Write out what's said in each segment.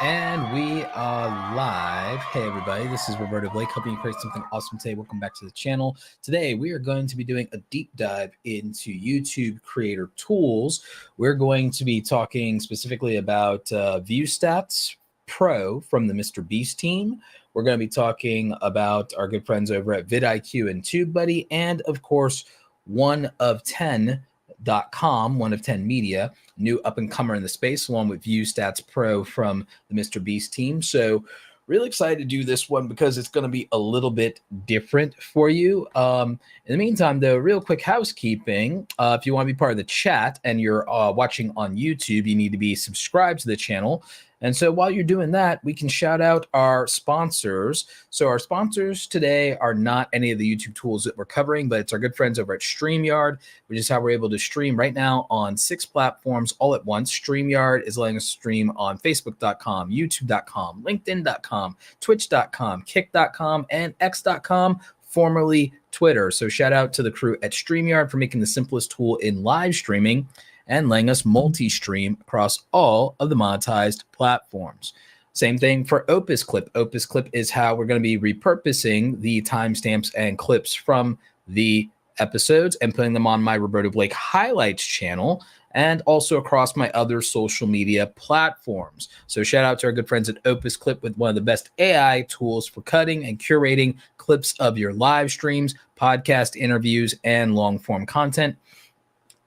And we are live. Hey, everybody, this is Roberto Blake, helping you create something awesome today. Welcome back to the channel. Today, we are going to be doing a deep dive into YouTube creator tools. We're going to be talking specifically about Viewstats Pro from the Mr. Beast team. We're going to be talking about our good friends over at VidIQ and Tubebuddy, and of course, one of 10.com, one of 10 media, new up-and-comer in the space, along with Viewstats Pro from the Mr. Beast team. So really excited to do this one because it's going to be a little bit different for you. In the meantime, though, real quick housekeeping. If you want to be part of the chat and you're watching on YouTube, you need to be subscribed to the channel. And so while you're doing that, we can shout out our sponsors. So our sponsors today are not any of the YouTube tools that we're covering, but it's our good friends over at Streamyard, which is how we're able to stream right now on 6 platforms all at once. Streamyard is letting us stream on Facebook.com, YouTube.com, LinkedIn.com, Twitch.com, Kick.com, and X.com, formerly Twitter. So shout out to the crew at Streamyard for making the simplest tool in live streaming and letting us multi-stream across all of the monetized platforms. Same thing for OpusClip. OpusClip is how we're going to be repurposing the timestamps and clips from the episodes and putting them on my Roberto Blake Highlights channel and also across my other social media platforms. So shout out to our good friends at OpusClip with one of the best AI tools for cutting and curating clips of your live streams, podcast interviews, and long-form content.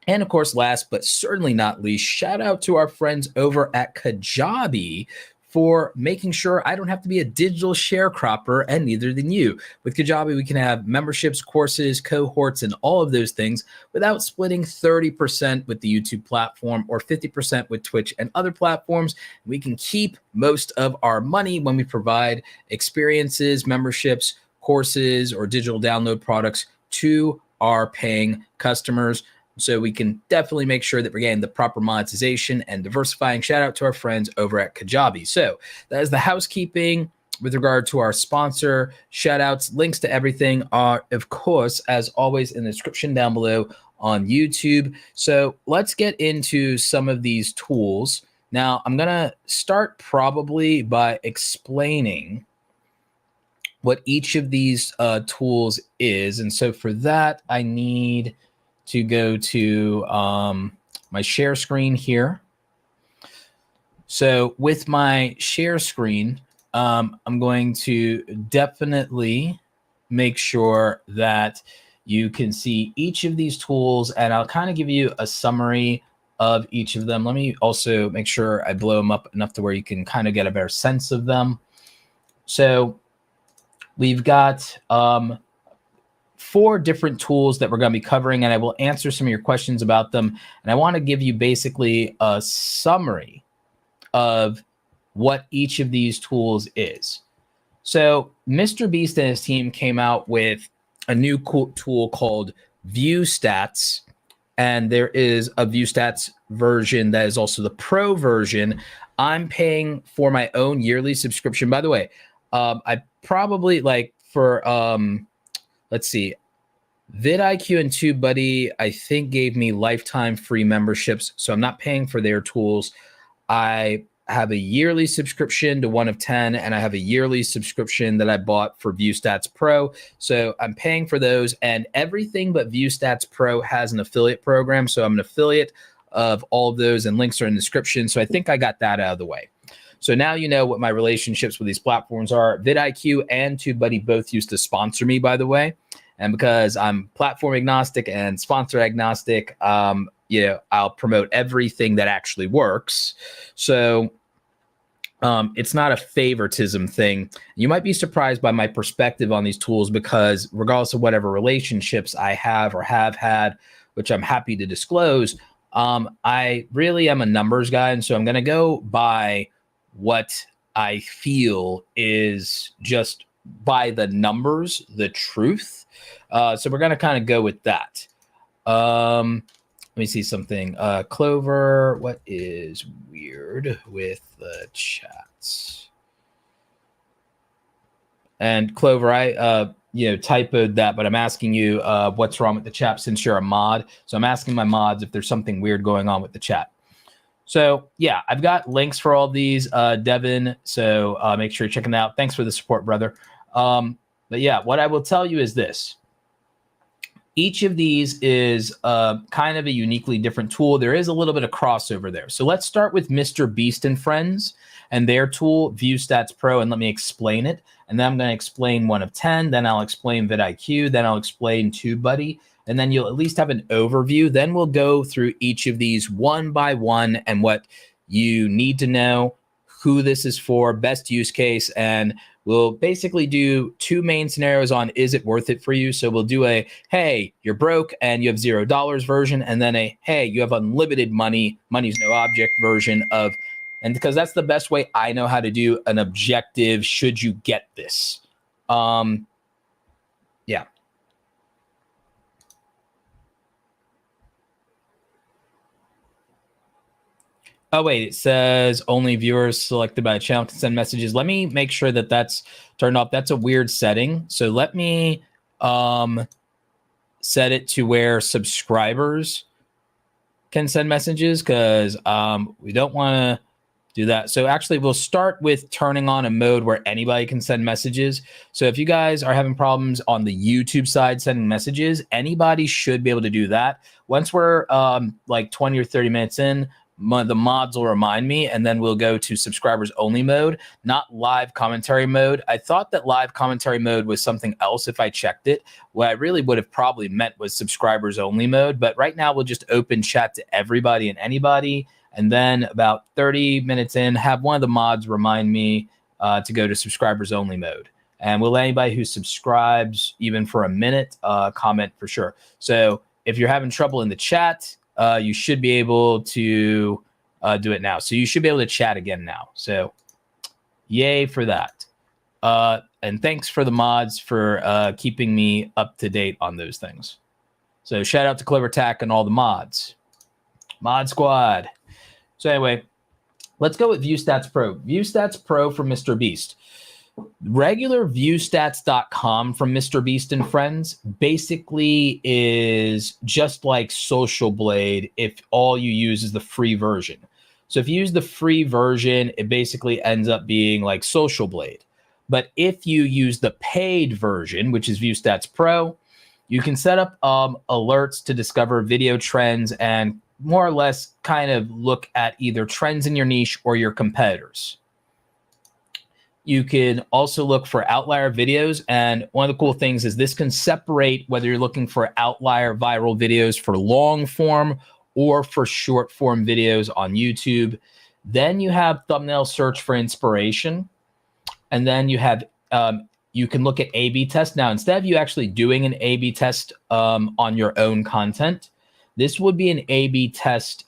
And of course, last but certainly not least, shout out to our friends over at Kajabi for making sure I don't have to be a digital sharecropper, and neither than you. With Kajabi, we can have memberships, courses, cohorts, and all of those things without splitting 30% with the YouTube platform or 50% with Twitch and other platforms. We can keep most of our money when we provide experiences, memberships, courses, or digital download products to our paying customers. So we can definitely make sure that we're getting the proper monetization and diversifying. Shout out to our friends over at Kajabi. So that is the housekeeping with regard to our sponsor. Shout outs, links to everything are, of course, as always, in the description down below on YouTube. So let's get into some of these tools. Now, I'm going to start probably by explaining what each of these tools is. And so for that, I need to go to my share screen here. So with my share screen, I'm going to definitely make sure that you can see each of these tools, and I'll kind of give you a summary of each of them. Let me also make sure I blow them up enough to where you can kind of get a better sense of them. So we've got 4 different tools that we're going to be covering, and I will answer some of your questions about them. And I want to give you basically a summary of what each of these tools is. So Mr. Beast and his team came out with a new cool tool called Viewstats, and there is a Viewstats version that is also the Pro version. I'm paying for my own yearly subscription. By the way, I probably like for let's see, VidIQ and Tubebuddy, I think, gave me lifetime free memberships, so I'm not paying for their tools. I have a yearly subscription to one of 10, and I have a yearly subscription that I bought for Viewstats Pro, so I'm paying for those, and everything but Viewstats Pro has an affiliate program, so I'm an affiliate of all of those, and links are in the description, so I think I got that out of the way. So now you know what my relationships with these platforms are. VidIQ and Tubebuddy both used to sponsor me, by the way. And because I'm platform agnostic and sponsor agnostic, I'll promote everything that actually works. So it's not a favoritism thing. You might be surprised by my perspective on these tools because regardless of whatever relationships I have or have had, which I'm happy to disclose, I really am a numbers guy. And so I'm going to go by what I feel is just by the numbers, the truth. So we're going to kind of go with that. Let me see something. Clover, what is weird with the chats? And Clover, I typoed that, but I'm asking you what's wrong with the chat since you're a mod. So I'm asking my mods if there's something weird going on with the chat. So yeah, I've got links for all these, Devin. So make sure you're checking out. Thanks for the support, brother. But yeah, what I will tell you is this. Each of these is kind of a uniquely different tool. There is a little bit of crossover there. So let's start with Mr. Beast and Friends and their tool, Viewstats Pro, and let me explain it. And then I'm going to explain 1 of 10. Then I'll explain VidIQ. Then I'll explain Tubebuddy. And then you'll at least have an overview. Then we'll go through each of these one by one and what you need to know, who this is for, best use case, and we'll basically do 2 main scenarios on is it worth it for you. So we'll do a, hey, you're broke and you have $0 version, and then a, hey, you have unlimited money, money's no object version of, and because that's the best way I know how to do an objective, should you get this? Yeah. Oh, wait, it says only viewers selected by a channel can send messages. Let me make sure that that's turned off. That's a weird setting. So let me set it to where subscribers can send messages, because we don't want to do that. So actually, we'll start with turning on a mode where anybody can send messages. So if you guys are having problems on the YouTube side sending messages, anybody should be able to do that. Once we're like 20 or 30 minutes in, the mods will remind me, and then we'll go to subscribers only mode, not live commentary mode. I thought that live commentary mode was something else if I checked it. What I really would have probably meant was subscribers only mode, but right now we'll just open chat to everybody and anybody, and then about 30 minutes in, have one of the mods remind me to go to subscribers only mode. And we'll let anybody who subscribes even for a minute comment for sure. So if you're having trouble in the chat, you should be able to do it now. So you should be able to chat again now. So yay for that. And thanks for the mods for keeping me up to date on those things. So shout out to CleverTack and all the mods. Mod squad. So anyway, let's go with Viewstats Pro. Viewstats Pro from Mr. Beast. Regular viewstats.com from Mr. Beast and Friends basically is just like Social Blade if all you use is the free version. So if you use the free version, it basically ends up being like Social Blade. But if you use the paid version, which is Viewstats Pro, you can set up alerts to discover video trends and more or less kind of look at either trends in your niche or your competitors. You can also look for outlier videos. And one of the cool things is this can separate whether you're looking for outlier viral videos for long form or for short form videos on YouTube. Then you have thumbnail search for inspiration. And then you have, you can look at A/B test. Now, instead of you actually doing an A/B test on your own content, this would be an A/B test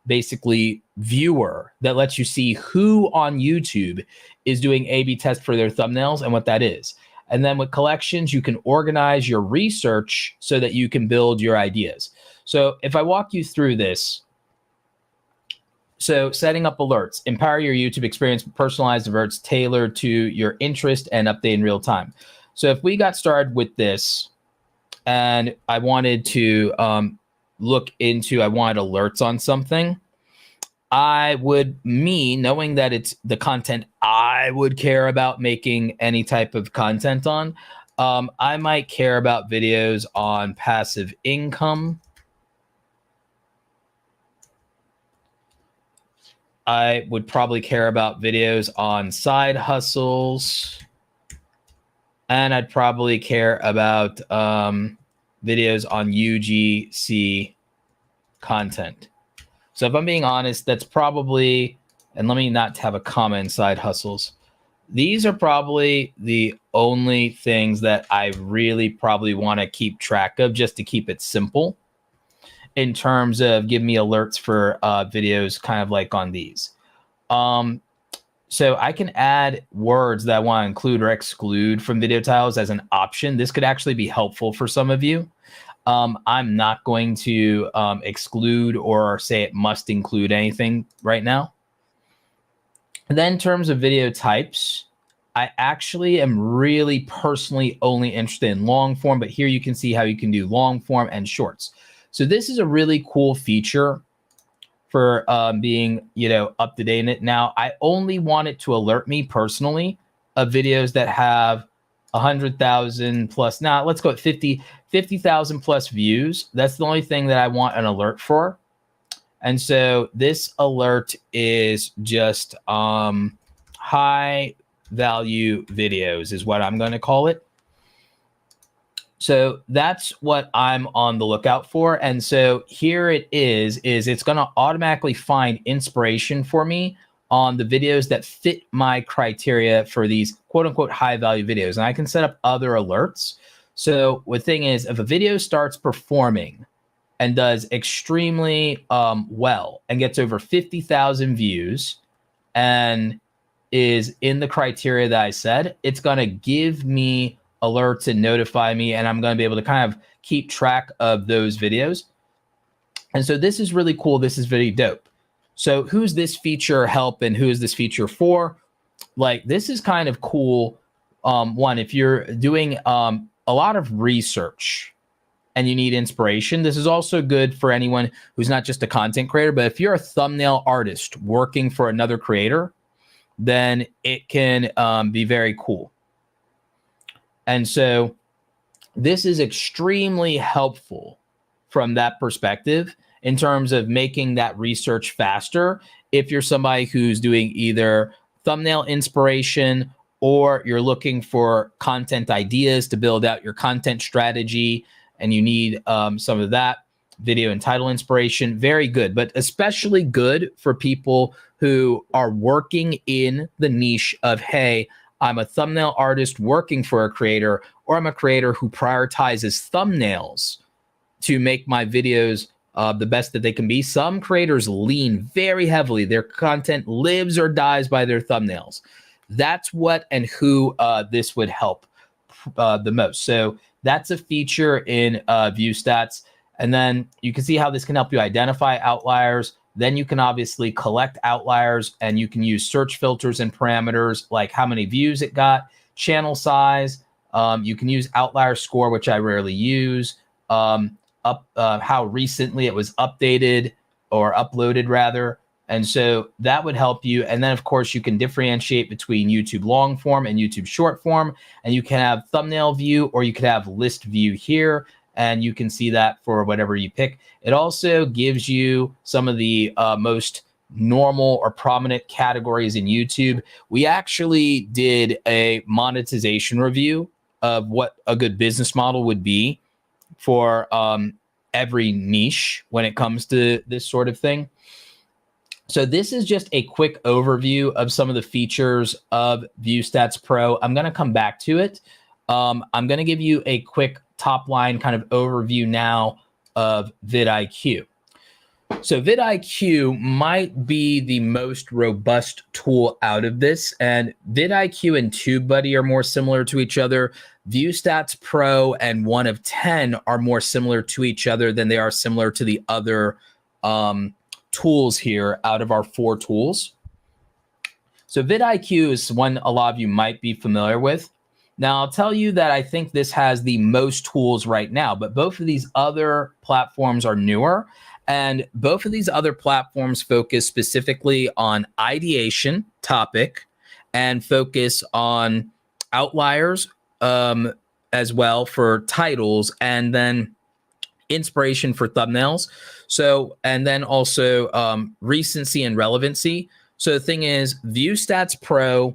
basically viewer that lets you see who on YouTube is doing A/B test for their thumbnails and what that is. And then with collections, you can organize your research so that you can build your ideas. So if I walk you through this, so setting up alerts, empower your YouTube experience with personalized alerts tailored to your interest and update in real time. So if we got started with this and I wanted to look into, I wanted alerts on something, I would, knowing that it's the content I would care about making any type of content on, I might care about videos on passive income. I would probably care about videos on side hustles. And I'd probably care about videos on UGC content. So if I'm being honest, that's probably, and let me not have a comma in side hustles. These are probably the only things that I really probably want to keep track of just to keep it simple in terms of give me alerts for videos kind of like on these. So I can add words that I want to include or exclude from video titles as an option. This could actually be helpful for some of you. I'm not going to exclude or say it must include anything right now. And then in terms of video types, I actually am really personally only interested in long form, but here you can see how you can do long form and shorts. So this is a really cool feature for being, you know, up to date in it. Now, I only want it to alert me personally of videos that have 100,000 plus. Now, let's go at 50,000 plus views. That's the only thing that I want an alert for. And so this alert is just high value videos is what I'm going to call it. So that's what I'm on the lookout for. And so here it is it's going to automatically find inspiration for me on the videos that fit my criteria for these quote unquote high value videos. And I can set up other alerts. So the thing is, if a video starts performing and does extremely well and gets over 50,000 views and is in the criteria that I said, it's going to give me alerts and notify me, and I'm going to be able to kind of keep track of those videos. And so this is really cool. This is very dope. So who's this feature help and who is this feature for? Like, this is kind of cool. One, if you're doing a lot of research and you need inspiration, this is also good for anyone who's not just a content creator, but if you're a thumbnail artist working for another creator, then it can be very cool. And so this is extremely helpful from that perspective in terms of making that research faster. If you're somebody who's doing either thumbnail inspiration or you're looking for content ideas to build out your content strategy and you need some of that video and title inspiration, very good, but especially good for people who are working in the niche of, hey, I'm a thumbnail artist working for a creator, or I'm a creator who prioritizes thumbnails to make my videos the best that they can be. Some creators lean very heavily. Their content lives or dies by their thumbnails. That's what and who this would help the most. So that's a feature in Viewstats. And then you can see how this can help you identify outliers. Then you can obviously collect outliers, and you can use search filters and parameters like how many views it got, channel size. You can use outlier score, which I rarely use, how recently it was updated or uploaded rather. And so that would help you. And then, of course, you can differentiate between YouTube long form and YouTube short form. And you can have thumbnail view, or you could have list view here. And you can see that for whatever you pick. It also gives you some of the most normal or prominent categories in YouTube. We actually did a monetization review of what a good business model would be for every niche when it comes to this sort of thing. So this is just a quick overview of some of the features of Viewstats Pro. I'm going to come back to it. I'm going to give you a quick top line kind of overview now of VidIQ. So VidIQ might be the most robust tool out of this, and VidIQ and Tubebuddy are more similar to each other. Viewstats Pro and 1 of 10 are more similar to each other than they are similar to the other tools here out of our 4 tools. So VidIQ is one a lot of you might be familiar with. Now, I'll tell you that I think this has the most tools right now, but both of these other platforms are newer, and both of these other platforms focus specifically on ideation topic and focus on outliers as well for titles, and then inspiration for thumbnails. So, and then also recency and relevancy. So the thing is, Viewstats Pro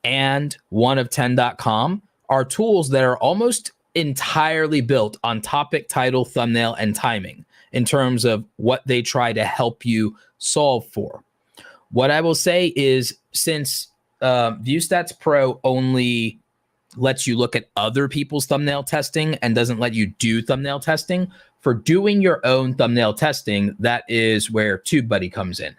and 1of10.com are tools that are almost entirely built on topic, title, thumbnail, and timing in terms of what they try to help you solve for. What I will say is, since Viewstats Pro only lets you look at other people's thumbnail testing and doesn't let you do thumbnail testing, for doing your own thumbnail testing, that is where Tubebuddy comes in.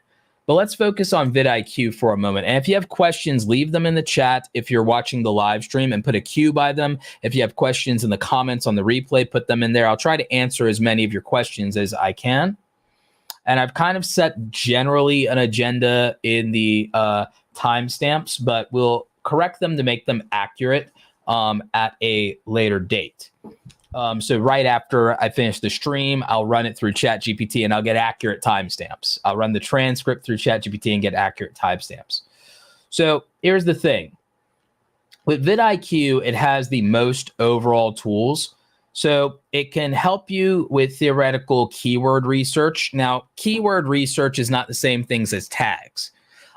But let's focus on VidIQ for a moment. And if you have questions, leave them in the chat if you're watching the live stream, and put a Q by them. If you have questions in the comments on the replay, put them in there. I'll try to answer as many of your questions as I can. And I've kind of set generally an agenda in the timestamps, but we'll correct them to make them accurate at a later date. So right after I finish the stream, I'll run it through ChatGPT and I'll get accurate timestamps. I'll run the transcript through ChatGPT and get accurate timestamps. So here's the thing. With VidIQ, it has the most overall tools. So it can help you with theoretical keyword research. Now, keyword research is not the same things as tags.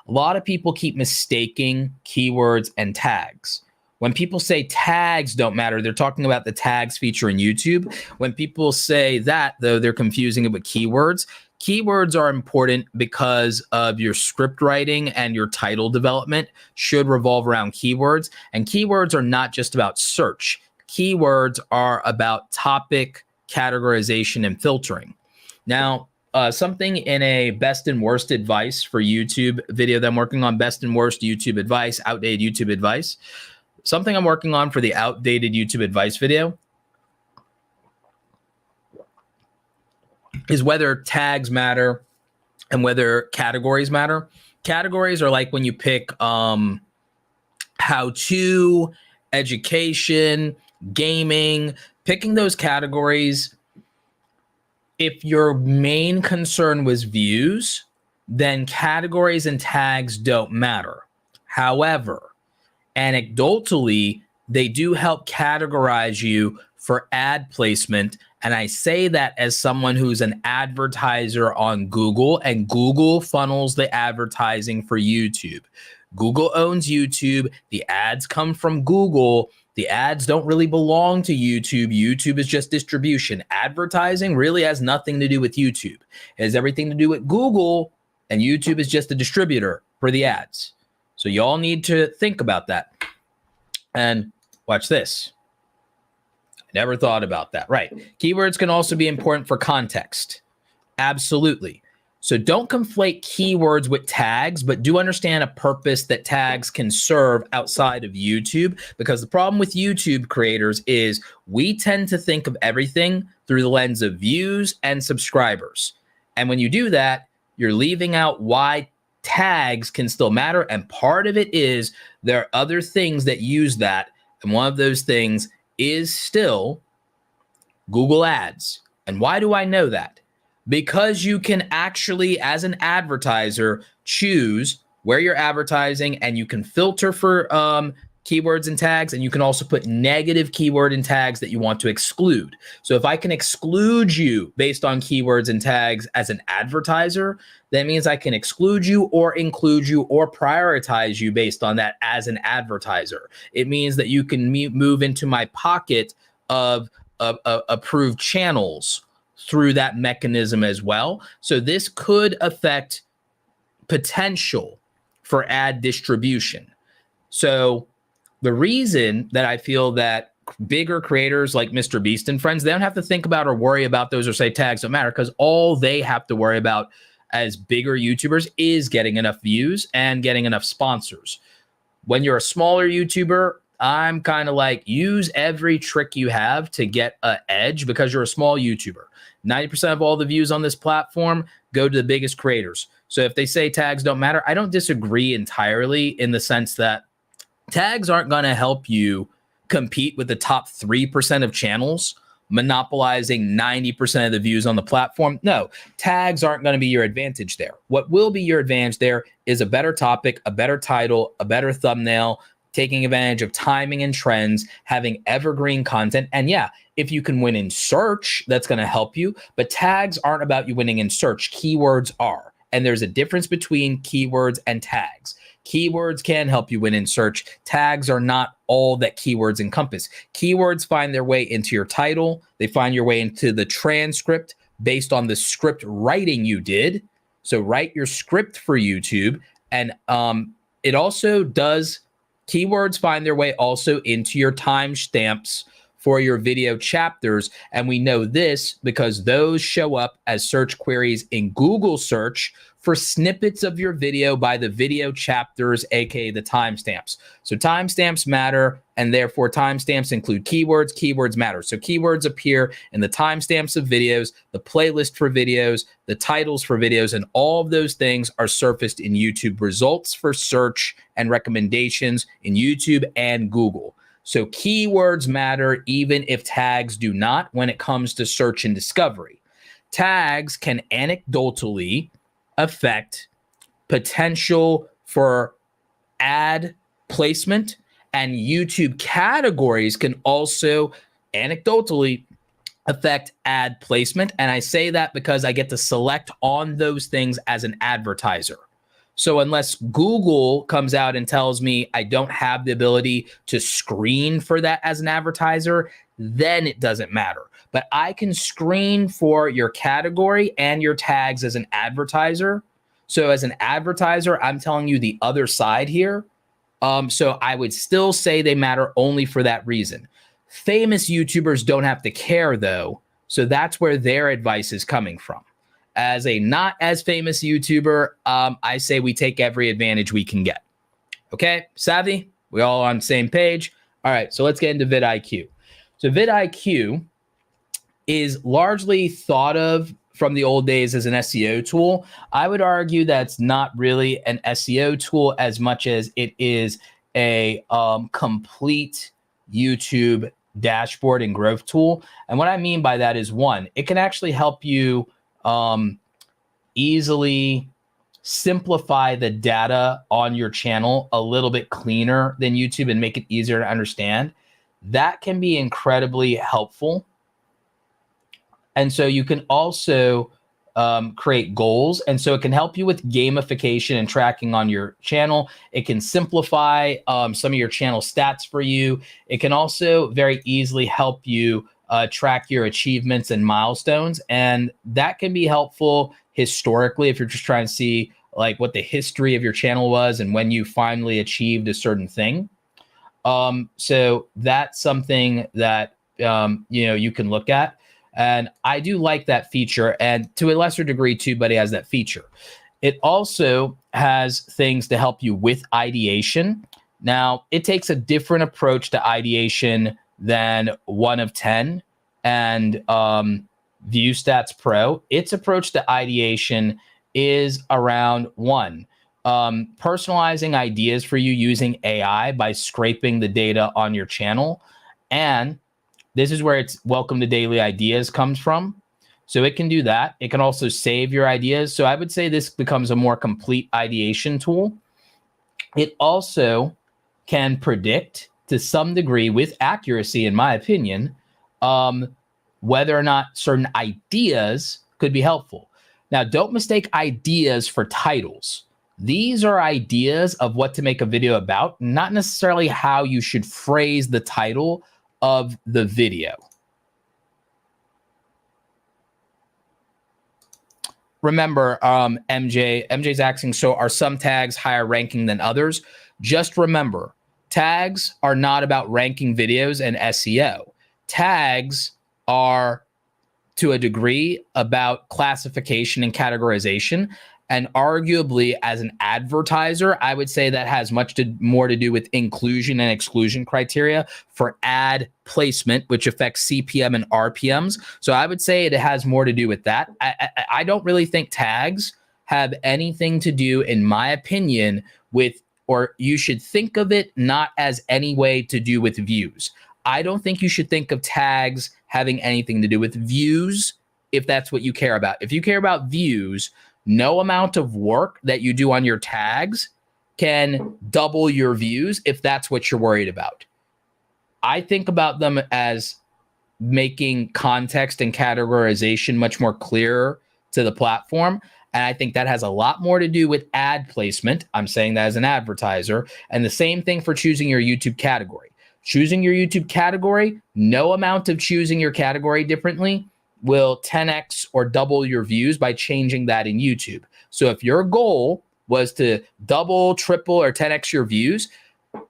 A lot of people keep mistaking keywords and tags. When people say tags don't matter, they're talking about the tags feature in YouTube. When people say that, though, they're confusing it with keywords. Keywords are important because of your script writing, and your title development should revolve around keywords. And keywords are not just about search. Keywords are about topic categorization and filtering. Now, something in a best and worst advice for YouTube video that I'm working on, best and worst YouTube advice, outdated YouTube advice. Something I'm working on for the outdated YouTube advice video is whether tags matter and whether categories matter. Categories are like when you pick how-to, education, gaming, picking those categories. If your main concern was views, then categories and tags don't matter. However, anecdotally, they do help categorize you for ad placement. And I say that as someone who's an advertiser on Google, and Google funnels the advertising for YouTube. Google owns YouTube. The ads come from Google. The ads don't really belong to YouTube. YouTube is just distribution. Advertising really has nothing to do with YouTube. It has everything to do with Google, and YouTube is just a distributor for the ads. So y'all need to think about that. And watch this. I never thought about that. Right. Keywords can also be important for context. Absolutely. So don't conflate keywords with tags, but do understand a purpose that tags can serve outside of YouTube, because the problem with YouTube creators is we tend to think of everything through the lens of views and subscribers. And when you do that, you're leaving out why tags can still matter. And part of it is there are other things that use that. And one of those things is still Google Ads. And why do I know that? Because you can actually, as an advertiser, choose where you're advertising, and you can filter for keywords and tags, and you can also put negative keyword and tags that you want to exclude. So if I can exclude you based on keywords and tags as an advertiser, that means I can exclude you or include you or prioritize you based on that as an advertiser. It means that you can move into my pocket of approved channels through that mechanism as well. So this could affect potential for ad distribution. So the reason that I feel that bigger creators like Mr. Beast and friends, they don't have to think about or worry about those or say tags don't matter, because all they have to worry about as bigger YouTubers is getting enough views and getting enough sponsors. When you're a smaller YouTuber, I'm kind of like, use every trick you have to get an edge, because you're a small YouTuber. 90% of all the views on this platform go to the biggest creators. So if they say tags don't matter, I don't disagree entirely, in the sense that tags aren't going to help you compete with the top 3% of channels monopolizing 90% of the views on the platform. No, tags aren't going to be your advantage there. What will be your advantage there is a better topic, a better title, a better thumbnail, taking advantage of timing and trends, having evergreen content. And yeah, if you can win in search, that's going to help you. But tags aren't about you winning in search. Keywords are. And there's a difference between keywords and tags. Keywords can help you win in search. Tags are not all that keywords encompass. Keywords find their way into your title. They find your way into the transcript based on the script writing you did. So write your script for YouTube. And it also does, keywords find their way also into your timestamps for your video chapters. And we know this because those show up as search queries in Google search for snippets of your video by the video chapters, aka the timestamps. So timestamps matter, and therefore timestamps include keywords. Keywords matter. So keywords appear in the timestamps of videos, the playlist for videos, the titles for videos, and all of those things are surfaced in YouTube results for search and recommendations in YouTube and Google. So keywords matter even if tags do not when it comes to search and discovery. Tags can anecdotally affect potential for ad placement, and YouTube categories can also anecdotally affect ad placement. And I say that because I get to select on those things as an advertiser. So unless Google comes out and tells me I don't have the ability to screen for that as an advertiser, then it doesn't matter. But I can screen for your category and your tags as an advertiser. So as an advertiser, I'm telling you the other side here. So I would still say they matter only for that reason. Famous YouTubers don't have to care, though. So that's where their advice is coming from. As a not as famous YouTuber, I say we take every advantage we can get. Okay, savvy? We all on the same page? All right, so let's get into VidIQ. So VidIQ is largely thought of from the old days as an SEO tool. I would argue that's not really an SEO tool as much as it is a complete YouTube dashboard and growth tool. And what I mean by that is, one, it can actually help you easily simplify the data on your channel a little bit cleaner than YouTube and make it easier to understand. That can be incredibly helpful. And so you can also create goals. And so it can help you with gamification and tracking on your channel. It can simplify some of your channel stats for you. It can also very easily help you track your achievements and milestones. And that can be helpful historically if you're just trying to see like what the history of your channel was and when you finally achieved a certain thing. So that's something that you can look at. And I do like that feature, and to a lesser degree, Tubebuddy has that feature. It also has things to help you with ideation. Now, it takes a different approach to ideation than 1 of 10 and Viewstats Pro. Its approach to ideation is around 1, personalizing ideas for you using AI by scraping the data on your channel. And this is where it's welcome to daily ideas comes from. So it can do that. It can also save your ideas. So I would say this becomes a more complete ideation tool. It also can predict to some degree with accuracy, in my opinion, whether or not certain ideas could be helpful. Now, don't mistake ideas for titles. These are ideas of what to make a video about, not necessarily how you should phrase the title of the video. Remember, MJ's asking, so are some tags higher ranking than others? Just remember, tags are not about ranking videos and SEO. Tags are, to a degree, about classification and categorization. And arguably, as an advertiser, I would say that has more to do with inclusion and exclusion criteria for ad placement, which affects CPM and RPMs. So I would say it has more to do with that. I don't really think tags have anything to do, in my opinion, with, or you should think of it not as any way to do with views. I don't think you should think of tags having anything to do with views if that's what you care about. If you care about views, no amount of work that you do on your tags can double your views if that's what you're worried about. I think about them as making context and categorization much more clearer to the platform. And I think that has a lot more to do with ad placement. I'm saying that as an advertiser. And the same thing for choosing your YouTube category. Choosing your YouTube category, no amount of choosing your category differently will 10x or double your views by changing that in YouTube. So if your goal was to double, triple, or 10x your views,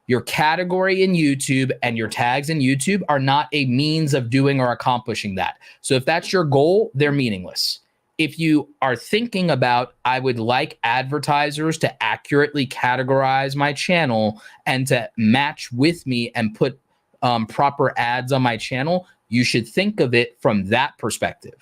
your category in YouTube and your tags in YouTube are not a means of doing or accomplishing that. So if that's your goal, they're meaningless. If you are thinking about, I would like advertisers to accurately categorize my channel and to match with me and put proper ads on my channel, you should think of it from that perspective.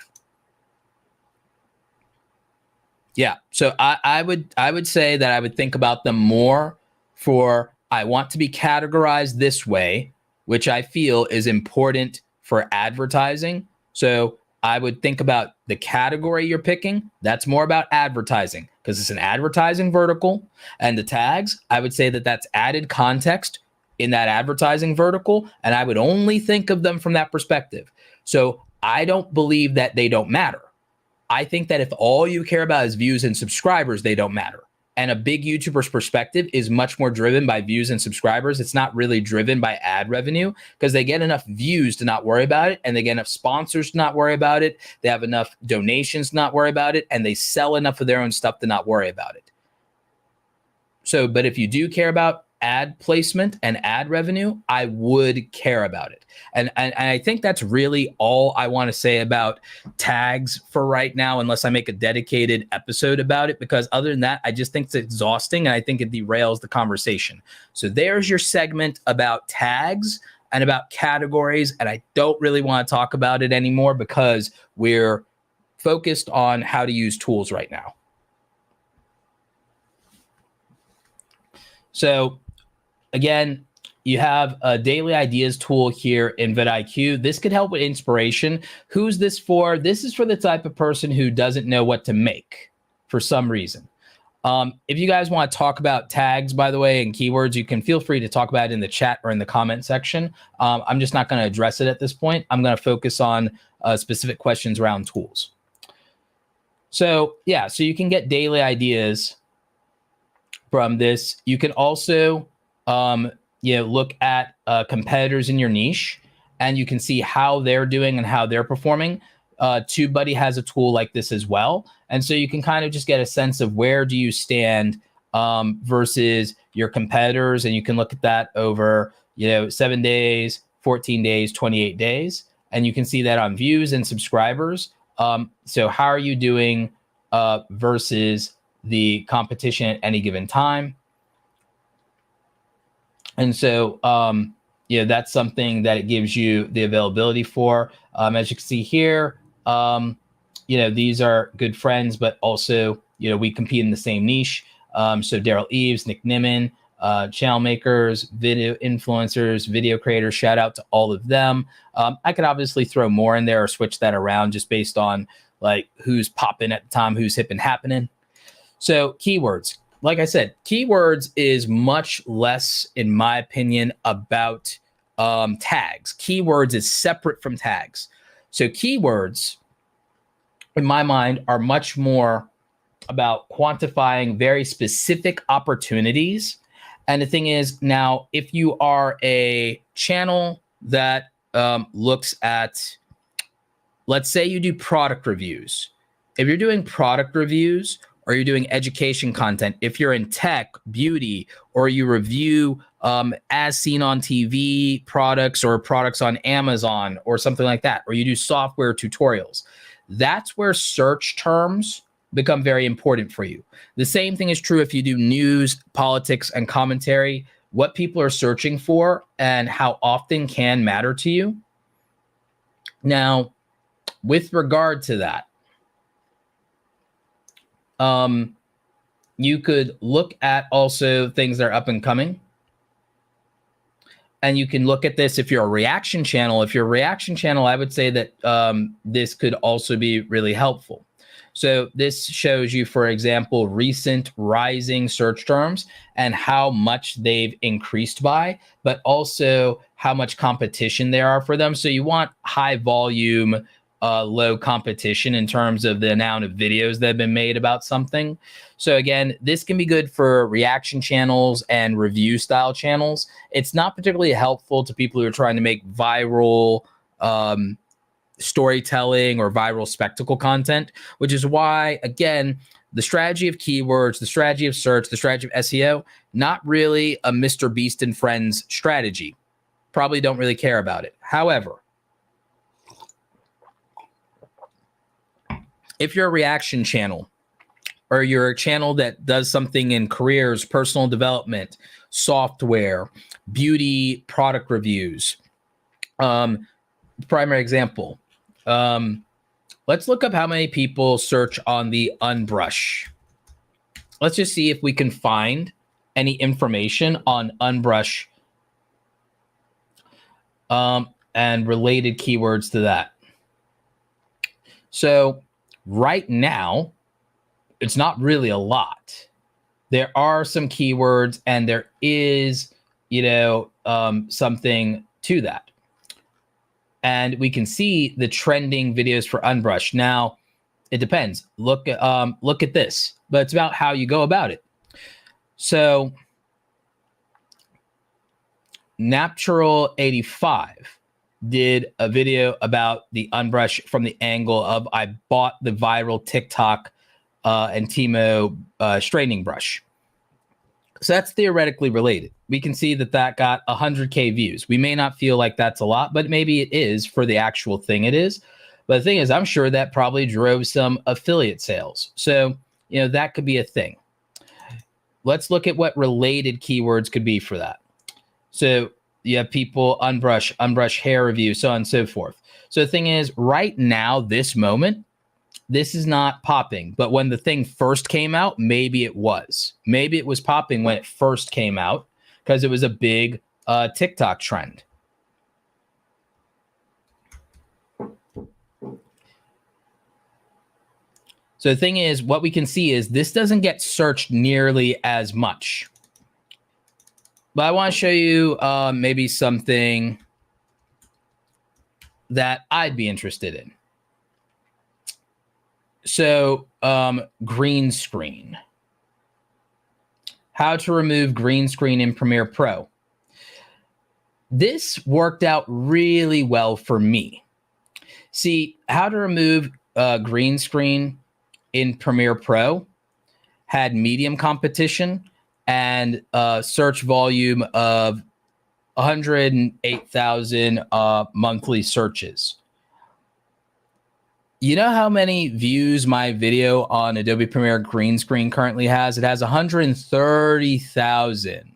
Yeah, so I would say that I would think about them more for, I want to be categorized this way, which I feel is important for advertising. So I would think about the category you're picking. That's more about advertising because it's an advertising vertical. And the tags, I would say that that's added context in that advertising vertical. And I would only think of them from that perspective. So I don't believe that they don't matter. I think that if all you care about is views and subscribers, they don't matter. And a big YouTuber's perspective is much more driven by views and subscribers. It's not really driven by ad revenue because they get enough views to not worry about it. And they get enough sponsors to not worry about it. They have enough donations to not worry about it. And they sell enough of their own stuff to not worry about it. So, but if you do care about ad placement and ad revenue, I would care about it. And I think that's really all I want to say about tags for right now, unless I make a dedicated episode about it, because other than that, I just think it's exhausting and I think it derails the conversation. So there's your segment about tags and about categories. And I don't really want to talk about it anymore because we're focused on how to use tools right now. So again, you have a daily ideas tool here in VidIQ. This could help with inspiration. Who's this for? This is for the type of person who doesn't know what to make for some reason. If you guys want to talk about tags, by the way, and keywords, you can feel free to talk about it in the chat or in the comment section. I'm just not going to address it at this point. I'm going to focus on specific questions around tools. So yeah, so you can get daily ideas from this. You can also look at competitors in your niche, and you can see how they're doing and how they're performing. Tubebuddy has a tool like this as well. And so you can kind of just get a sense of where do you stand versus your competitors. And you can look at that over, 7 days, 14 days, 28 days. And you can see that on views and subscribers. So how are you doing versus the competition at any given time? And so, that's something that it gives you the availability for. As you can see here, these are good friends, but also, we compete in the same niche. So Daryl Eves, Nick Nimmin, channel makers, video influencers, video creators, shout out to all of them. I could obviously throw more in there or switch that around just based on like who's popping at the time, who's hip and happening. So keywords. Like I said, keywords is much less, in my opinion, about tags. Keywords is separate from tags. So keywords, in my mind, are much more about quantifying very specific opportunities. And the thing is, now, if you are a channel that looks at, let's say you do product reviews. If you're doing product reviews, or you're doing education content, if you're in tech, beauty, or you review as seen on TV products or products on Amazon or something like that, or you do software tutorials, that's where search terms become very important for you. The same thing is true if you do news, politics, and commentary. What people are searching for and how often can matter to you. Now, with regard to that, you could look at also things that are up and coming. And you can look at this if you're a reaction channel. If you're a reaction channel, I would say that this could also be really helpful. So this shows you, for example, recent rising search terms and how much they've increased by, but also how much competition there are for them. So you want high volume, low competition in terms of the amount of videos that have been made about something. So again, this can be good for reaction channels and review style channels. It's not particularly helpful to people who are trying to make viral storytelling or viral spectacle content, which is why, again, the strategy of keywords, the strategy of search, the strategy of SEO, not really a Mr. Beast and Friends strategy. Probably don't really care about it. However, if you're a reaction channel or you're a channel that does something in careers, personal development, software, beauty, product reviews, primary example, let's look up how many people search on the Unbrush. Let's just see if we can find any information on Unbrush. and related keywords to that. So right now, it's not really a lot. There are some keywords and there is, something to that. And we can see the trending videos for Unbrush. Now, it depends. Look at this, but it's about how you go about it. So Natural85 did a video about the Unbrush from the angle of I bought the viral TikTok and Timo straightening brush. So that's theoretically related. We can see that that got 100K views. We may not feel like that's a lot, but maybe it is for the actual thing it is. But the thing is, I'm sure that probably drove some affiliate sales. So, that could be a thing. Let's look at what related keywords could be for that. So you have people, Unbrush hair review, so on and so forth. So the thing is, right now, this moment, this is not popping. But when the thing first came out, maybe it was. Maybe it was popping when it first came out because it was a big TikTok trend. So the thing is, what we can see is this doesn't get searched nearly as much. But I want to show you maybe something that I'd be interested in. So green screen. How to remove green screen in Premiere Pro. This worked out really well for me. See, how to remove green screen in Premiere Pro had medium competition and search volume of 108,000 monthly searches. You know how many views my video on Adobe Premiere green screen currently has? It has 130,000.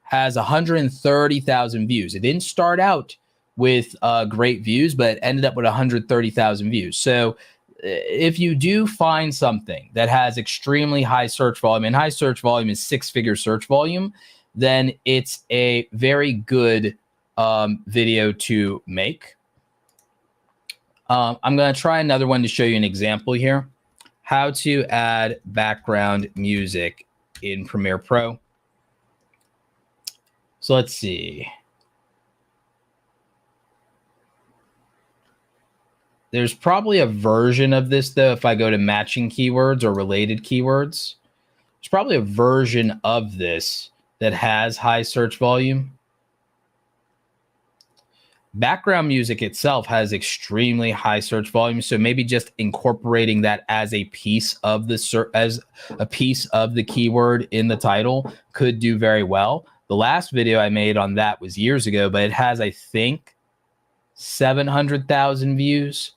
Has 130,000 views. It didn't start out with great views, but it ended up with 130,000 views. So if you do find something that has extremely high search volume, and high search volume is 6-figure search volume, then it's a very good video to make. I'm going to try another one to show you an example here. How to add background music in Premiere Pro. So let's see. There's probably a version of this, though, if I go to matching keywords or related keywords. There's probably a version of this that has high search volume. Background music itself has extremely high search volume, so maybe just incorporating that as a piece of the keyword in the title could do very well. The last video I made on that was years ago, but it has, I think, 700,000 views.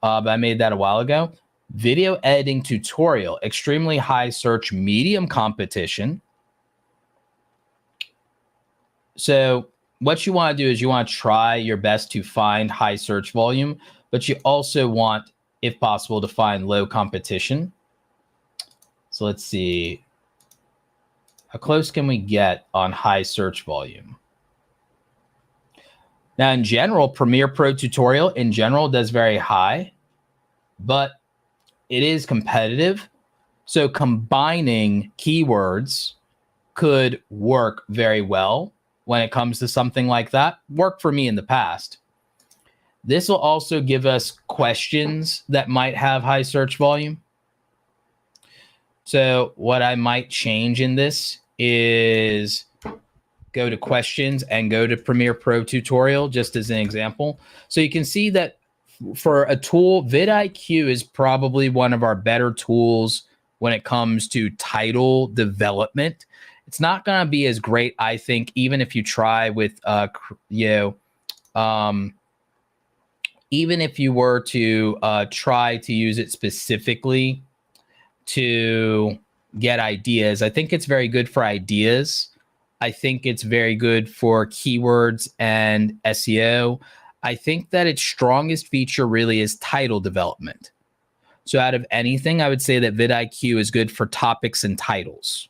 But I made that a while ago. Video editing tutorial, extremely high search, medium competition. So what you want to do is you want to try your best to find high search volume, but you also want, if possible, to find low competition. So let's see. How close can we get on high search volume? Now, in general, Premiere Pro tutorial in general does very high, but it is competitive. So combining keywords could work very well when it comes to something like that. Worked for me in the past. This will also give us questions that might have high search volume. So what I might change in this is go to questions and go to Premiere Pro tutorial, just as an example. So you can see that for a tool, VidIQ is probably one of our better tools when it comes to title development. It's not going to be as great, I think, even if you try with, even if you were to try to use it specifically to get ideas. I think it's very good for ideas. I think it's very good for keywords and SEO. I think that its strongest feature really is title development. So out of anything, I would say that vidIQ is good for topics and titles.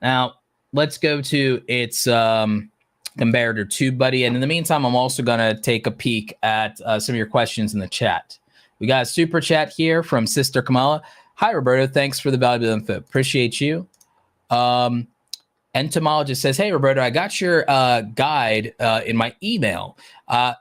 Now, let's go to its comparator TubeBuddy. And in the meantime, I'm also going to take a peek at some of your questions in the chat. We got a super chat here from Sister Kamala. Hi, Roberto. Thanks for the valuable info. Appreciate you. Entomologist says, hey, Roberto, I got your guide in my email.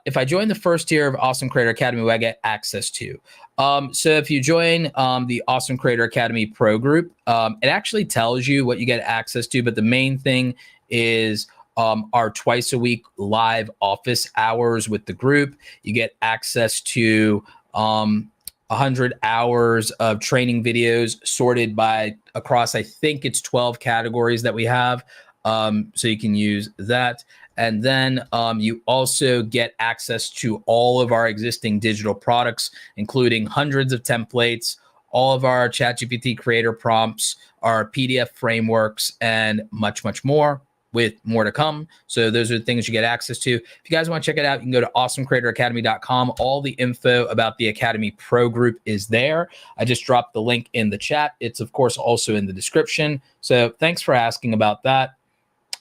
If I join the first tier of Awesome Creator Academy, what I get access to? So if you join the Awesome Creator Academy Pro group, it actually tells you what you get access to. But the main thing is our twice a week live office hours with the group. You get access to 100 hours of training videos sorted by across, I think it's 12 categories that we have. So you can use that. And then you also get access to all of our existing digital products, including hundreds of templates, all of our ChatGPT creator prompts, our PDF frameworks, and much, much more, with more to come. So those are the things you get access to. If you guys want to check it out, you can go to awesomecreatoracademy.com. All the info about the Academy Pro group is there. I just dropped the link in the chat. It's, of course, also in the description. So thanks for asking about that.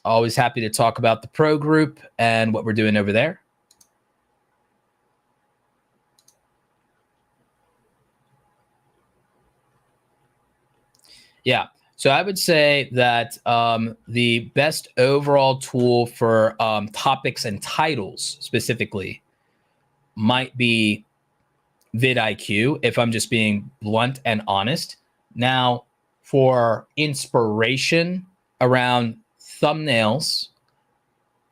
Always happy to talk about the Pro group and what we're doing over there. Yeah. So I would say that the best overall tool for topics and titles specifically might be VidIQ, if I'm just being blunt and honest. Now, for inspiration around thumbnails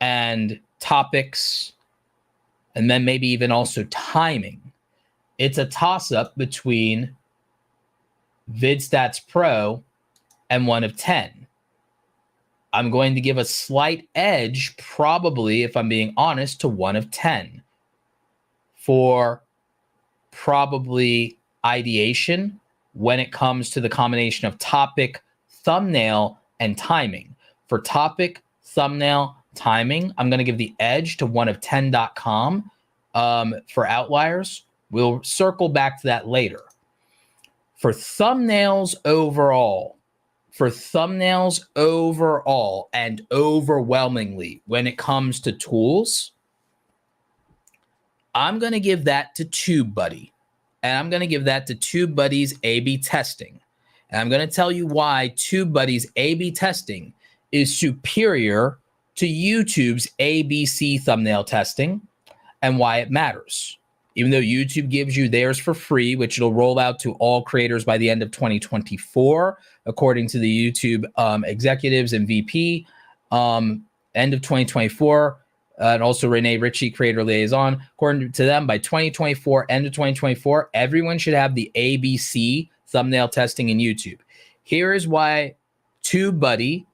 and topics, and then maybe even also timing, it's a toss-up between Viewstats Pro and 1 of 10. I'm going to give a slight edge, probably, if I'm being honest, to 1 of 10 for probably ideation when it comes to the combination of topic, thumbnail, and timing. For topic, thumbnail, timing, I'm going to give the edge to 1of10.com for outliers. We'll circle back to that later. For thumbnails overall, and overwhelmingly when it comes to tools, I'm going to give that to TubeBuddy. And I'm going to give that to TubeBuddy's A/B testing. And I'm going to tell you why TubeBuddy's A/B testing is superior to YouTube's ABC thumbnail testing and why it matters. Even though YouTube gives you theirs for free, which it'll roll out to all creators by the end of 2024, according to the YouTube executives and VP, end of 2024, and also Renee Ritchie, creator liaison. According to them, by 2024, end of 2024, everyone should have the ABC thumbnail testing in YouTube. Here is why TubeBuddy,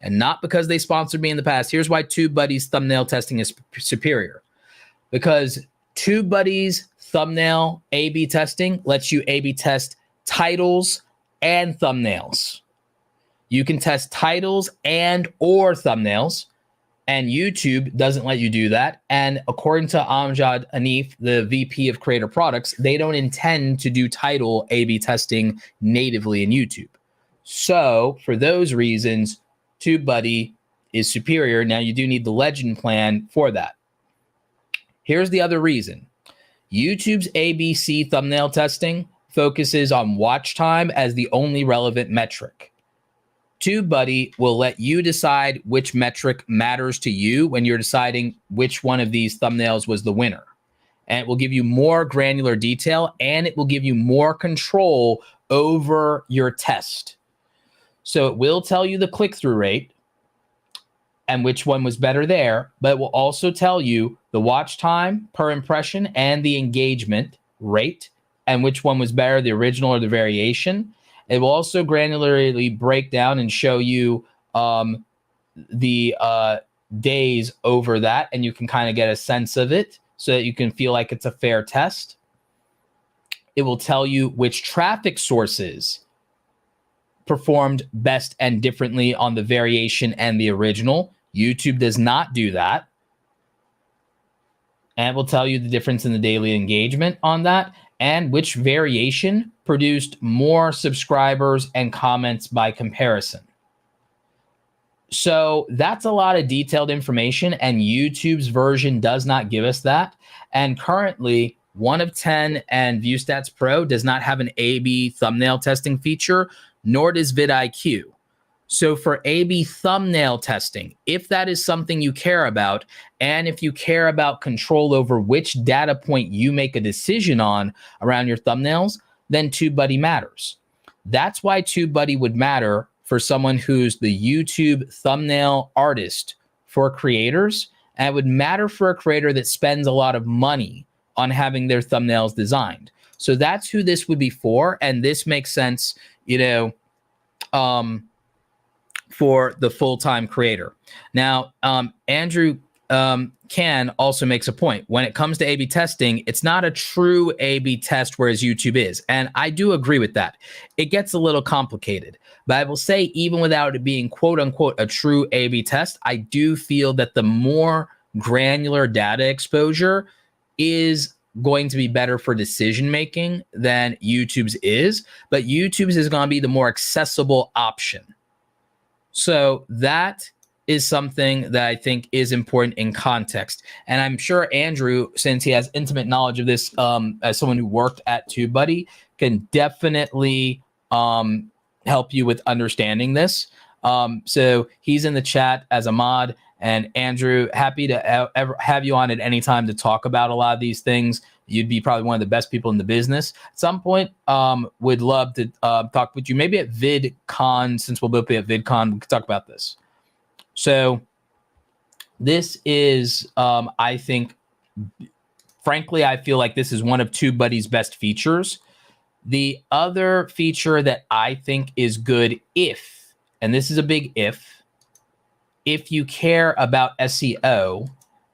and not because they sponsored me in the past, here's why TubeBuddy's thumbnail testing is superior. Because TubeBuddy's thumbnail A/B testing lets you A/B test titles and thumbnails. You can test titles and or thumbnails, and YouTube doesn't let you do that. And according to Amjad Hanif, the VP of Creator Products, they don't intend to do title A/B testing natively in YouTube. So for those reasons, TubeBuddy is superior. Now you do need the Legend plan for that. Here's the other reason. YouTube's ABC thumbnail testing focuses on watch time as the only relevant metric. TubeBuddy will let you decide which metric matters to you when you're deciding which one of these thumbnails was the winner. And it will give you more granular detail, and it will give you more control over your test. So it will tell you the click-through rate and which one was better there, but it will also tell you the watch time per impression and the engagement rate and which one was better, the original or the variation. It will also granularly break down and show you the days over that, and you can kind of get a sense of it so that you can feel like it's a fair test. It will tell you which traffic sources performed best and differently on the variation and the original. YouTube does not do that. And it will tell you the difference in the daily engagement on that and which variation produced more subscribers and comments by comparison. So that's a lot of detailed information, and YouTube's version does not give us that. And currently, 1 of 10 and Viewstats Pro does not have an A/B thumbnail testing feature, nor does vidIQ. So for A/B thumbnail testing, if that is something you care about, and if you care about control over which data point you make a decision on around your thumbnails, then TubeBuddy matters. That's why TubeBuddy would matter for someone who's the YouTube thumbnail artist for creators, and it would matter for a creator that spends a lot of money on having their thumbnails designed. So that's who this would be for, and this makes sense, for the full-time creator. Now, Andrew Can also makes a point. When it comes to A/B testing, it's not a true A/B test, whereas YouTube is. And I do agree with that. It gets a little complicated. But I will say, even without it being quote unquote a true A/B test, I do feel that the more granular data exposure is going to be better for decision making than YouTube's is. But YouTube's is going to be the more accessible option. So that is something that I think is important in context. And I'm sure Andrew, since he has intimate knowledge of this as someone who worked at TubeBuddy, can definitely help you with understanding this. So he's in the chat as a mod. And Andrew, happy to have you on at any time to talk about a lot of these things. You'd be probably one of the best people in the business. At some point, would love to talk with you, maybe at VidCon, since we'll both be at VidCon, we could talk about this. So this is, I think, frankly, I feel like this is one of TubeBuddy's best features. The other feature that I think is good if, and this is a big if you care about SEO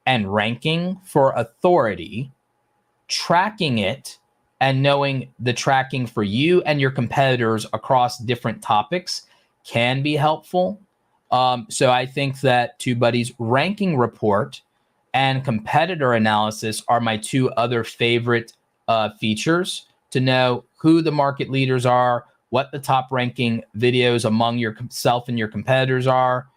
and ranking for authority, tracking it and knowing the tracking for you and your competitors across different topics can be helpful. So I think that TubeBuddy's ranking report and competitor analysis are my two other favorite features to know who the market leaders are, what the top ranking videos among yourself and your competitors are.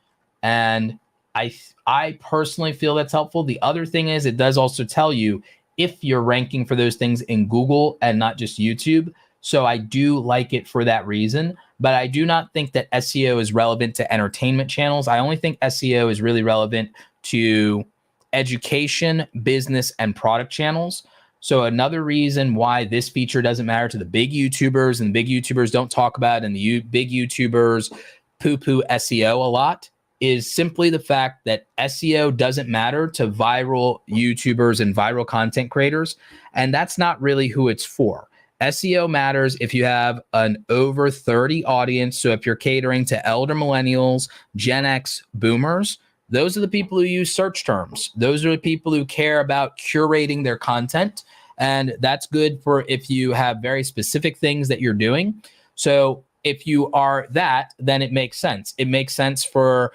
And I personally feel that's helpful. The other thing is it does also tell you if you're ranking for those things in Google and not just YouTube. So I do like it for that reason, but I do not think that SEO is relevant to entertainment channels. I only think SEO is really relevant to education, business, and product channels. So another reason why this feature doesn't matter to the big YouTubers, and big YouTubers don't talk about it, and the big YouTubers poo-poo SEO a lot, is simply the fact that SEO doesn't matter to viral YouTubers and viral content creators, and that's not really who it's for. SEO matters if you have an over 30 audience. So if you're catering to elder millennials, Gen X, boomers, those are the people who use search terms. Those are the people who care about curating their content. And that's good for if you have very specific things that you're doing. So if you are that, then it makes sense. It makes sense for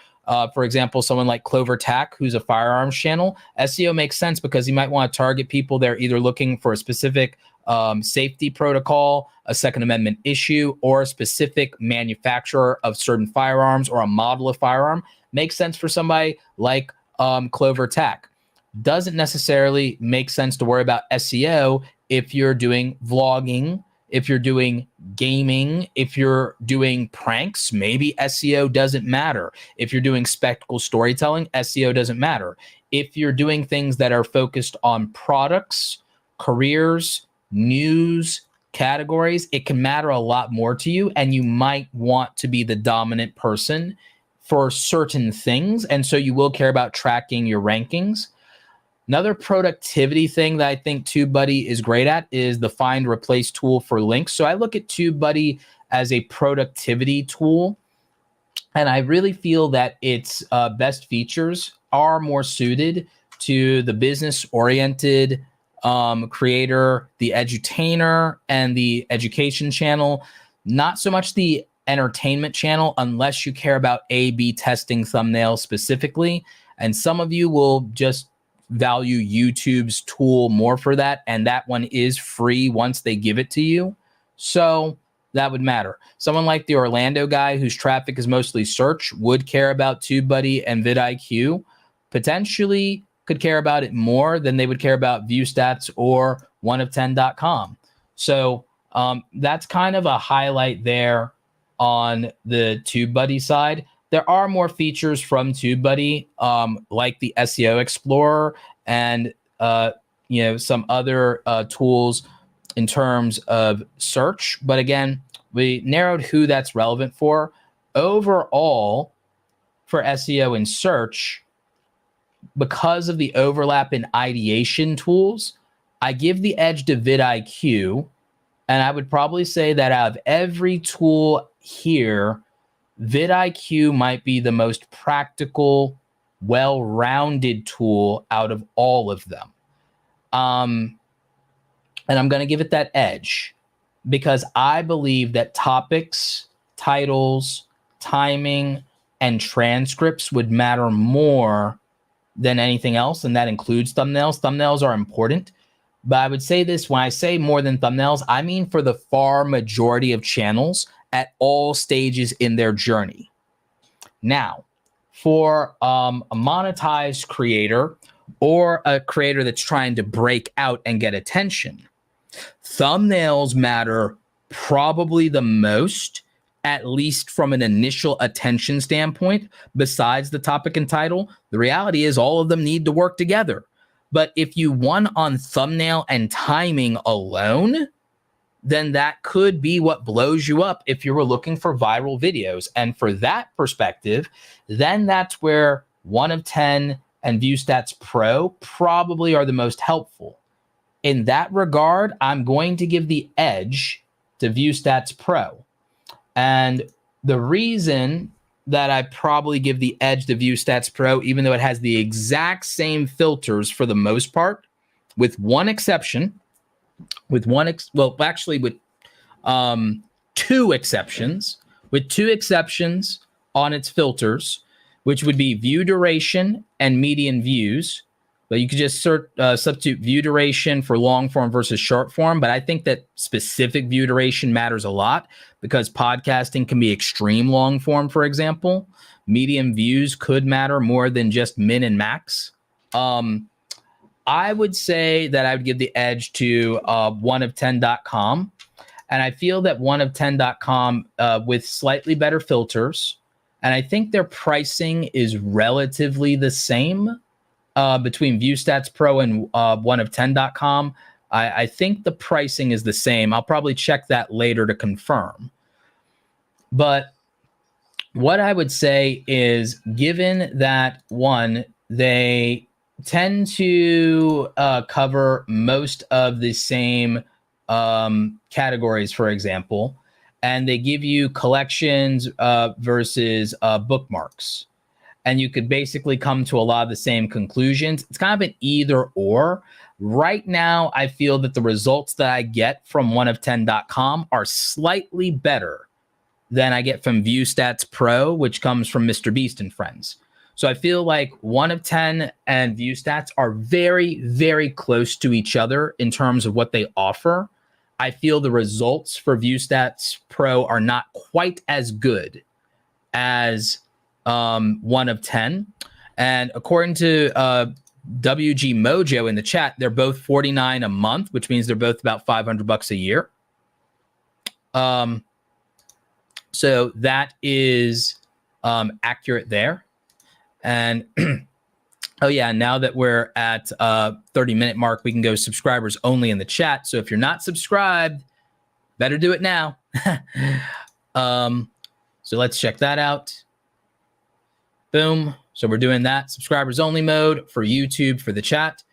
example, someone like Clover Tack, who's a firearms channel. SEO makes sense because you might want to target people that are either looking for a specific safety protocol, a Second Amendment issue, or a specific manufacturer of certain firearms or a model of firearm. Makes sense for somebody like Clover Tack. Doesn't necessarily make sense to worry about SEO if you're doing vlogging, if you're doing gaming, if you're doing pranks. Maybe SEO doesn't matter. If you're doing spectacle storytelling, SEO doesn't matter. If you're doing things that are focused on products, careers, news, categories, it can matter a lot more to you, and you might want to be the dominant person for certain things, and so you will care about tracking your rankings. Another productivity thing that I think TubeBuddy is great at is the find replace tool for links. So I look at TubeBuddy as a productivity tool, and I really feel that its best features are more suited to the business-oriented creator, the edutainer, and the education channel, not so much the entertainment channel, unless you care about A/B testing thumbnails specifically. And some of you will just value YouTube's tool more for that, and that one is free once they give it to you. So that would matter. Someone like the Orlando guy whose traffic is mostly search would care about TubeBuddy and VidIQ, potentially could care about it more than they would care about Viewstats or 1of10.com. So that's kind of a highlight there on the TubeBuddy side. There are more features from TubeBuddy, like the SEO Explorer and some other tools in terms of search. But again, we narrowed who that's relevant for. Overall, for SEO and search, because of the overlap in ideation tools, I give the edge to vidIQ. And I would probably say that out of every tool here, vidIQ might be the most practical, well-rounded tool out of all of them. And I'm going to give it that edge because I believe that topics, titles, timing, and transcripts would matter more than anything else, and that includes thumbnails. Thumbnails are important, but I would say this, when I say more than thumbnails, I mean for the far majority of channels at all stages in their journey. Now, for a monetized creator or a creator that's trying to break out and get attention, thumbnails matter probably the most, at least from an initial attention standpoint, besides the topic and title. The reality is all of them need to work together. But if you won on thumbnail and timing alone, then that could be what blows you up if you were looking for viral videos. And for that perspective, then that's where 1of10 and Viewstats Pro probably are the most helpful. In that regard, I'm going to give the edge to Viewstats Pro. And the reason that I probably give the edge to Viewstats Pro, even though it has the exact same filters for the most part, with one exception, with two exceptions on its filters, which would be view duration and median views. But you could just substitute view duration for long form versus short form. But I think that specific view duration matters a lot because podcasting can be extreme long form, for example. Median views could matter more than just min and max. I would say that I would give the edge to 1of10.com. And I feel that 1of10.com with slightly better filters, and I think their pricing is relatively the same between Viewstats Pro and 1of10.com. I think the pricing is the same. I'll probably check that later to confirm. But what I would say is, given that, one, they tend to cover most of the same categories, for example, and they give you collections versus bookmarks. And you could basically come to a lot of the same conclusions. It's kind of an either or. Right now, I feel that the results that I get from 1of10.com are slightly better than I get from Viewstats Pro, which comes from Mr. Beast and Friends. So I feel like 1of10 and Viewstats are very, very close to each other in terms of what they offer. I feel the results for Viewstats Pro are not quite as good as 1of10. And according to WG Mojo in the chat, they're both $49 a month, which means they're both about $500 a year. So that is accurate there. And oh yeah, now that we're at 30-minute mark, we can go subscribers only in the chat. So if you're not subscribed, better do it now. So let's check that out. Boom. So we're doing that subscribers only mode for YouTube for the chat.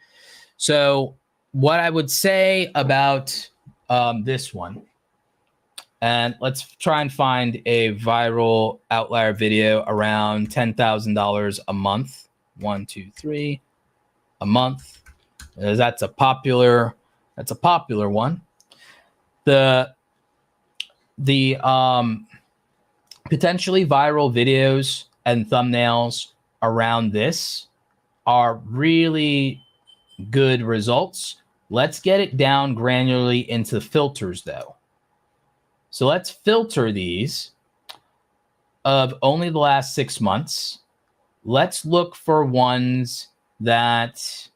So what I would say about this one, and let's try and find a viral outlier video around $10,000 a month. 1, 2, 3 a month. That's a popular one. The potentially viral videos and thumbnails around this are really good results. Let's get it down granularly into filters though. So let's filter these of only the last 6 months. Let's look for ones that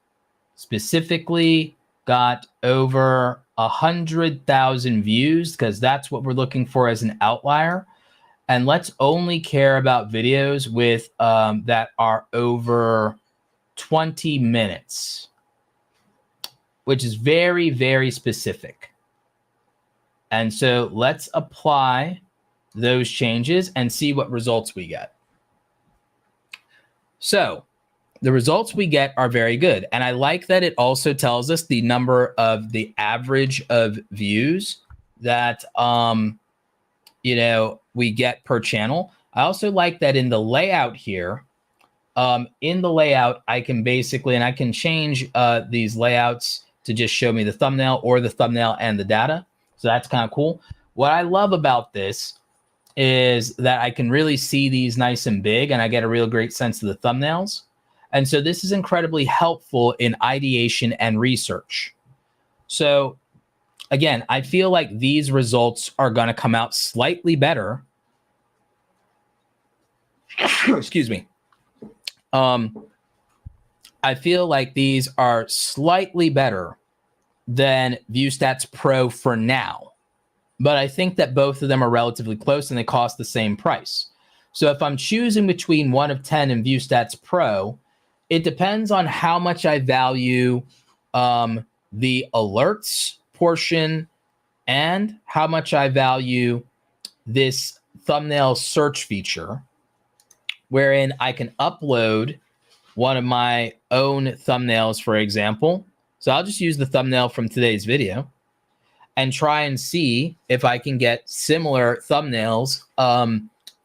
specifically got over 100,000 views, because that's what we're looking for as an outlier. And let's only care about videos with that are over 20 minutes, which is very, very specific. And so let's apply those changes and see what results we get. So the results we get are very good. And I like that it also tells us the number of the average of views that, you know, we get per channel. I also like that in the layout here, I can basically, and I can change these layouts to just show me the thumbnail or the thumbnail and the data. So that's kind of cool. What I love about this is that I can really see these nice and big, and I get a real great sense of the thumbnails. And so this is incredibly helpful in ideation and research. So again, I feel like these results are going to come out slightly better. Excuse me. I feel like these are slightly better than Viewstats Pro for now. But I think that both of them are relatively close and they cost the same price. So if I'm choosing between one of 10 and Viewstats Pro, it depends on how much I value the alerts portion and how much I value this thumbnail search feature, wherein I can upload one of my own thumbnails, for example. So I'll just use the thumbnail from today's video and try and see if I can get similar thumbnails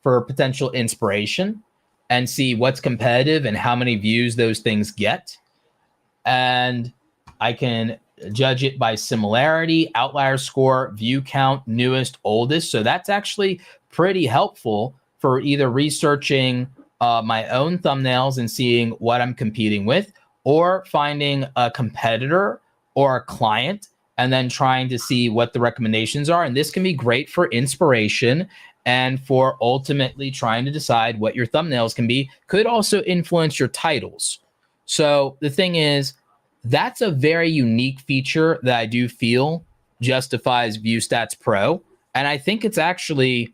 for potential inspiration and see what's competitive and how many views those things get. And I can judge it by similarity, outlier score, view count, newest, oldest. So that's actually pretty helpful for either researching my own thumbnails and seeing what I'm competing with, or finding a competitor or a client and then trying to see what the recommendations are. And this can be great for inspiration and for ultimately trying to decide what your thumbnails can be. Could also influence your titles. So the thing is, that's a very unique feature that I do feel justifies Viewstats Pro. And I think it's actually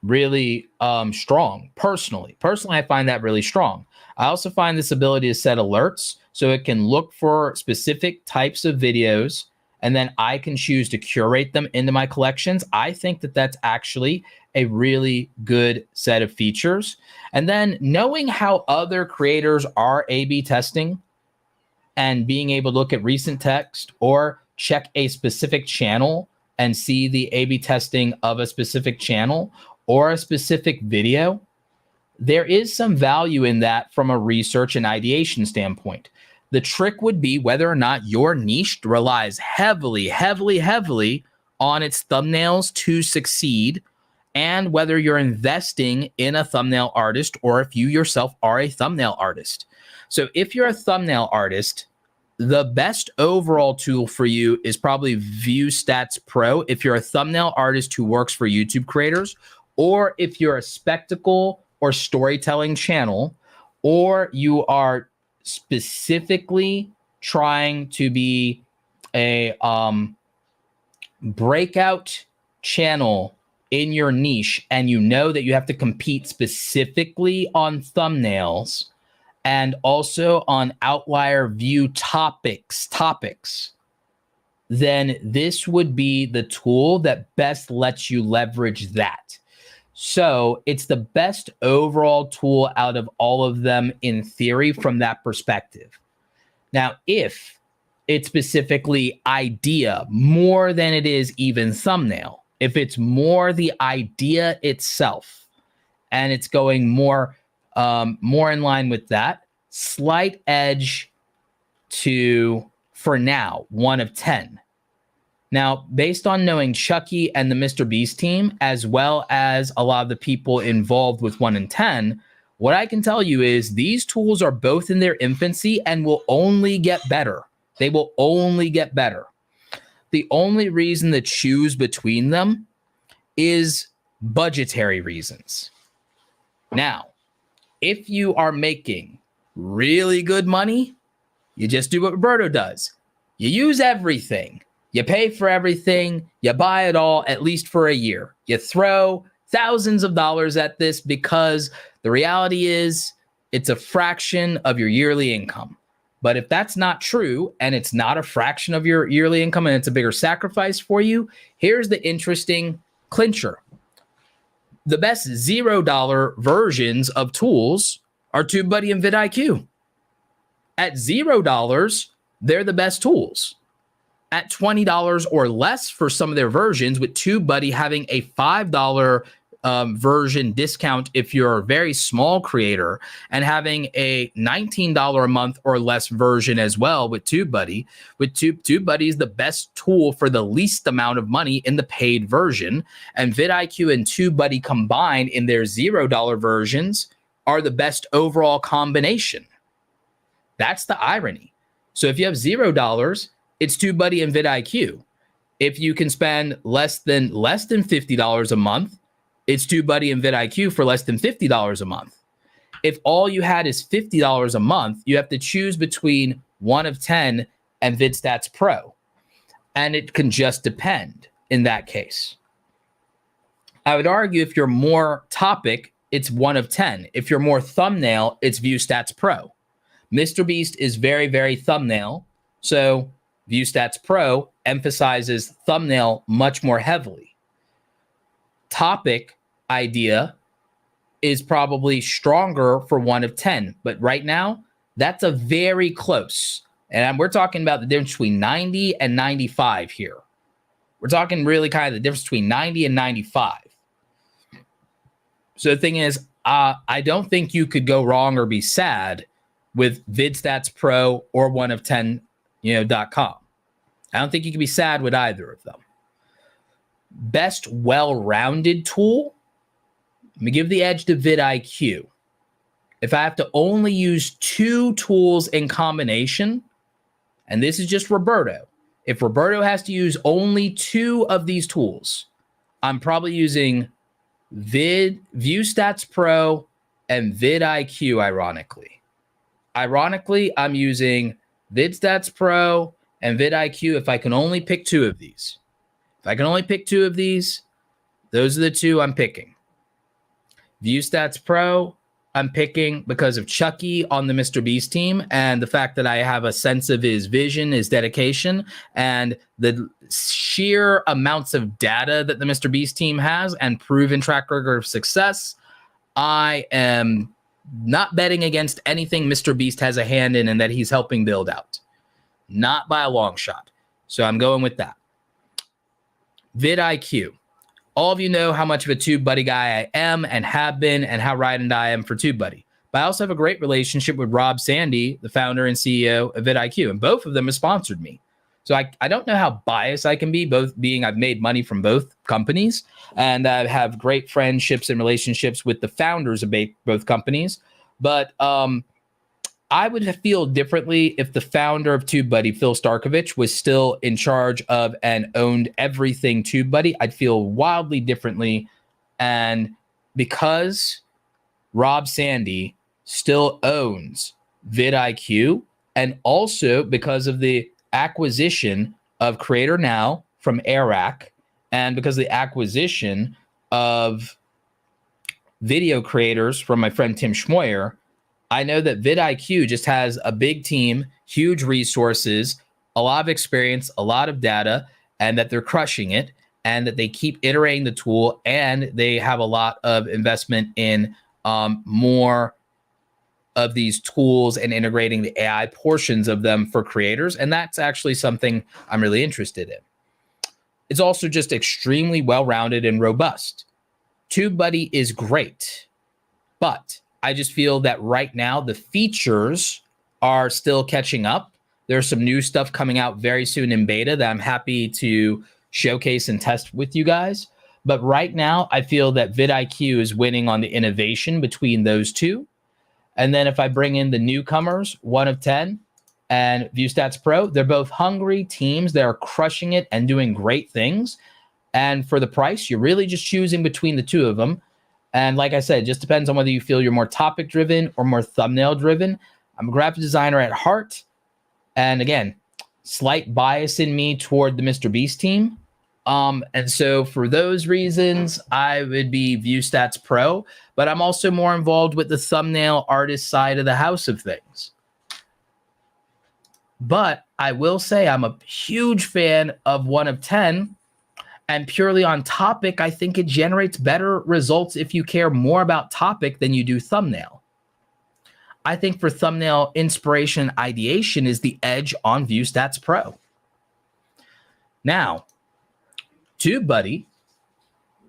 really strong personally. Personally, I find that really strong. I also find this ability to set alerts so it can look for specific types of videos, and then I can choose to curate them into my collections. I think that that's actually a really good set of features. And then knowing how other creators are A/B testing and being able to look at recent text or check a specific channel and see the A/B testing of a specific channel or a specific video, there is some value in that from a research and ideation standpoint. The trick would be whether or not your niche relies heavily, heavily, heavily on its thumbnails to succeed, and whether you're investing in a thumbnail artist or if you yourself are a thumbnail artist. So if you're a thumbnail artist, the best overall tool for you is probably Viewstats Pro if you're a thumbnail artist who works for YouTube creators, or if you're a spectacle or storytelling channel, or you are specifically trying to be a breakout channel in your niche, and you know that you have to compete specifically on thumbnails and also on outlier view topics, then this would be the tool that best lets you leverage that. So it's the best overall tool out of all of them in theory from that perspective. Now, if it's specifically idea more than it is even thumbnail, if it's more the idea itself and it's going more in line with that, slight edge to, for now, 1 of 10. Now, based on knowing Chucky and the Mr. Beast team, as well as a lot of the people involved with 1 in 10, what I can tell you is these tools are both in their infancy and will only get better. They will only get better. The only reason to choose between them is budgetary reasons. Now, if you are making really good money, you just do what Roberto does. You use everything. You pay for everything. You buy it all, at least for a year. You throw thousands of dollars at this because the reality is it's a fraction of your yearly income. But if that's not true and it's not a fraction of your yearly income and it's a bigger sacrifice for you, here's the interesting clincher. The best $0 versions of tools are Tubebuddy and VidIQ. At $0, they're the best tools. At $20 or less for some of their versions, with Tubebuddy having a $5 version discount if you're a very small creator, and having a $19 a month or less version as well with Tubebuddy. Tubebuddy is the best tool for the least amount of money in the paid version, and VidIQ and Tubebuddy combined in their $0 versions are the best overall combination. That's the irony. So if you have $0, it's Tubebuddy and VidIQ. If you can spend less than $50 a month, it's Tubebuddy and VidIQ for less than $50 a month. If all you had is $50 a month, you have to choose between one of 10 and Viewstats Pro. And it can just depend in that case. I would argue if you're more topic, it's one of 10. If you're more thumbnail, it's Viewstats Pro. MrBeast is very, very thumbnail. So Viewstats Pro emphasizes thumbnail much more heavily. Topic idea is probably stronger for one of 10, but right now that's a very close. And we're talking about the difference between 90 and 95 here. We're talking really kind of the difference between 90 and 95. So the thing is, I don't think you could go wrong or be sad with Viewstats Pro or one of 10, .com. I don't think you can be sad with either of them. Best well-rounded tool, let me give the edge to VidIQ. If I have to only use 2 tools in combination, and this is just Roberto, if Roberto has to use only 2 of these tools, I'm probably using Viewstats Pro and VidIQ, ironically. Ironically, I'm using Viewstats Pro and VidIQ if I can only pick 2 of these. If I can only pick 2 of these, those are the 2 I'm picking. Viewstats Pro, I'm picking because of Chucky on the MrBeast team and the fact that I have a sense of his vision, his dedication, and the sheer amounts of data that the MrBeast team has and proven track record of success. I am not betting against anything MrBeast has a hand in and that he's helping build out. Not by a long shot. So I'm going with that. VidIQ. All of you know how much of a Tubebuddy guy I am and have been, and how ride and die I am for Tubebuddy. But I also have a great relationship with Rob Sandy, the founder and CEO of VidIQ, and both of them have sponsored me. So I don't know how biased I can be, both being I've made money from both companies, and I have great friendships and relationships with the founders of both companies. But I would feel differently if the founder of Tubebuddy, Phil Starkovich, was still in charge of and owned everything Tubebuddy. I'd feel wildly differently. And because Rob Sandy still owns VidIQ, and also because of the acquisition of Creator Now from Arac, and because of the acquisition of video creators from my friend Tim Schmoyer, I know that VidIQ just has a big team, huge resources, a lot of experience, a lot of data, and that they're crushing it, and that they keep iterating the tool, and they have a lot of investment in more of these tools and integrating the AI portions of them for creators. And that's actually something I'm really interested in. It's also just extremely well-rounded and robust. Tubebuddy is great, but I just feel that right now the features are still catching up. There's some new stuff coming out very soon in beta that I'm happy to showcase and test with you guys. But right now, I feel that VidIQ is winning on the innovation between those two. And then if I bring in the newcomers, 1 of 10 and Viewstats Pro, they're both hungry teams. They're crushing it and doing great things. And for the price, you're really just choosing between the two of them. And like I said, it just depends on whether you feel you're more topic driven or more thumbnail driven. I'm a graphic designer at heart. And again, slight bias in me toward the Mr. Beast team. And so for those reasons, I would be Viewstats Pro, but I'm also more involved with the thumbnail artist side of the house of things. But I will say I'm a huge fan of 1 of 10, and purely on topic, I think it generates better results if you care more about topic than you do thumbnail. I think for thumbnail inspiration, ideation is the edge on Viewstats Pro. Now, Tubebuddy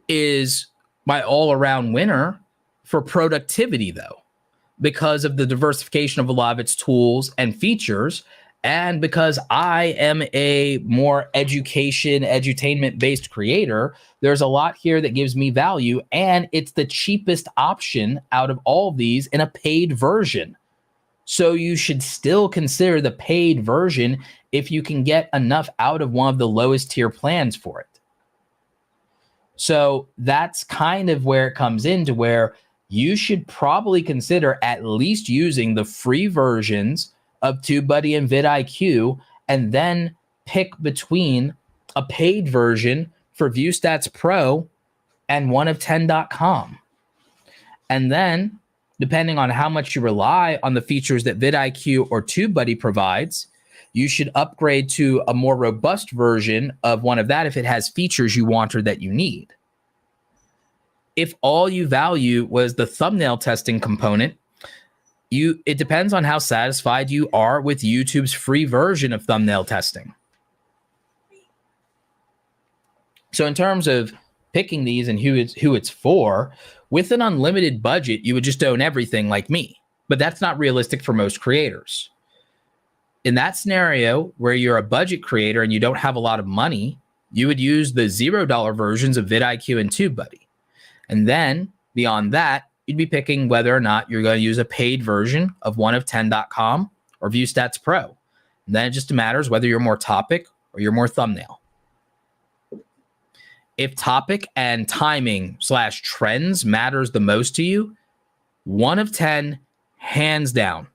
is my all-around winner for productivity, though, because of the diversification of a lot of its tools and features, and because I am a more edutainment-based creator. There's a lot here that gives me value, and it's the cheapest option out of all of these in a paid version. So you should still consider the paid version if you can get enough out of one of the lowest tier plans for it. So that's kind of where it comes into where you should probably consider at least using the free versions of Tubebuddy and VidIQ, and then pick between a paid version for Viewstats Pro and 1of10.com. And then, depending on how much you rely on the features that VidIQ or Tubebuddy provides, you should upgrade to a more robust version of one of that if it has features you want or that you need. If all you value was the thumbnail testing component, it depends on how satisfied you are with YouTube's free version of thumbnail testing. So in terms of picking these and who it's for, with an unlimited budget, you would just own everything like me. But that's not realistic for most creators. In that scenario where you're a budget creator and you don't have a lot of money, you would use the $0 versions of VidIQ and Tubebuddy. And then beyond that, you'd be picking whether or not you're going to use a paid version of 1of10.com or Viewstats Pro. And then it just matters whether you're more topic or you're more thumbnail. If topic and timing / trends matters the most to you, 1of10, hands down.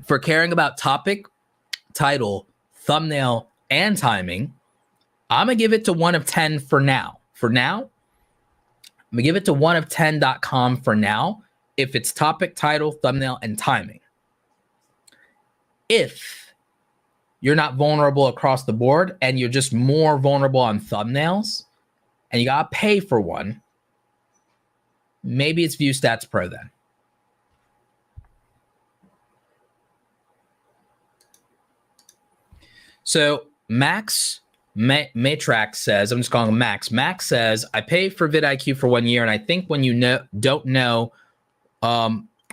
For caring about topic, title, thumbnail, and timing, I'm going to give it to 1of10 for now. For now, I'm going to give it to 1of10.com for now if it's topic, title, thumbnail, and timing. If you're not vulnerable across the board and you're just more vulnerable on thumbnails and you got to pay for one, maybe it's Viewstats Pro then. So Max Matrax says, I'm just calling him Max. Max says, I pay for VidIQ for 1 year, and I think when you don't know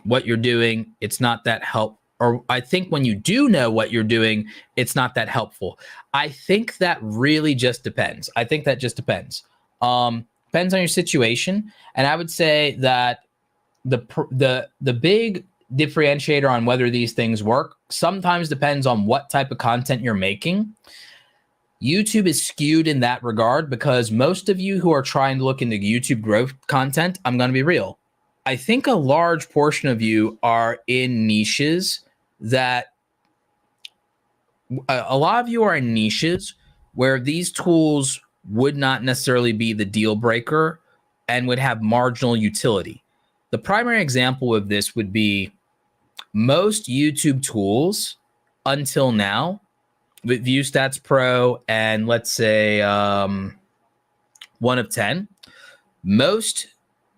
what you're doing, it's not that helpful. Or I think when you do know what you're doing, it's not that helpful. I think that really just depends. I think that just depends. Depends on your situation. And I would say that the big differentiator on whether these things work sometimes depends on what type of content you're making. YouTube is skewed in that regard because most of you who are trying to look into YouTube growth content, I'm going to be real, I think a large portion of you are in niches that a lot of you are in niches where these tools would not necessarily be the deal breaker and would have marginal utility. The primary example of this would be most YouTube tools until now with Viewstats Pro and let's say 1of10, most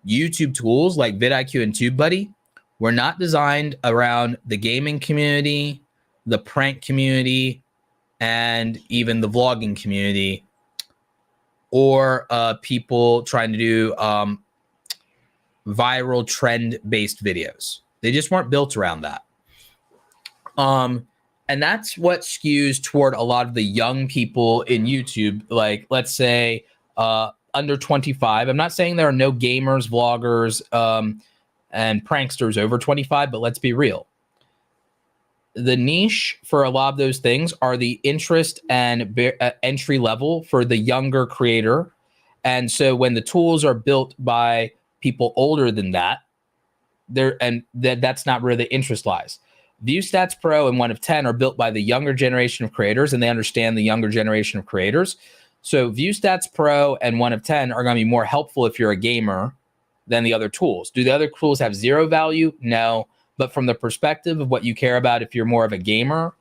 YouTube tools like VidIQ and TubeBuddy were not designed around the gaming community, the prank community, and even the vlogging community, or people trying to do viral trend-based videos. They just weren't built around that. And that's what skews toward a lot of the young people in YouTube, like let's say under 25. I'm not saying there are no gamers, vloggers, and pranksters over 25, but let's be real. the niche for a lot of those things are the interest and entry level for the younger creator. And so when the tools are built by people older than that, that's not where the interest lies. Viewstats Pro and 1 of 10 are built by the younger generation of creators, and they understand the younger generation of creators. So Viewstats Pro and 1 of 10 are going to be more helpful if you're a gamer than the other tools. Do the other tools have zero value? No. But from the perspective of what you care about, if you're more of a gamer,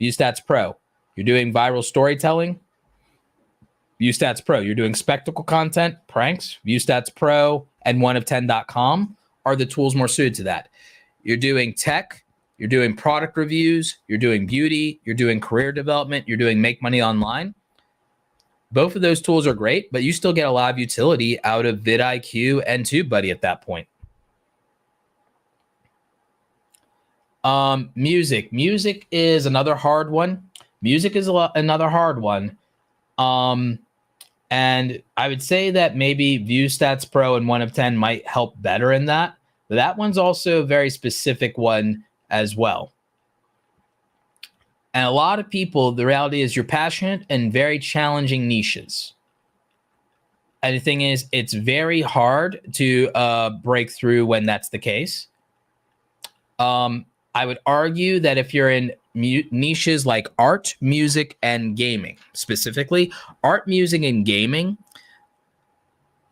Viewstats Pro. You're doing viral storytelling, Viewstats Pro. You're doing spectacle content, pranks, Viewstats Pro and 1of10.com are the tools more suited to that. You're doing tech, you're doing product reviews, you're doing beauty, you're doing career development, you're doing make money online. Both of those tools are great, but you still get a lot of utility out of VidIQ and Tubebuddy at that point. Music is another hard one. Another hard one. And I would say that maybe Viewstats Pro and 1 of 10 might help better in that. But that one's also a very specific one as well. And a lot of people, the reality is you're passionate in very challenging niches. And the thing is, it's very hard to break through when that's the case. I would argue that if you're in niches like art, music, and gaming, specifically art, music, and gaming,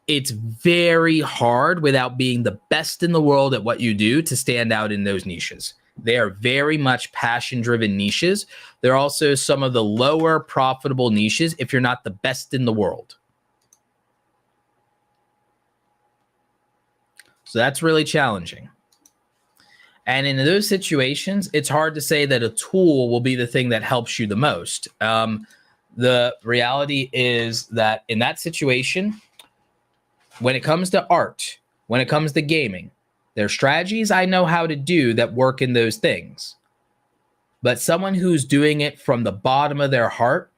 it's very hard without being the best in the world at what you do to stand out in those niches. They are very much passion-driven niches. They're also some of the lower profitable niches if you're not the best in the world. So that's really challenging. And in those situations, it's hard to say that a tool will be the thing that helps you the most. The reality is that in that situation, when it comes to art, when it comes to gaming, there are strategies I know how to do that work in those things. But someone who's doing it from the bottom of their heart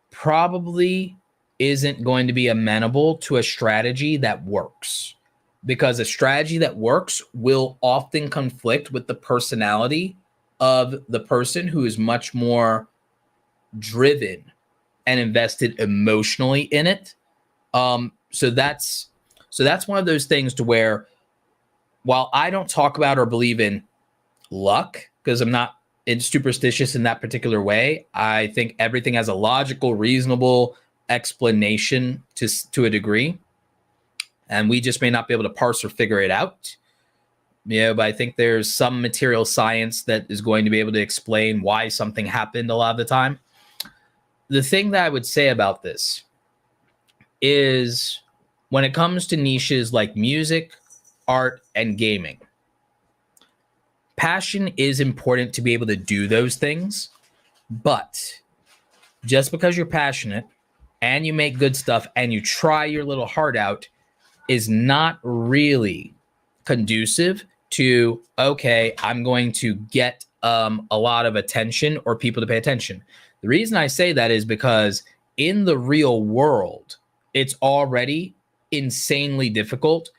probably isn't going to be amenable to a strategy that works. Because a strategy that works will often conflict with the personality of the person who is much more driven and invested emotionally in it. So that's one of those things to where, while I don't talk about or believe in luck, because I'm not superstitious in that particular way, I think everything has a logical, reasonable explanation to a degree. And we just may not be able to parse or figure it out. But I think there's some material science that is going to be able to explain why something happened a lot of the time. The thing that I would say about this is when it comes to niches like music, art, and gaming, passion is important to be able to do those things. But just because you're passionate and you make good stuff and you try your little heart out is not really conducive to, okay, I'm going to get a lot of attention or people to pay attention. The reason I say that is because in the real world, it's already insanely difficult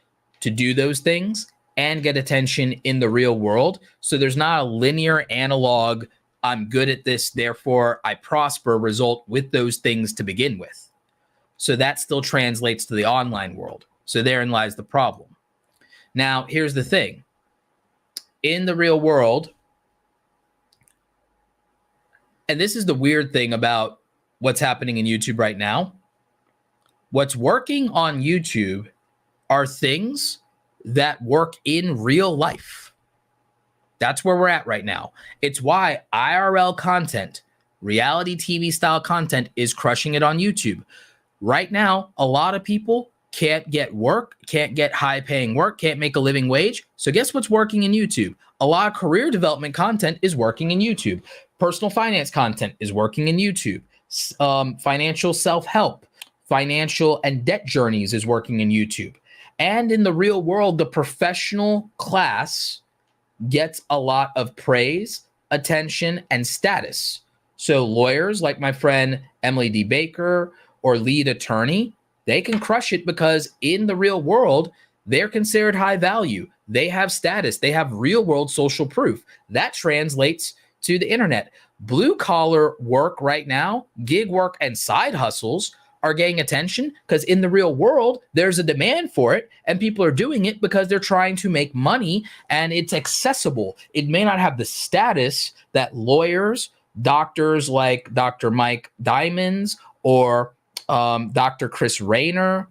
to do those things and get attention in the real world. So there's not a linear analog, I'm good at this, therefore I prosper result with those things to begin with. So that still translates to the online world. So therein lies the problem. Now, here's the thing. In the real world, and this is the weird thing about what's happening in YouTube right now, what's working on YouTube are things that work in real life. That's where we're at right now. It's why IRL content, reality TV style content, is crushing it on YouTube. Right now, a lot of people can't get work, can't get high paying work, can't make a living wage. So guess what's working in YouTube? A lot of career development content is working in YouTube. Personal finance content is working in YouTube. Financial self-help, financial and debt journeys is working in YouTube. And in the real world, the professional class gets a lot of praise, attention, and status. So lawyers like my friend Emily D. Baker or lead attorney, they can crush it because in the real world, they're considered high value. They have status. They have real world social proof. That translates to the internet. Blue collar work right now, gig work and side hustles are getting attention because in the real world, there's a demand for it and people are doing it because they're trying to make money and it's accessible. It may not have the status that lawyers, doctors like Dr. Mike Diamonds or Dr. Chris Rayner,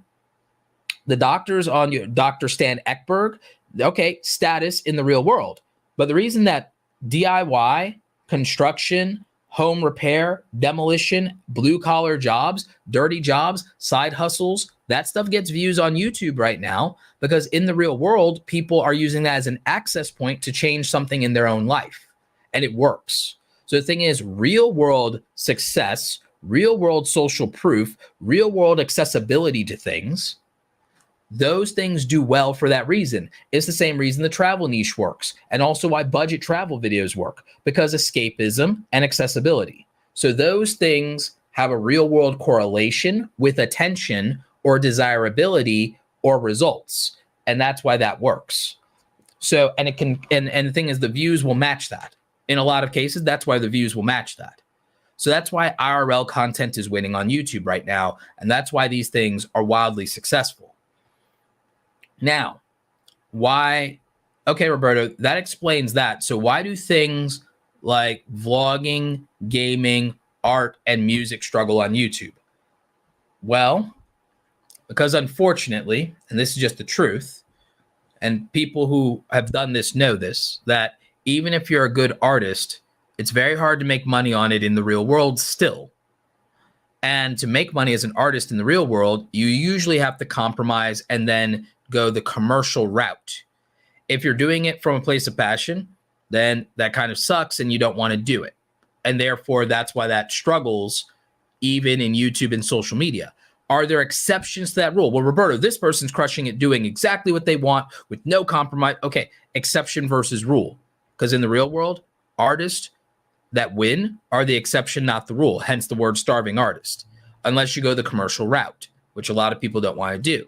the doctors on your Dr. Stan Ekberg, okay, status in the real world. But the reason that DIY, construction, home repair, demolition, blue collar jobs, dirty jobs, side hustles, that stuff gets views on YouTube right now because in the real world, people are using that as an access point to change something in their own life. And it works. So the thing is, real world success, real world social proof, real world accessibility to things, those things do well for that reason. It's the same reason the travel niche works and also why budget travel videos work, because escapism and accessibility. So those things have a real world correlation with attention or desirability or results. And that's why that works. So, and it can, and the thing is the views will match that. In a lot of cases, that's why the views will match that. So that's why IRL content is winning on YouTube right now. And that's why these things are wildly successful. Now, why? Okay, Roberto, that explains that. So why do things like vlogging, gaming, art, and music struggle on YouTube? Well, because unfortunately, and this is just the truth, and people who have done this know this, that even if you're a good artist, it's very hard to make money on it in the real world still. And to make money as an artist in the real world, you usually have to compromise and then go the commercial route. If you're doing it from a place of passion, then that kind of sucks and you don't want to do it. And therefore, that's why that struggles even in YouTube and social media. Are there exceptions to that rule? Well, Roberto, this person's crushing it, doing exactly what they want with no compromise. Okay, exception versus rule. Because in the real world, artists that win are the exception, not the rule. Hence the word starving artist. Unless you go the commercial route, which a lot of people don't want to do.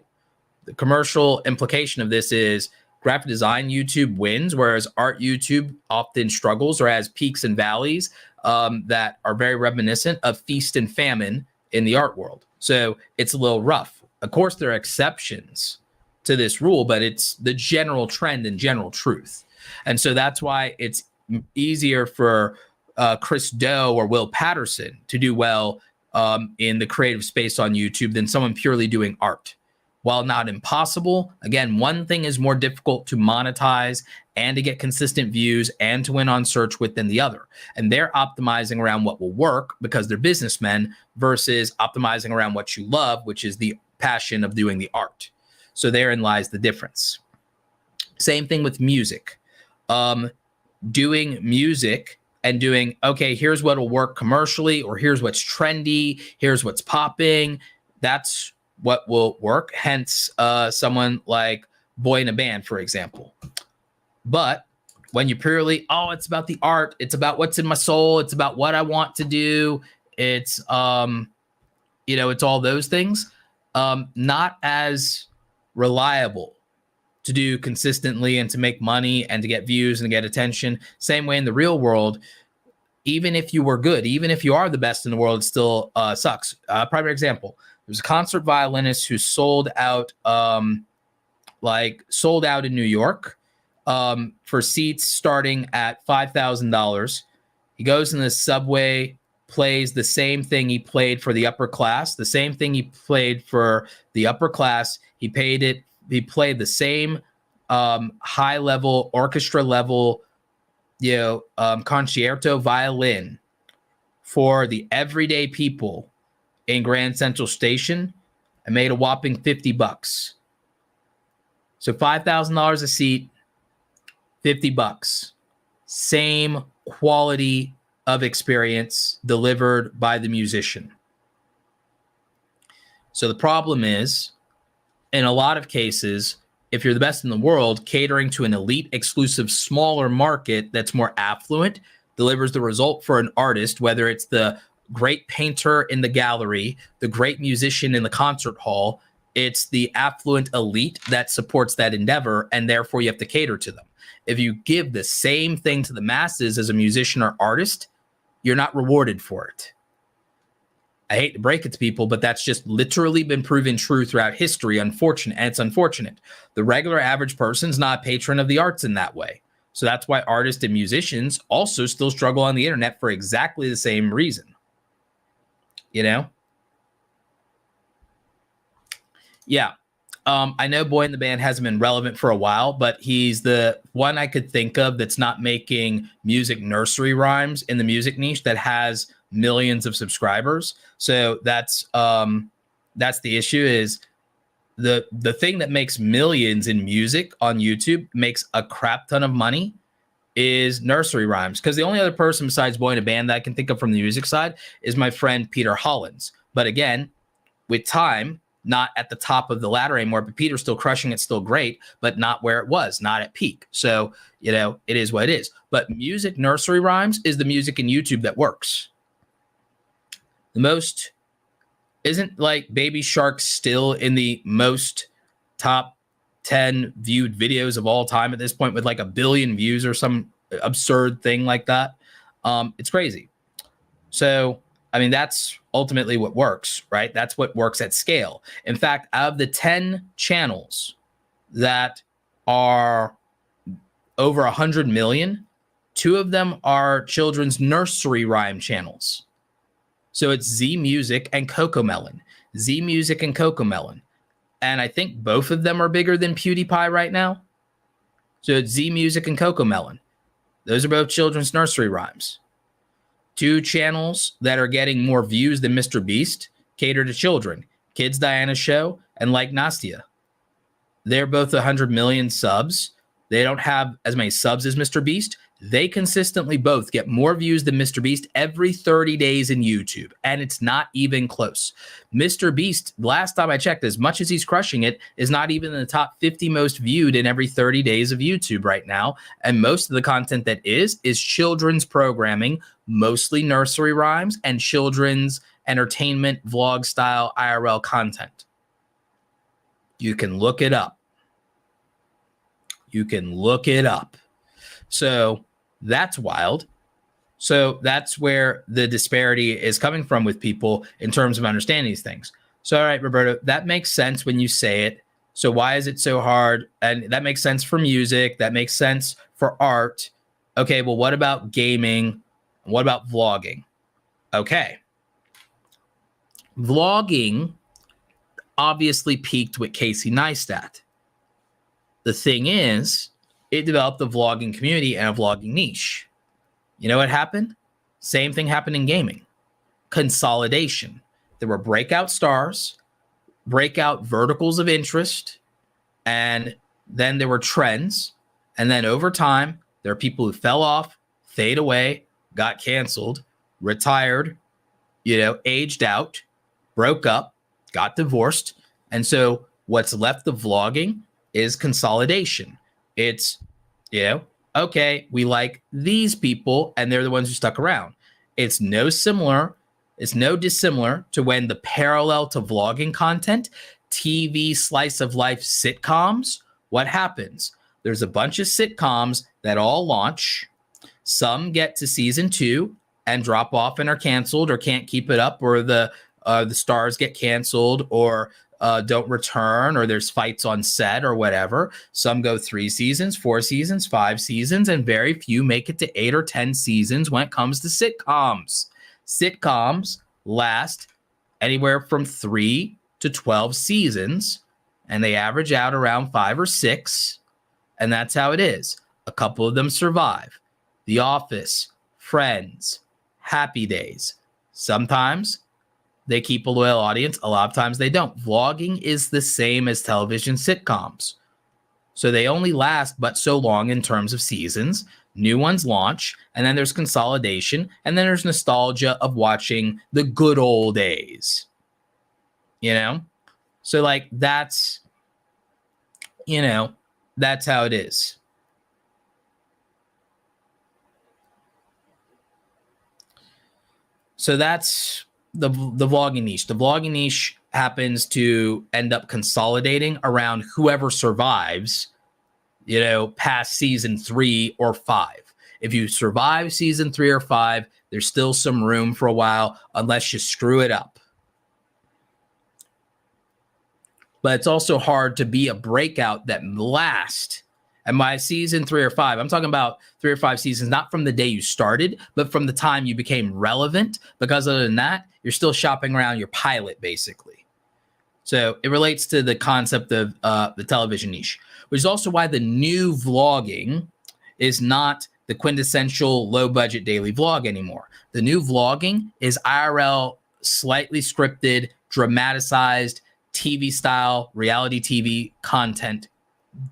The commercial implication of this is graphic design YouTube wins, whereas art YouTube often struggles or has peaks and valleys that are very reminiscent of feast and famine in the art world. So it's a little rough. Of course, there are exceptions to this rule, but it's the general trend and general truth. And so that's why it's easier for Chris Doe or Will Patterson to do well in the creative space on YouTube than someone purely doing art. While not impossible, again, one thing is more difficult to monetize and to get consistent views and to win on search with than the other. And they're optimizing around what will work because they're businessmen versus optimizing around what you love, which is the passion of doing the art. So therein lies the difference. Same thing with music. Doing music and doing, okay, here's what will work commercially, or here's what's trendy, here's what's popping. That's what will work. Hence, someone like Boy in a Band, for example. But when you purely, oh, it's about the art, it's about what's in my soul, it's about what I want to do, it's, it's all those things, not as reliable to do consistently and to make money and to get views and to get attention. Same way in the real world, even if you were good, even if you are the best in the world, it still sucks. Primary example, there's a concert violinist who sold out in New York for seats starting at $5,000. He goes in the subway, plays the same thing he played for the upper class, the same thing he played for the upper class. He played the same high level, orchestra level, concerto violin for the everyday people in Grand Central Station and made a whopping $50. So $5,000 a seat, $50. Same quality of experience delivered by the musician. So the problem is, in a lot of cases, if you're the best in the world, catering to an elite, exclusive, smaller market that's more affluent delivers the result for an artist, whether it's the great painter in the gallery, the great musician in the concert hall, It's the affluent elite that supports that endeavor, and therefore you have to cater to them. If you give the same thing to the masses as a musician or artist, you're not rewarded for it. I hate to break it to people, but that's just literally been proven true throughout history. Unfortunate, and it's unfortunate. The regular average person's not a patron of the arts in that way. So that's why artists and musicians also still struggle on the internet for exactly the same reason. You know? Yeah. I know Boy in the Band hasn't been relevant for a while, but he's the one I could think of that's not making music nursery rhymes in the music niche that has millions of subscribers. So that's the issue. Is the thing that makes millions in music on YouTube, makes a crap ton of money, is nursery rhymes. Because the only other person besides Boy in a Band that I can think of from the music side is my friend Peter Hollins. But again, with time, not at the top of the ladder anymore, but Peter's still crushing it, still great, but not where it was, not at peak. So, you know, it is what it is. But music nursery rhymes is the music in YouTube that works. The most, isn't like Baby Shark still in the most top 10 viewed videos of all time at this point with like 1 billion views or some absurd thing like that? It's crazy. So, I mean, that's ultimately what works, right? That's what works at scale. In fact, out of the 10 channels that are over 100 million, 2 of them are children's nursery rhyme channels. So it's Z Music and Cocomelon. Z Music and Cocomelon. And I think both of them are bigger than PewDiePie right now. So it's Z Music and Cocomelon. Those are both children's nursery rhymes. 2 channels that are getting more views than Mr. Beast cater to children. Kids Diana Show and Like Nastia. They're both 100 million subs. They don't have as many subs as Mr. Beast. They consistently both get more views than Mr. Beast every 30 days in YouTube. And it's not even close. Mr. Beast, last time I checked, as much as he's crushing it, is not even in the top 50 most viewed in every 30 days of YouTube right now. And most of the content that is children's programming, mostly nursery rhymes and children's entertainment, vlog style, IRL content. You can look it up. You can look it up. So that's wild. So that's where the disparity is coming from with people in terms of understanding these things. So, all right, Roberto, that makes sense when you say it. So why is it so hard? And that makes sense for music. That makes sense for art. Okay, well, what about gaming? What about vlogging? Okay. Vlogging obviously peaked with Casey Neistat. The thing is, it developed a vlogging community and a vlogging niche. You know what happened? Same thing happened in gaming. Consolidation. There were breakout stars, breakout verticals of interest, and then there were trends. And then over time, there are people who fell off, fade away, got canceled, retired, aged out, broke up, got divorced. And so what's left of vlogging is consolidation. It's, okay, we like these people and they're the ones who stuck around. It's no dissimilar to when the parallel to vlogging content, TV slice of life sitcoms, what happens? There's a bunch of sitcoms that all launch. Some get to season 2 and drop off and are canceled or can't keep it up, or the stars get canceled or don't return, or there's fights on set or whatever. Some go 3 seasons, 4 seasons, 5 seasons, and very few make it to 8 or 10 seasons when it comes to sitcoms. Sitcoms last anywhere from 3 to 12 seasons, and they average out around 5 or 6, and that's how it is. A couple of them survive. The Office, Friends, Happy Days. Sometimes they keep a loyal audience. A lot of times they don't. Vlogging is the same as television sitcoms. So they only last but so long in terms of seasons. New ones launch, and then there's consolidation, and then there's nostalgia of watching the good old days. So like that's how it is. So that's the vlogging niche. The vlogging niche happens to end up consolidating around whoever survives, you know, past season 3 or 5. If you survive season 3 or 5, there's still some room for a while unless you screw it up. But it's also hard to be a breakout that lasts. And by season 3 or 5, I'm talking about 3 or 5 seasons, not from the day you started, but from the time you became relevant. Because other than that, you're still shopping around your pilot, basically. So it relates to the concept of the television niche, which is also why the new vlogging is not the quintessential low-budget daily vlog anymore. The new vlogging is IRL, slightly scripted, dramatized, TV-style, reality TV content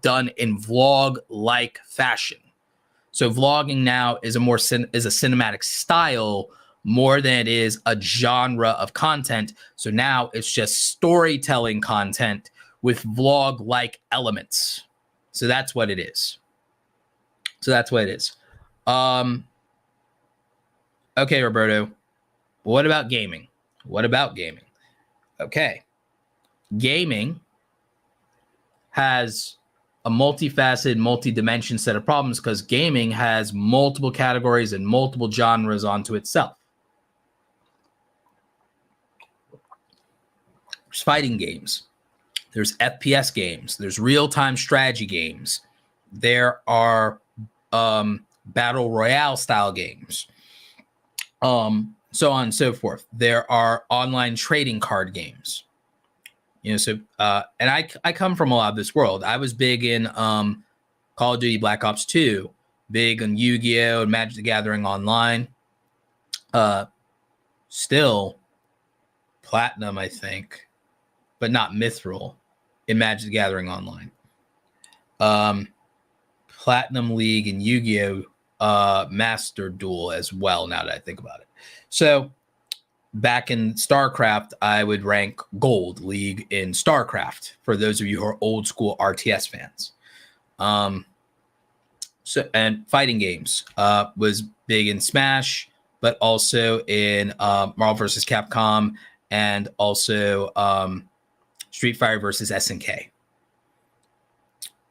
done in vlog-like fashion. So vlogging now is a cinematic style more than it is a genre of content. So now it's just storytelling content with vlog-like elements. So that's what it is. Okay, Roberto. What about gaming? Okay. Gaming has a multifaceted, multi-dimension set of problems because gaming has multiple categories and multiple genres onto itself. There's fighting games. There's FPS games. There's real-time strategy games. There are battle royale style games. So on and so forth. There are online trading card games. You know, so and I come from a lot of this world. I was big in Call of Duty Black Ops 2, big on Yu-Gi-Oh! And Magic the Gathering Online. Still Platinum, I think, but not Mithril in Magic the Gathering Online. Platinum League and Yu-Gi-Oh! Master Duel as well, now that I think about it. So back in StarCraft, I would rank Gold League in StarCraft for those of you who are old school RTS fans. So and fighting games was big in Smash, but also in Marvel vs. Capcom and also Street Fighter versus SNK.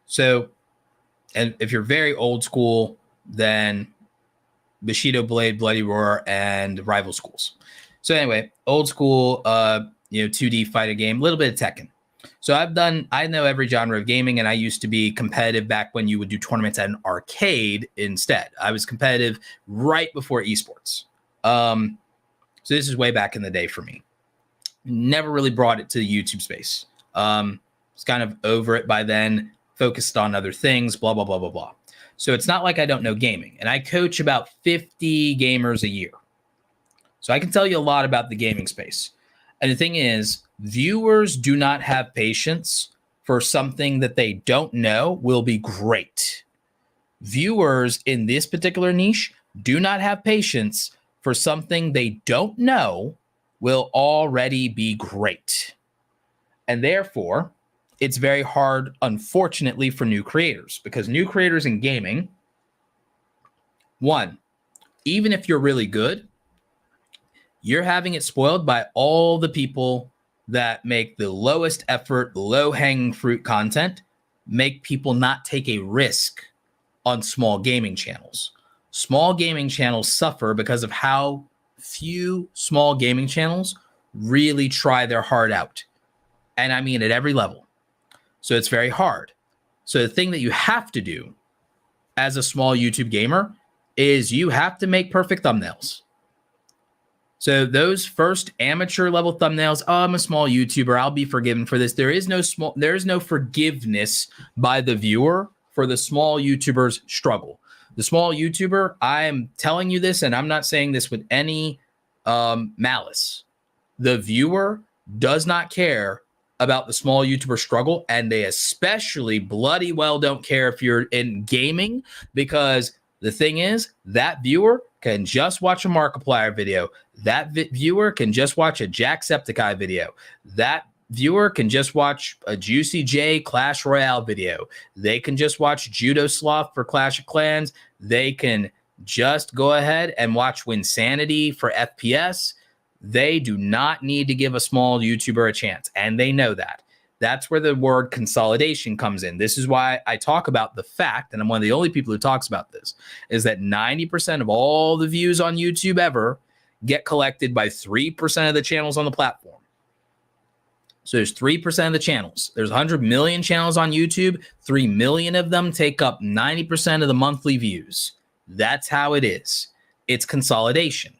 So, and if you're very old school, then Bushido Blade, Bloody Roar, and Rival Schools. So anyway, old school, 2D fighter game, a little bit of Tekken. So I know every genre of gaming, and I used to be competitive back when you would do tournaments at an arcade instead. I was competitive right before esports. So this is way back in the day for me. Never really brought it to the YouTube space. Was kind of over it by then, focused on other things, blah, blah, blah, blah, blah. So it's not like I don't know gaming. And I coach about 50 gamers a year. So I can tell you a lot about the gaming space. And the thing is, viewers do not have patience for something that they don't know will be great. Viewers in this particular niche do not have patience for something they don't know will already be great. And therefore, it's very hard, unfortunately, for new creators, because new creators in gaming, one, even if you're really good, you're having it spoiled by all the people that make the lowest effort, low-hanging fruit content, make people not take a risk on small gaming channels. Small gaming channels suffer because of how few small gaming channels really try their heart out. And I mean at every level. So it's very hard. So the thing that you have to do as a small YouTube gamer is you have to make perfect thumbnails. So those first amateur level thumbnails, oh, I'm a small YouTuber, I'll be forgiven for this. There is no forgiveness by the viewer for the small YouTuber's struggle. The small YouTuber, I am telling you this, and I'm not saying this with any malice. The viewer does not care about the small YouTuber struggle, and they especially bloody well don't care if you're in gaming, because the thing is, that viewer can just watch a Markiplier video. That viewer can just watch a Jacksepticeye video. That viewer can just watch a Juicy J Clash Royale video. They can just watch Judo Sloth for Clash of Clans. They can just go ahead and watch Winsanity for FPS. They do not need to give a small YouTuber a chance, and they know that. That's where the word consolidation comes in. This is why I talk about the fact, and I'm one of the only people who talks about this, is that 90% of all the views on YouTube ever get collected by 3% of the channels on the platform. So there's 3% of the channels. There's 100 million channels on YouTube. 3 million of them take up 90% of the monthly views. That's how it is. It's consolidation.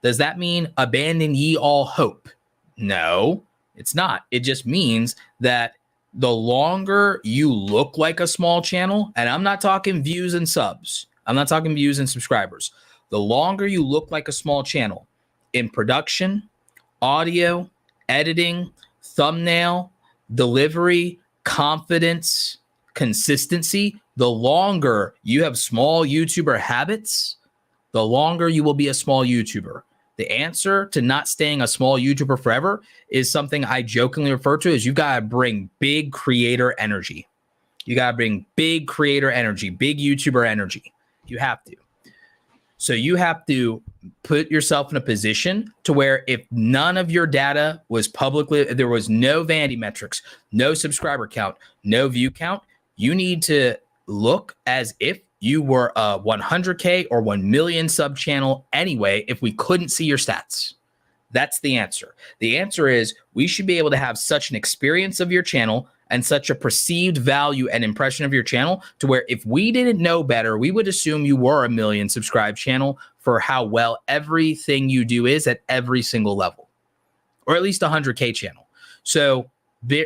Does that mean abandon ye all hope? No, it's not. It just means that the longer you look like a small channel, and I'm not talking views and subs, I'm not talking views and subscribers. The longer you look like a small channel in production, audio, editing, thumbnail, delivery, confidence, consistency, the longer you have small YouTuber habits, the longer you will be a small YouTuber. The answer to not staying a small YouTuber forever is something I jokingly refer to as you got to bring big creator energy. You got to bring big creator energy, big YouTuber energy. You have to. So you have to put yourself in a position to where if none of your data was publicly, there was no vanity metrics, no subscriber count, no view count, you need to look as if you were a 100K or 1 million sub channel anyway, if we couldn't see your stats. That's the answer. The answer is we should be able to have such an experience of your channel and such a perceived value and impression of your channel to where if we didn't know better, we would assume you were a 1 million subscribed channel for how well everything you do is at every single level, or at least a 100K channel. So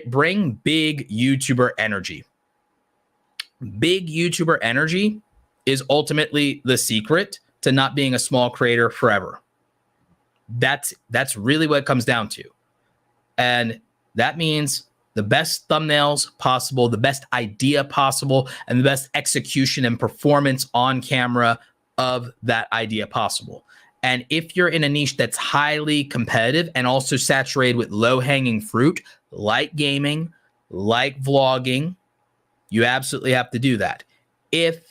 bring big YouTuber energy. Big YouTuber energy is ultimately the secret to not being a small creator forever. That's really what it comes down to. And that means the best thumbnails possible, the best idea possible, and the best execution and performance on camera of that idea possible. And if you're in a niche that's highly competitive and also saturated with low-hanging fruit, like gaming, like vlogging, you absolutely have to do that. If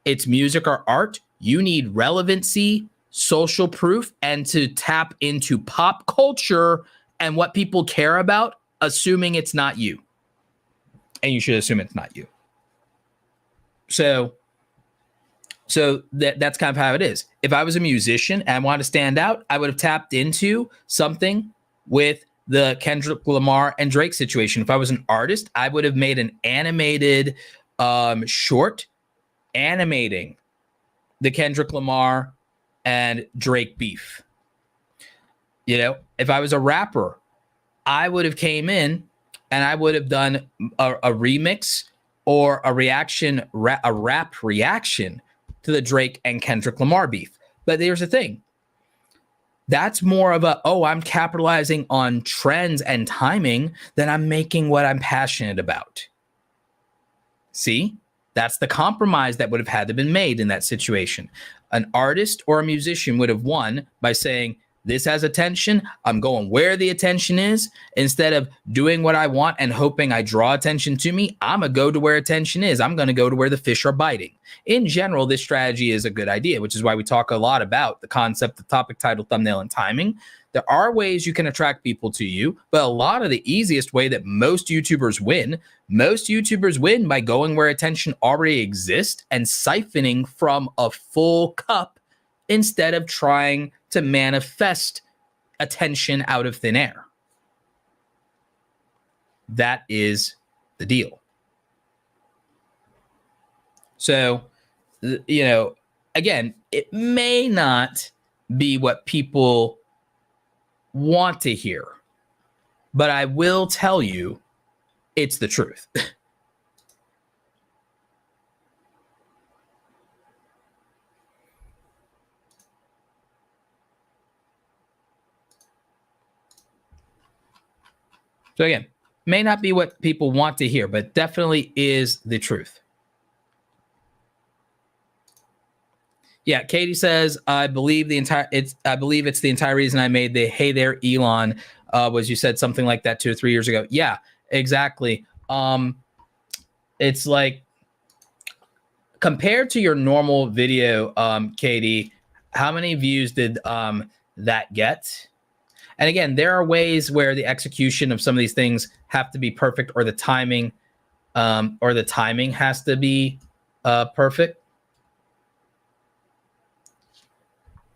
it's music or art, you need relevancy, social proof, and to tap into pop culture and what people care about, assuming it's not you. And you should assume it's not you. So that's kind of how it is. If I was a musician and I wanted to stand out, I would have tapped into something with the Kendrick Lamar and Drake situation. If I was an artist, I would have made an animated short animating the Kendrick Lamar and Drake beef. You know, if I was a rapper, I would have came in and I would have done a remix or a rap reaction to the Drake and Kendrick Lamar beef. But here's the thing. That's more of a, I'm capitalizing on trends and timing than I'm making what I'm passionate about. See, that's the compromise that would have had to been made in that situation. An artist or a musician would have won by saying, this has attention, I'm going where the attention is. Instead of doing what I want and hoping I draw attention to me, I'm going to go to where attention is. I'm going to go to where the fish are biting. In general, this strategy is a good idea, which is why we talk a lot about the concept of topic, title, thumbnail, and timing. There are ways you can attract people to you, but a lot of the easiest way that most YouTubers win by going where attention already exists and siphoning from a full cup instead of trying to manifest attention out of thin air. That is the deal. So, you know, again, it may not be what people want to hear, but I will tell you it's the truth. So again, may not be what people want to hear, but definitely is the truth. Yeah, Katie says, I believe it's the entire reason I made the "Hey there, Elon" was you said something like that 2 or 3 years ago. Yeah, exactly. It's like compared to your normal video, Katie, how many views did that get. And again, there are ways where the execution of some of these things have to be perfect, or the timing has to be perfect.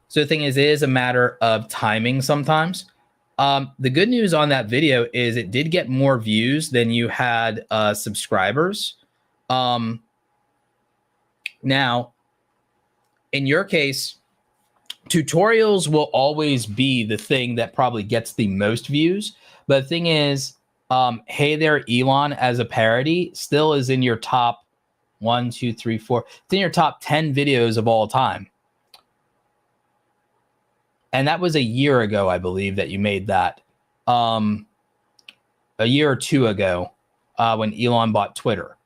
So the thing is, it is a matter of timing sometimes. The good news on that video is it did get more views than you had subscribers. Now, in your case, tutorials will always be the thing that probably gets the most views. But the thing is, Hey There, Elon as a parody still is in your top 1, 2, 3, 4. It's in your top 10 videos of all time. And that was a year ago, I believe, that you made that. A year or two ago, when Elon bought Twitter.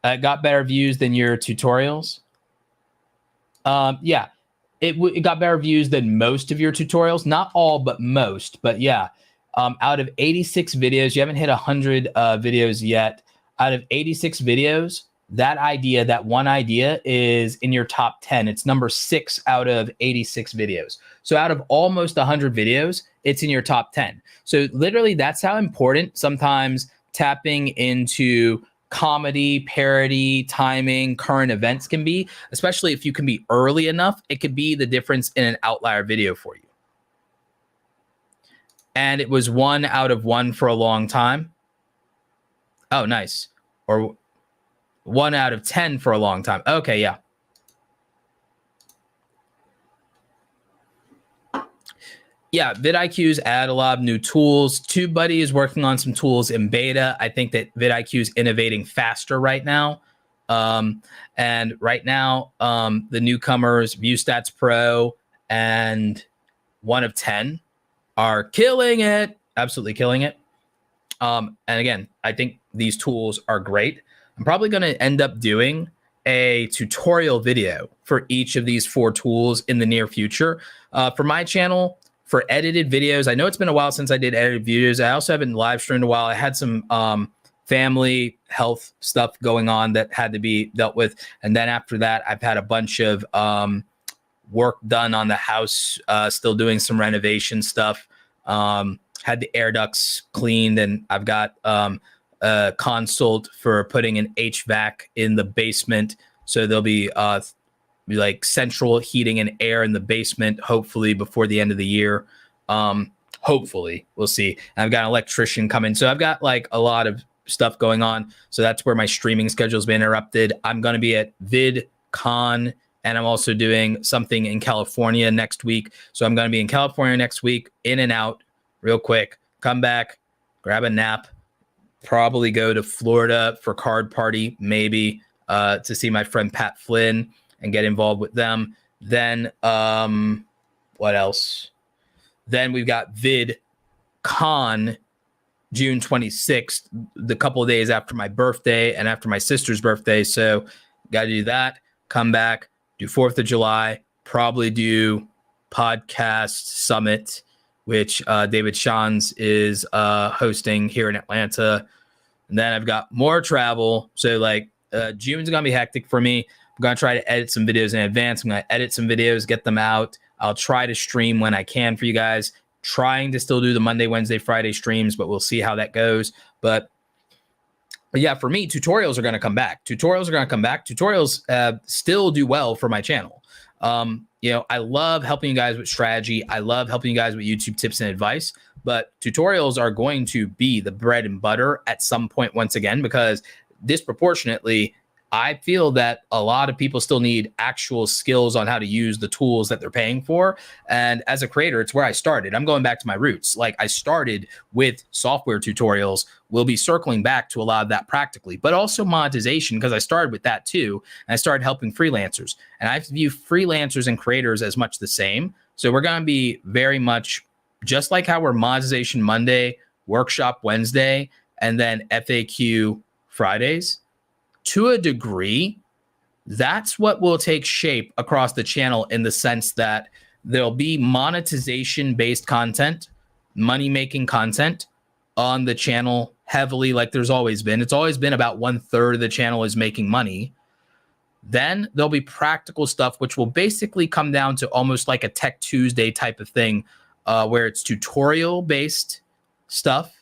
It got better views than your tutorials. Yeah, it got better views than most of your tutorials. Not all, but most. But yeah, out of 86 videos, you haven't hit 100 videos yet. Out of 86 videos, that one idea is in your top 10. It's number 6 out of 86 videos. So out of almost 100 videos, it's in your top 10. So literally, that's how important sometimes tapping into comedy, parody, timing, current events can be, especially if you can be early enough. It could be the difference in an outlier video for you. And it was 1 out of 1 for a long time. Oh, nice. Or 1 out of 10 for a long time. Okay, yeah. Yeah, vidIQ's add a lot of new tools. Tubebuddy is working on some tools in beta. I think that vidIQ is innovating faster right now. And right now, the newcomers, Viewstats Pro and 1 of 10 are killing it. Absolutely killing it. And again, I think these tools are great. I'm probably going to end up doing a tutorial video for each of these 4 tools in the near future. For my channel, for edited videos, I know it's been a while since I did edited videos. I also haven't live streamed a while. I had some family health stuff going on that had to be dealt with. And then after that, I've had a bunch of work done on the house, still doing some renovation stuff. Had the air ducts cleaned, and I've got a consult for putting an HVAC in the basement. So there'll be like central heating and air in the basement, hopefully before the end of the year. Hopefully, we'll see. And I've got an electrician coming. So I've got like a lot of stuff going on. So that's where my streaming schedule's been interrupted. I'm going to be at VidCon, and I'm also doing something in California next week. So I'm going to be in California next week, in and out real quick, come back, grab a nap, probably go to Florida for card party, maybe to see my friend Pat Flynn and get involved with them. Then what else? Then we've got VidCon June 26th, the couple of days after my birthday and after my sister's birthday. So got to do that, come back, do 4th of July, probably do podcast summit, which David Shans is hosting here in Atlanta. And then I've got more travel. So like June's going to be hectic for me. I'm going to try to edit some videos in advance. I'm going to edit some videos, get them out. I'll try to stream when I can for you guys. Trying to still do the Monday, Wednesday, Friday streams, but we'll see how that goes. But yeah, for me, tutorials are going to come back. Tutorials still do well for my channel. You know, I love helping you guys with strategy. I love helping you guys with YouTube tips and advice. But tutorials are going to be the bread and butter at some point once again, because disproportionately, I feel that a lot of people still need actual skills on how to use the tools that they're paying for. And as a creator, it's where I started. I'm going back to my roots. Like I started with software tutorials. We'll be circling back to a lot of that practically, but also monetization, because I started with that too. And I started helping freelancers. And I view freelancers and creators as much the same. So we're going to be very much just like how we're monetization Monday, workshop Wednesday, and then FAQ Fridays. To a degree, that's what will take shape across the channel, in the sense that there'll be monetization-based content, money-making content on the channel heavily, like there's always been. It's always been about 1/3 of the channel is making money. Then there'll be practical stuff, which will basically come down to almost like a Tech Tuesday type of thing, where it's tutorial based stuff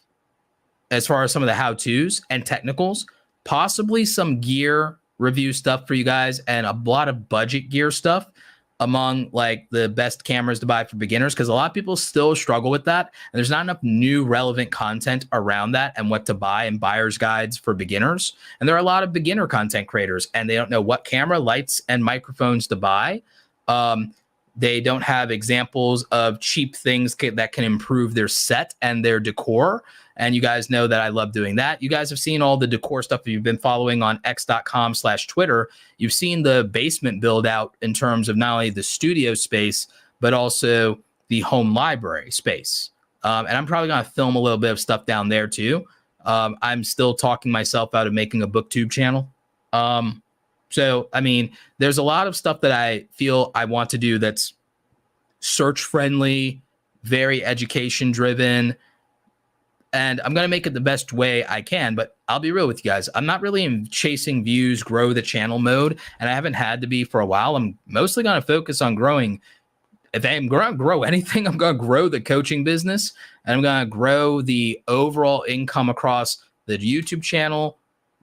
as far as some of the how-tos and technicals, possibly some gear review stuff for you guys, and a lot of budget gear stuff among like the best cameras to buy for beginners, because a lot of people still struggle with that, and there's not enough new relevant content around that and what to buy and buyer's guides for beginners. And there are a lot of beginner content creators and they don't know what camera, lights, and microphones to buy. They don't have examples of cheap things that can improve their set and their decor. And you guys know that I love doing that. You guys have seen all the decor stuff. If you've been following on x.com/Twitter, you've seen the basement build out in terms of not only the studio space, but also the home library space. And I'm probably going to film a little bit of stuff down there too. I'm still talking myself out of making a booktube channel. So, I mean, there's a lot of stuff that I feel I want to do that's search friendly, very education driven, and I'm going to make it the best way I can. But I'll be real with you guys. I'm not really in chasing views, grow the channel mode, and I haven't had to be for a while. I'm mostly going to focus on growing. If I'm going to grow anything, I'm going to grow the coaching business, and I'm going to grow the overall income across the YouTube channel,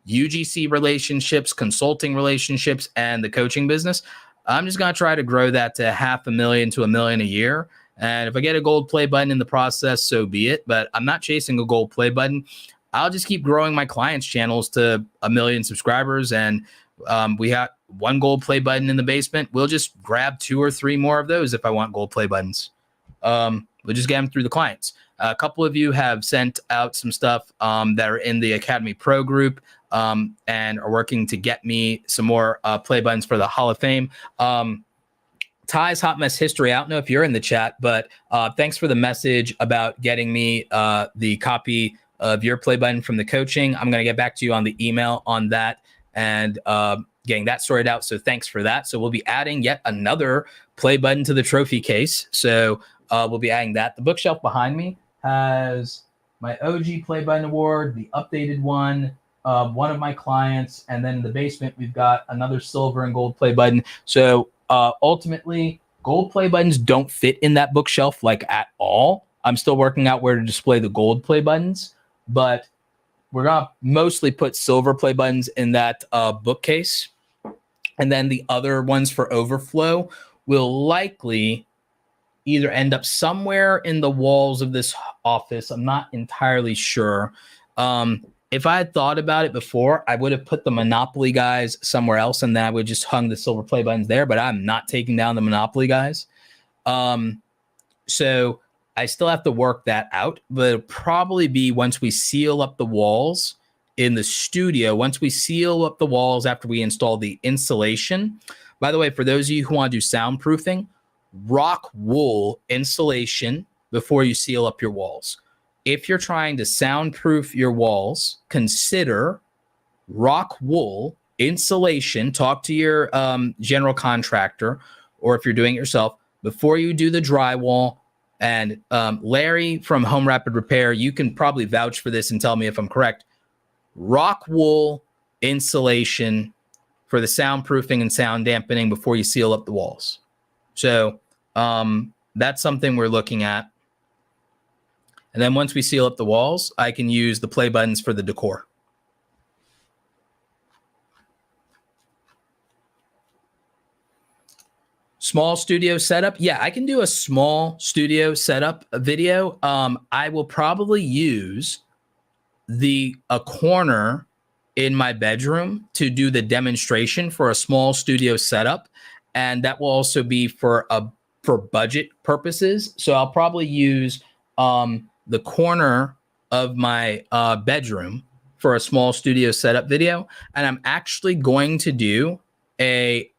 UGC relationships, consulting relationships, and the coaching business. I'm just going to try to grow that to $500,000 to $1 million a year. And if I get a gold play button in the process, so be it. But I'm not chasing a gold play button. I'll just keep growing my clients' channels to 1 million subscribers. And we have one gold play button in the basement. We'll just grab 2 or 3 more of those if I want gold play buttons. We'll just get them through the clients. A couple of you have sent out some stuff that are in the Academy Pro group and are working to get me some more play buttons for the Hall of Fame. Ty's Hot Mess History, I don't know if you're in the chat, but thanks for the message about getting me the copy of your play button from the coaching. I'm going to get back to you on the email on that and getting that sorted out. So thanks for that. So we'll be adding yet another play button to the trophy case. So we'll be adding that. The bookshelf behind me has my OG play button award, the updated one of my clients, and then in the basement we've got another silver and gold play button. So ultimately, gold play buttons don't fit in that bookshelf like at all. I'm still working out where to display the gold play buttons, but we're gonna mostly put silver play buttons in that bookcase, and then the other ones for overflow will likely either end up somewhere in the walls of this office. I'm not entirely sure. If I had thought about it before, I would have put the Monopoly guys somewhere else, and then I would just hung the silver play buttons there, but I'm not taking down the Monopoly guys. So I still have to work that out, but it'll probably be once we seal up the walls in the studio, once we seal up the walls after we install the insulation. By the way, for those of you who want to do soundproofing, rock wool insulation before you seal up your walls. If you're trying to soundproof your walls, consider rock wool insulation. Talk to your general contractor, or if you're doing it yourself, before you do the drywall. And Larry from Home Rapid Repair, you can probably vouch for this and tell me if I'm correct. Rock wool insulation for the soundproofing and sound dampening before you seal up the walls. So that's something we're looking at. And then once we seal up the walls, I can use the play buttons for the decor. Small studio setup. Yeah, I can do a small studio setup video. I will probably use a corner in my bedroom to do the demonstration for a small studio setup. And that will also be for budget purposes. So I'll probably use the corner of my bedroom for a small studio setup video. And I'm actually going to do a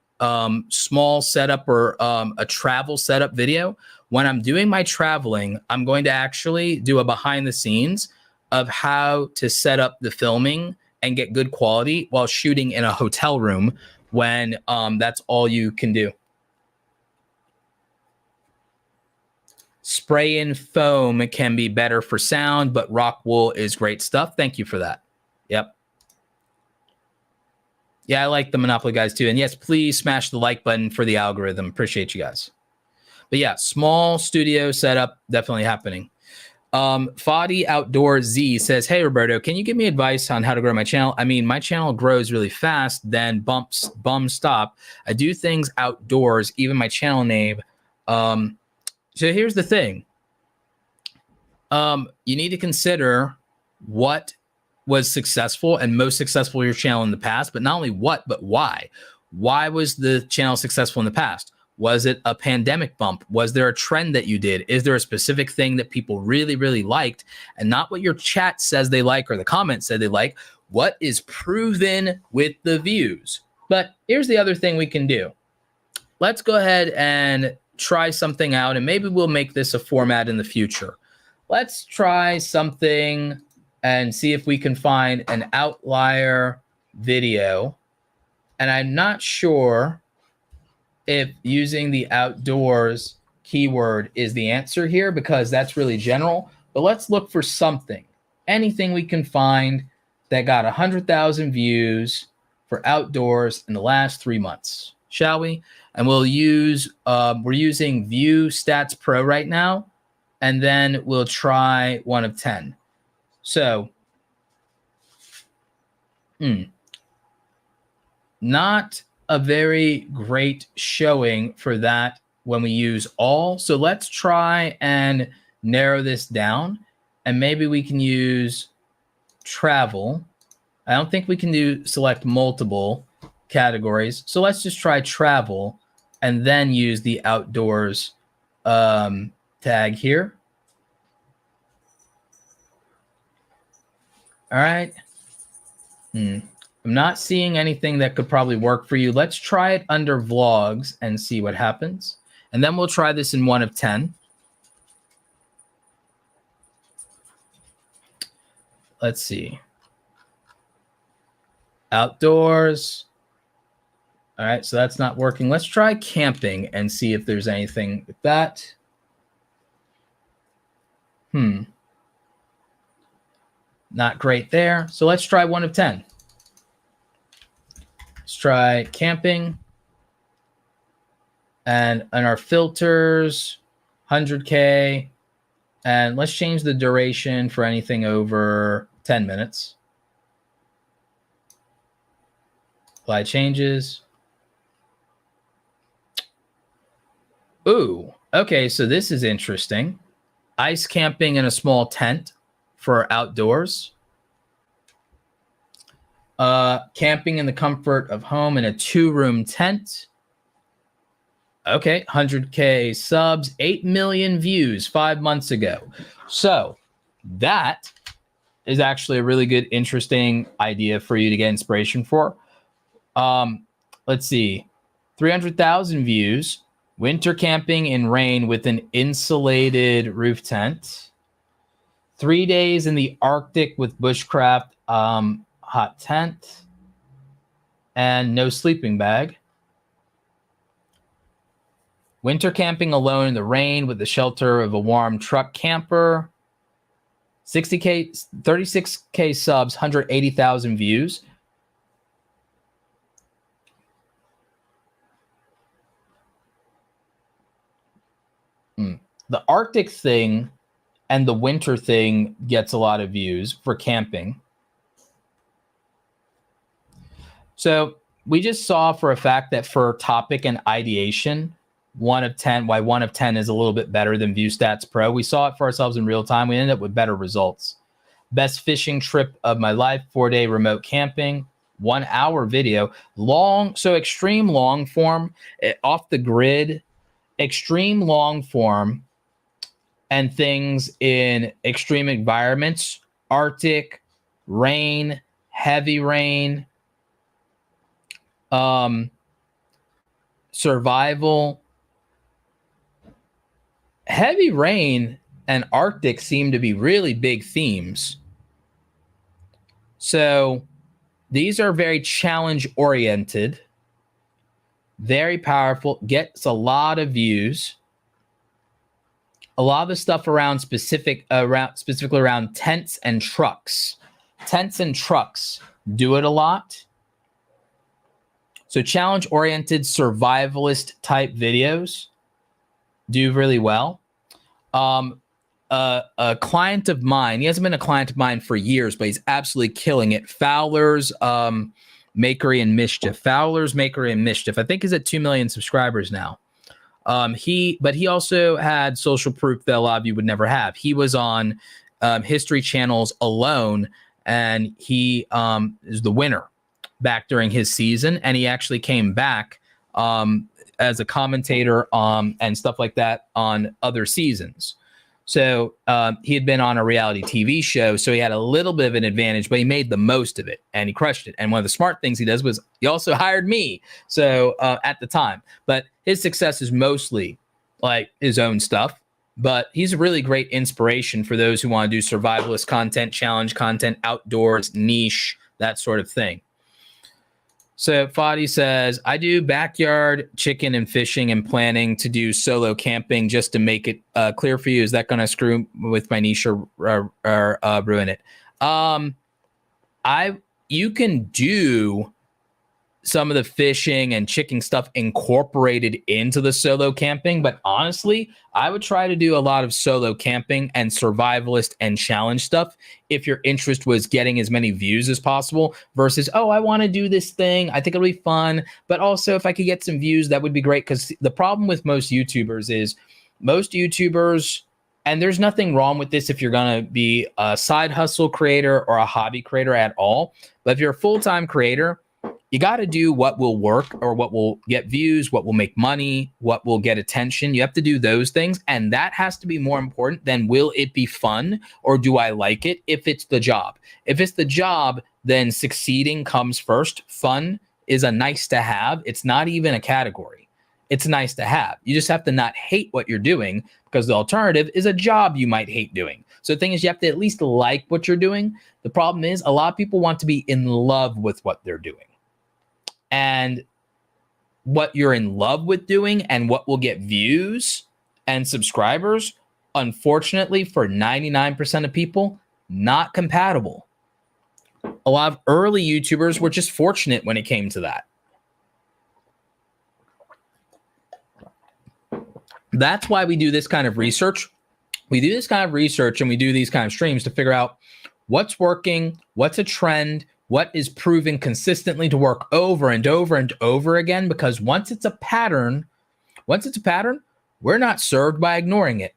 small setup or a travel setup video. When I'm doing my traveling, I'm going to actually do a behind the scenes of how to set up the filming and get good quality while shooting in a hotel room when that's all you can do. Spray in foam can be better for sound, but rock wool is great stuff. Thank you for that. Yep. Yeah, I like the Monopoly guys too. And yes, please smash the like button for the algorithm. Appreciate you guys. But yeah, small studio setup definitely happening. Fadi Outdoor Z says, hey, Roberto, can you give me advice on how to grow my channel? I mean, my channel grows really fast, then bum stop. I do things outdoors, even my channel name. So here's the thing. You need to consider what was successful and most successful in your channel in the past, but not only what, but why. Why was the channel successful in the past? Was it a pandemic bump? Was there a trend that you did? Is there a specific thing that people really, really liked? And not what your chat says they like or the comments said they like. What is proven with the views? But here's the other thing we can do. Let's go ahead and try something out, and maybe we'll make this a format in the future. Let's try something and see if we can find an outlier video. And I'm not sure if using the outdoors keyword is the answer here, because that's really general. But let's look for something, anything we can find that got 100,000 views for outdoors in the last 3 months, shall we? And we'll use, we're using Viewstats Pro right now, and then we'll try 1 of 10. So, not a very great showing for that when we use all. So let's try and narrow this down, and maybe we can use travel. I don't think we can select multiple categories. So let's just try travel and then use the outdoors tag here. All right. I'm not seeing anything that could probably work for you. Let's try it under vlogs and see what happens. And then we'll try this in 1 of 10. Let's see. Outdoors. All right, so that's not working. Let's try camping and see if there's anything with that. Not great there. So let's try 1 of 10. Let's try camping. And in our filters, 100K. And let's change the duration for anything over 10 minutes. Apply changes. Ooh, okay, so this is interesting. Ice camping in a small tent for outdoors. Camping in the comfort of home in a 2-room tent. Okay, 100K subs, 8 million views 5 months ago. So that is actually a really good, interesting idea for you to get inspiration for. Let's see, 300,000 views. Winter camping in rain with an insulated roof tent. 3 days in the Arctic with bushcraft hot tent. And no sleeping bag. Winter camping alone in the rain with the shelter of a warm truck camper. 60K, 36K subs, 180,000 views. The Arctic thing and the winter thing gets a lot of views for camping. So we just saw for a fact that for topic and ideation, 1 of 10, why 1 of 10 is a little bit better than Viewstats Pro. We saw it for ourselves in real time. We ended up with better results. Best fishing trip of my life, 4-day remote camping, 1 hour video, long, so extreme long form, off the grid, extreme long form, and things in extreme environments, Arctic, rain, heavy rain, survival. Heavy rain and Arctic seem to be really big themes. So these are very challenge oriented, very powerful, gets a lot of views. A lot of the stuff specifically around tents and trucks. Tents and trucks do it a lot. So challenge-oriented survivalist type videos do really well. A client of mine, he hasn't been a client of mine for years, but he's absolutely killing it. Fowler's Makery and Mischief. Fowler's Makery and Mischief. I think he's at 2 million subscribers now. But he also had social proof that a lot of you would never have. He was on History Channel's Alone, and he is the winner back during his season, and he actually came back as a commentator and stuff like that on other seasons. So he had been on a reality TV show, so he had a little bit of an advantage, but he made the most of it, and he crushed it. And one of the smart things he does was he also hired me, so at the time. But his success is mostly like his own stuff, but he's a really great inspiration for those who want to do survivalist content, challenge content, outdoors, niche, that sort of thing. So Fadi says, I do backyard chicken and fishing and planning to do solo camping just to make it clear for you. Is that going to screw with my niche or ruin it? You can do some of the fishing and chicken stuff incorporated into the solo camping, but honestly, I would try to do a lot of solo camping and survivalist and challenge stuff if your interest was getting as many views as possible versus, oh, I want to do this thing. I think it'll be fun, but also if I could get some views, that would be great. Because the problem with most YouTubers is and there's nothing wrong with this if you're going to be a side hustle creator or a hobby creator at all, but if you're a full-time creator, you got to do what will work or what will get views, what will make money, what will get attention. You have to do those things. And that has to be more important than will it be fun or do I like it if it's the job. If it's the job, then succeeding comes first. Fun is a nice to have. It's not even a category. It's nice to have. You just have to not hate what you're doing because the alternative is a job you might hate doing. So the thing is, you have to at least like what you're doing. The problem is a lot of people want to be in love with what they're doing. And what you're in love with doing and what will get views and subscribers, unfortunately, for 99% of people, not compatible. A lot of early YouTubers were just fortunate when it came to that. That's why we do this kind of research. We do this kind of research and we do these kind of streams to figure out what's working, what's a trend, what is proven consistently to work over and over and over again, because once it's a pattern, we're not served by ignoring it.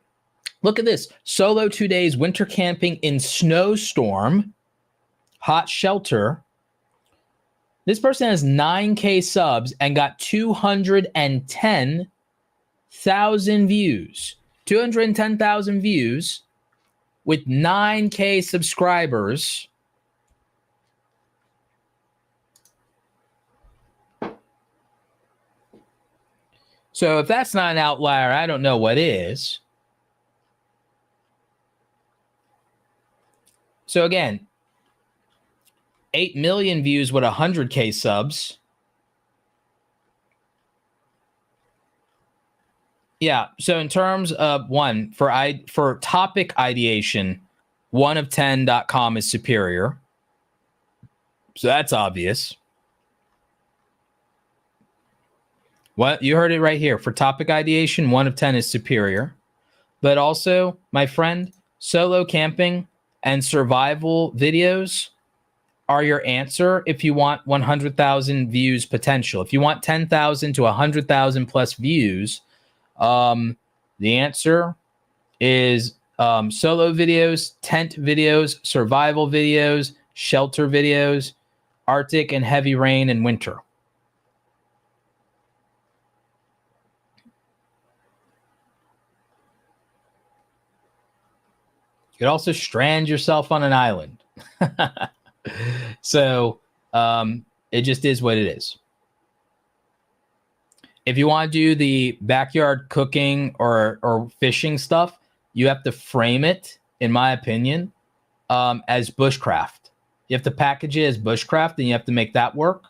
Look at this. Solo 2 days, winter camping in snowstorm, hot shelter. This person has 9K subs and got 210,000 views. 210,000 views with 9K subscribers. So if that's not an outlier, I don't know what is. So again, 8 million views with 100K subs. Yeah, so in terms of for topic ideation, 1of10.com is superior. So that's obvious. What you heard it right here. For topic ideation, 1of10 is superior. But also, my friend, solo camping and survival videos are your answer if you want 100,000 views potential. If you want 10,000 to 100,000 plus views, the answer is solo videos, tent videos, survival videos, shelter videos, Arctic and heavy rain and winter. You could also strand yourself on an island. So it just is what it is. If you want to do the backyard cooking or fishing stuff, you have to frame it, in my opinion, as bushcraft. You have to package it as bushcraft, and you have to make that work.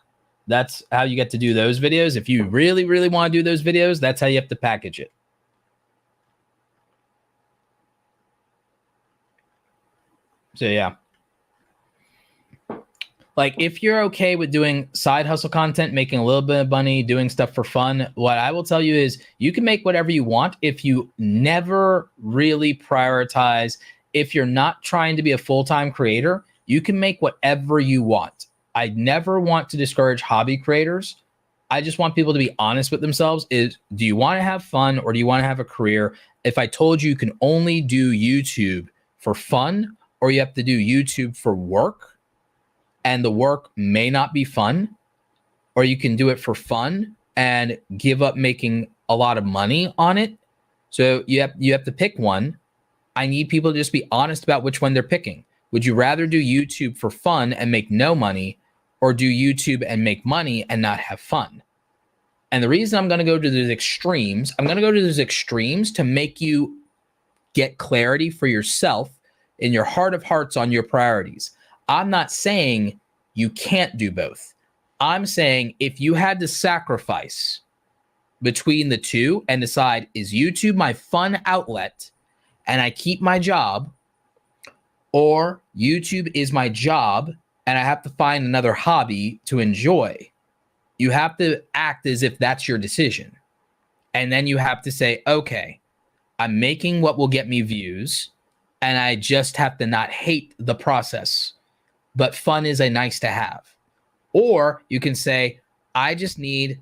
That's how you get to do those videos. If you really, really want to do those videos, that's how you have to package it. So yeah. Like, if you're okay with doing side hustle content, making a little bit of money, doing stuff for fun, what I will tell you is you can make whatever you want if you never really prioritize. If you're not trying to be a full-time creator, you can make whatever you want. I never want to discourage hobby creators. I just want people to be honest with themselves. Is, do you want to have fun or do you want to have a career? If I told you you can only do YouTube for fun, or you have to do YouTube for work, and the work may not be fun, or you can do it for fun and give up making a lot of money on it. So you have to pick one. I need people to just be honest about which one they're picking. Would you rather do YouTube for fun and make no money, or do YouTube and make money and not have fun? And the reason I'm going to go to those extremes, to make you get clarity for yourself in your heart of hearts on your priorities. I'm not saying you can't do both. I'm saying if you had to sacrifice between the two and decide, is YouTube my fun outlet and I keep my job, or YouTube is my job and I have to find another hobby to enjoy, you have to act as if that's your decision. And then you have to say, okay, I'm making what will get me views, and I just have to not hate the process. But fun is a nice to have. Or you can say, I just need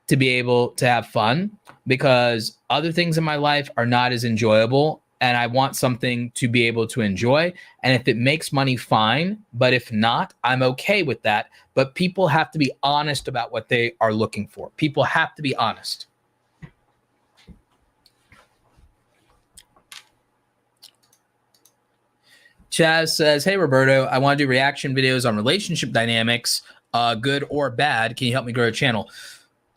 to be able to have fun because other things in my life are not as enjoyable, and I want something to be able to enjoy. And if it makes money, fine. But if not, I'm okay with that. But people have to be honest about what they are looking for. People have to be honest. Chaz says, hey, Roberto, I want to do reaction videos on relationship dynamics, good or bad. Can you help me grow a channel?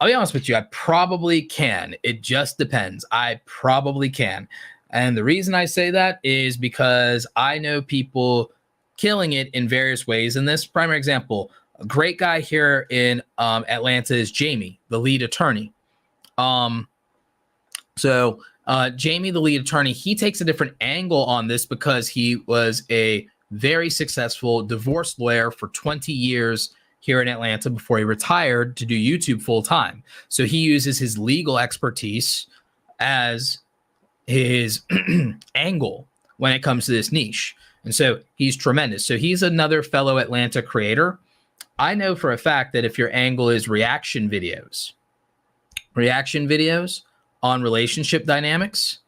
I'll be honest with you. I probably can. It just depends. I probably can. And the reason I say that is because I know people killing it in various ways. In this primary example, a great guy here in Atlanta is Jamie, the lead attorney. Jamie, the lead attorney, he takes a different angle on this because he was a very successful divorce lawyer for 20 years here in Atlanta before he retired to do YouTube full time. So he uses his legal expertise as his angle when it comes to this niche. And so he's tremendous. So he's another fellow Atlanta creator. I know for a fact that if your angle is reaction videos on relationship dynamics,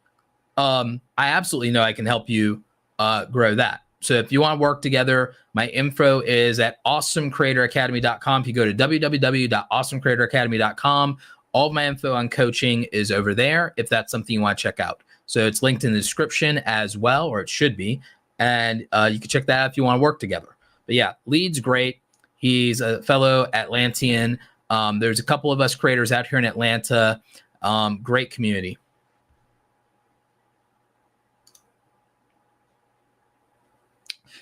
I absolutely know I can help you grow that. So if you want to work together, my info is at awesomecreatoracademy.com. If you go to www.awesomecreatoracademy.com, all of my info on coaching is over there if that's something you want to check out. So it's linked in the description as well, or it should be. And you can check that out if you want to work together. But yeah, Lead's great. He's a fellow Atlantean. There's a couple of us creators out here in Atlanta. Great community.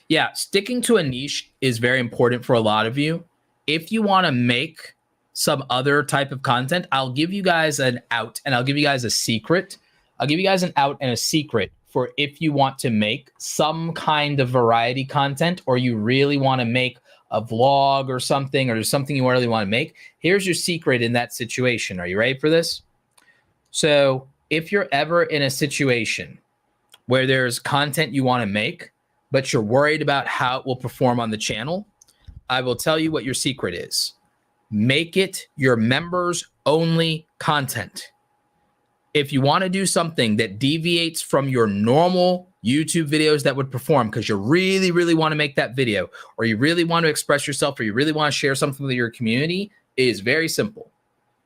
Yeah, sticking to a niche is very important for a lot of you. If you want to make some other type of content, I'll give you guys an out and I'll give you guys a secret. I'll give you guys an out and a secret for if you want to make some kind of variety content, or you really want to make a vlog or something, or there's something you really want to make. Here's your secret in that situation. Are you ready for this? So if you're ever in a situation where there's content you want to make, but you're worried about how it will perform on the channel, I will tell you what your secret is. Make it your members only content. If you want to do something that deviates from your normal YouTube videos that would perform because you really, really want to make that video, or you really want to express yourself, or you really want to share something with your community, it is very simple.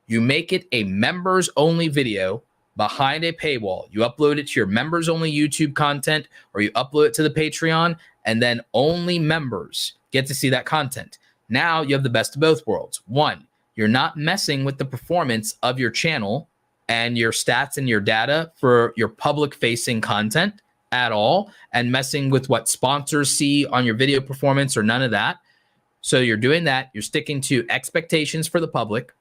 You make it a members only video behind a paywall. You upload it to your members only YouTube content, or you upload it to the Patreon, and then only members get to see that content. Now you have the best of both worlds. One, you're not messing with the performance of your channel and your stats and your data for your public facing content at all, and messing with what sponsors see on your video performance or none of that. So you're doing that. You're sticking to expectations for the public.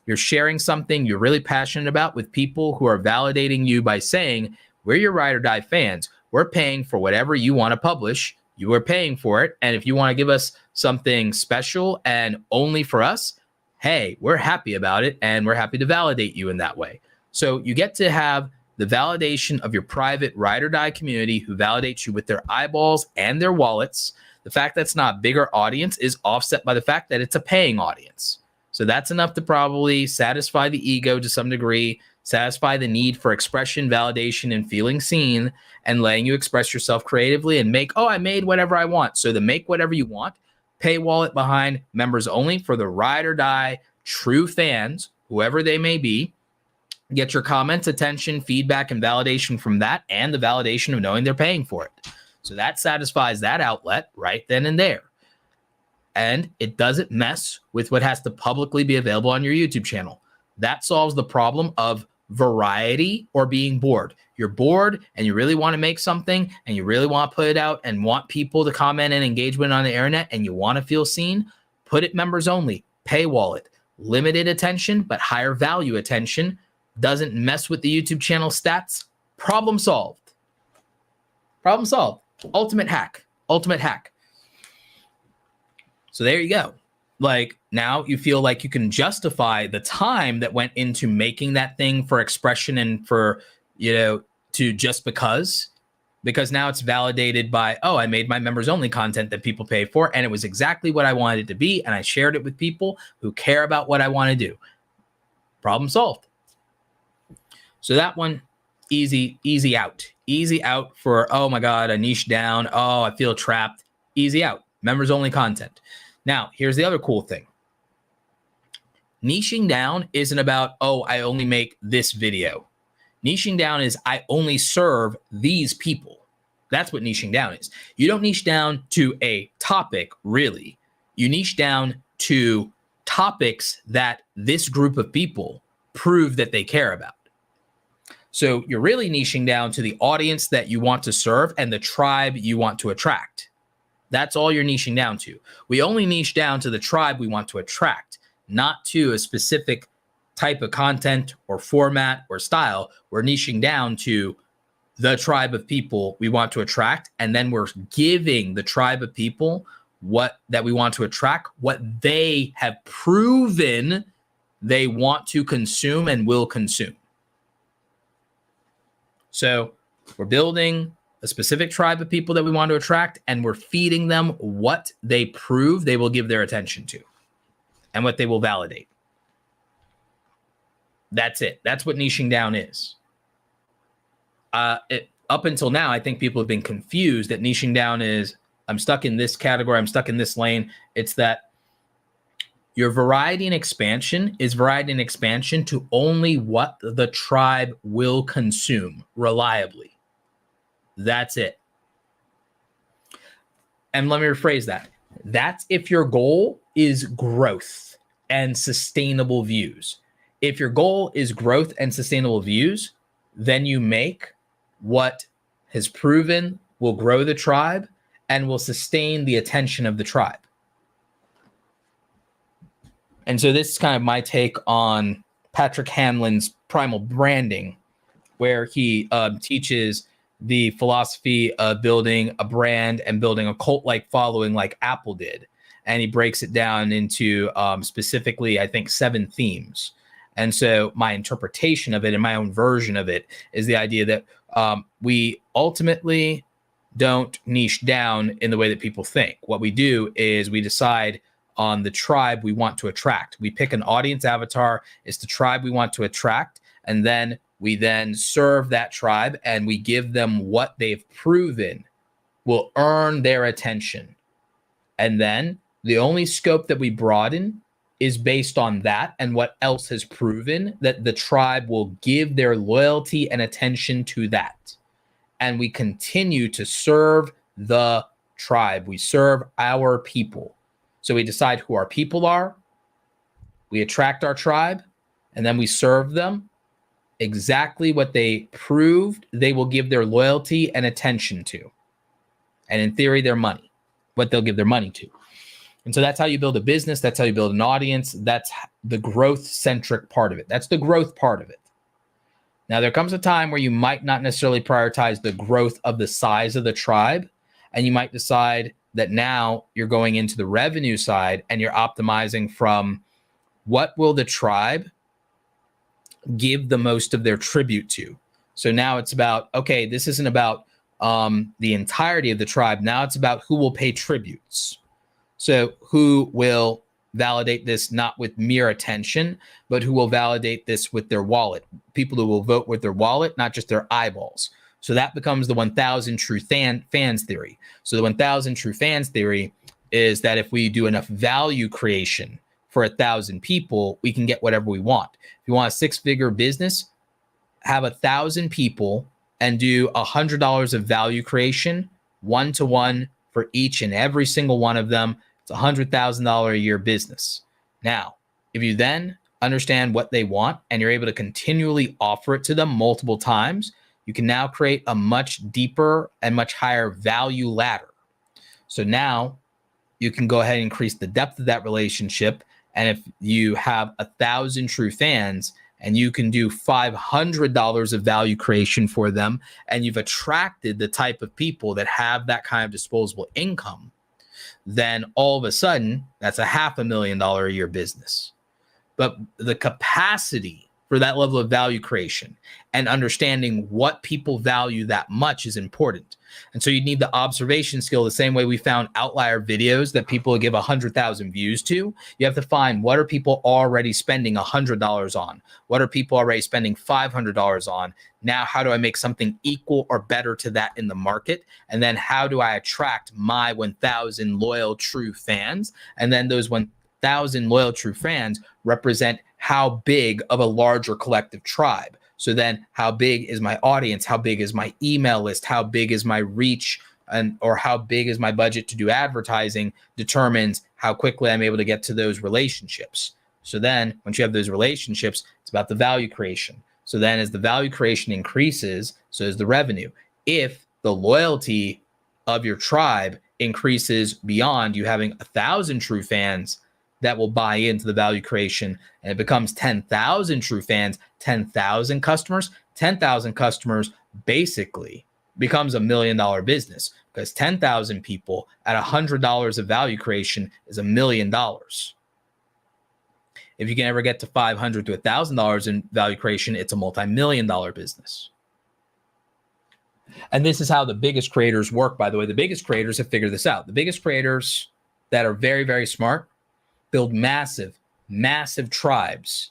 You're sharing something you're really passionate about with people who are validating you by saying, we're your ride or die fans. We're paying for whatever you want to publish. you are paying for it. And if you want to give us something special and only for us, hey, we're happy about it. And we're happy to validate you in that way. So you get to have the validation of your private ride or die community who validates you with their eyeballs and their wallets. The fact that's not a bigger audience is offset by the fact that it's a paying audience. So that's enough to probably satisfy the ego to some degree, satisfy the need for expression, validation, and feeling seen, and letting you express yourself creatively and make, oh, I made whatever I want. So the make whatever you want, pay wallet behind, members only for the ride or die, true fans, whoever they may be. Get your comments, attention, feedback, and validation from that, and the validation of knowing they're paying for it. So that satisfies that outlet right then and there. And it doesn't mess with what has to publicly be available on your YouTube channel. That solves the problem of variety or being bored. You're bored and you really want to make something and you really want to put it out and want people to comment and engagement on the internet and you want to feel seen, put it members only, pay wallet, limited attention, but higher value attention, doesn't mess with the YouTube channel stats. Problem solved. Problem solved. Ultimate hack. Ultimate hack. So there you go. Like now you feel like you can justify the time that went into making that thing for expression and for, to just because now it's validated by, oh, I made my members only content that people pay for. And it was exactly what I wanted it to be. And I shared it with people who care about what I want to do. Problem solved. So that one, easy out. Easy out for, oh my God, I niche down. Oh, I feel trapped. Easy out. Members only content. Now, here's the other cool thing. Niching down isn't about, oh, I only make this video. Niching down is I only serve these people. That's what niching down is. You don't niche down to a topic, really. You niche down to topics that this group of people prove that they care about. So you're really niching down to the audience that you want to serve and the tribe you want to attract. That's all you're niching down to. We only niche down to the tribe we want to attract, not to a specific type of content or format or style. We're niching down to the tribe of people we want to attract, and then we're giving the tribe of people that we want to attract, what they have proven they want to consume and will consume. So we're building a specific tribe of people that we want to attract, and we're feeding them what they prove they will give their attention to and what they will validate. That's it. That's what niching down is. Up until now, I think people have been confused that niching down is, I'm stuck in this category, I'm stuck in this lane. It's that your variety and expansion is variety and expansion to only what the tribe will consume reliably. That's it. And let me rephrase that. That's if your goal is growth and sustainable views. If your goal is growth and sustainable views, then you make what has proven will grow the tribe and will sustain the attention of the tribe. And so this is kind of my take on Patrick Hanlon's Primal Branding, where he teaches the philosophy of building a brand and building a cult-like following like Apple did. And he breaks it down into specifically, I think, 7 themes. And so my interpretation of it and my own version of it is the idea that we ultimately don't niche down in the way that people think. What we do is we decide on the tribe we want to attract. We pick an audience avatar. It's the tribe we want to attract. And then we then serve that tribe and we give them what they've proven will earn their attention. And then the only scope that we broaden is based on that and what else has proven that the tribe will give their loyalty and attention to that. And we continue to serve the tribe. We serve our people. So we decide who our people are, we attract our tribe, and then we serve them exactly what they proved they will give their loyalty and attention to. And in theory, their money, what they'll give their money to. And so that's how you build a business. That's how you build an audience. That's the growth-centric part of it. That's the growth part of it. Now, there comes a time where you might not necessarily prioritize the growth of the size of the tribe And you might decide that now you're going into the revenue side and you're optimizing from what will the tribe give the most of their tribute to. So now it's about, okay, this isn't about the entirety of the tribe. Now it's about who will pay tributes. So who will validate this not with mere attention, but who will validate this with their wallet. People who will vote with their wallet, not just their eyeballs. So that becomes the 1,000 true fans theory. So the 1,000 true fans theory is that if we do enough value creation for 1,000 people, we can get whatever we want. If you want a 6-figure business, have 1,000 people and do $100 of value creation, 1-to-1 for each and every single one of them. It's a $100,000 a year business. Now, if you then understand what they want and you're able to continually offer it to them multiple times, you can now create a much deeper and much higher value ladder. So now you can go ahead and increase the depth of that relationship. And if you have 1,000 true fans and you can do $500 of value creation for them, and you've attracted the type of people that have that kind of disposable income, then all of a sudden that's a $500,000 a year business. But the capacity for that level of value creation and understanding what people value that much is important. And so you need the observation skill the same way we found outlier videos that people give 100,000 views to. You have to find, what are people already spending $100 on? What are people already spending $500 on? Now, how do I make something equal or better to that in the market? And then how do I attract my 1,000 loyal true fans? And then those 1,000 loyal true fans represent how big of a larger collective tribe. So then how big is my audience? How big is my email list? How big is my reach? Or how big is my budget to do advertising determines how quickly I'm able to get to those relationships. So then once you have those relationships, it's about the value creation. So then as the value creation increases, so is the revenue. If the loyalty of your tribe increases beyond you having 1,000 true fans that will buy into the value creation, and it becomes 10,000 true fans, 10,000 customers, 10,000 customers basically becomes $1 million business, because 10,000 people at $100 of value creation is $1 million. If you can ever get to $500 to $1,000 in value creation, it's a multi-million-dollar business. And this is how the biggest creators work, by the way. The biggest creators have figured this out. The biggest creators that are very, very smart build massive, massive tribes.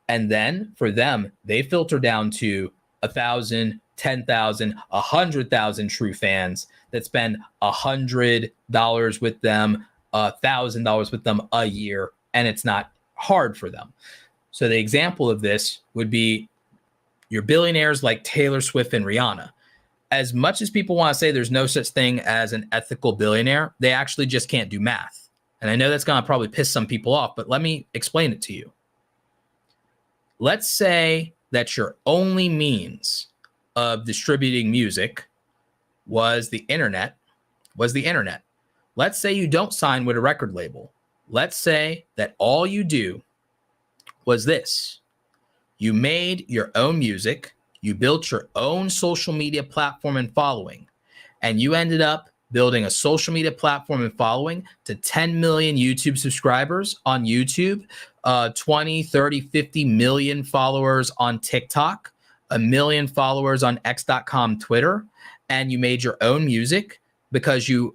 And then for them, they filter down to 1,000, 10,000, 100,000 true fans that spend $100 with them, $1,000 with them a year, and it's not hard for them. So the example of this would be your billionaires like Taylor Swift and Rihanna. As much as people want to say there's no such thing as an ethical billionaire, they actually just can't do math. And I know that's going to probably piss some people off, but let me explain it to you. Let's say that your only means of distributing music was the internet. Let's say you don't sign with a record label. Let's say that all you do was this. You made your own music, you built your own social media platform and following, and you ended up building a social media platform and following to 10 million YouTube subscribers on YouTube, 20, 30, 50 million followers on TikTok, 1 million followers on X.com Twitter, and you made your own music because you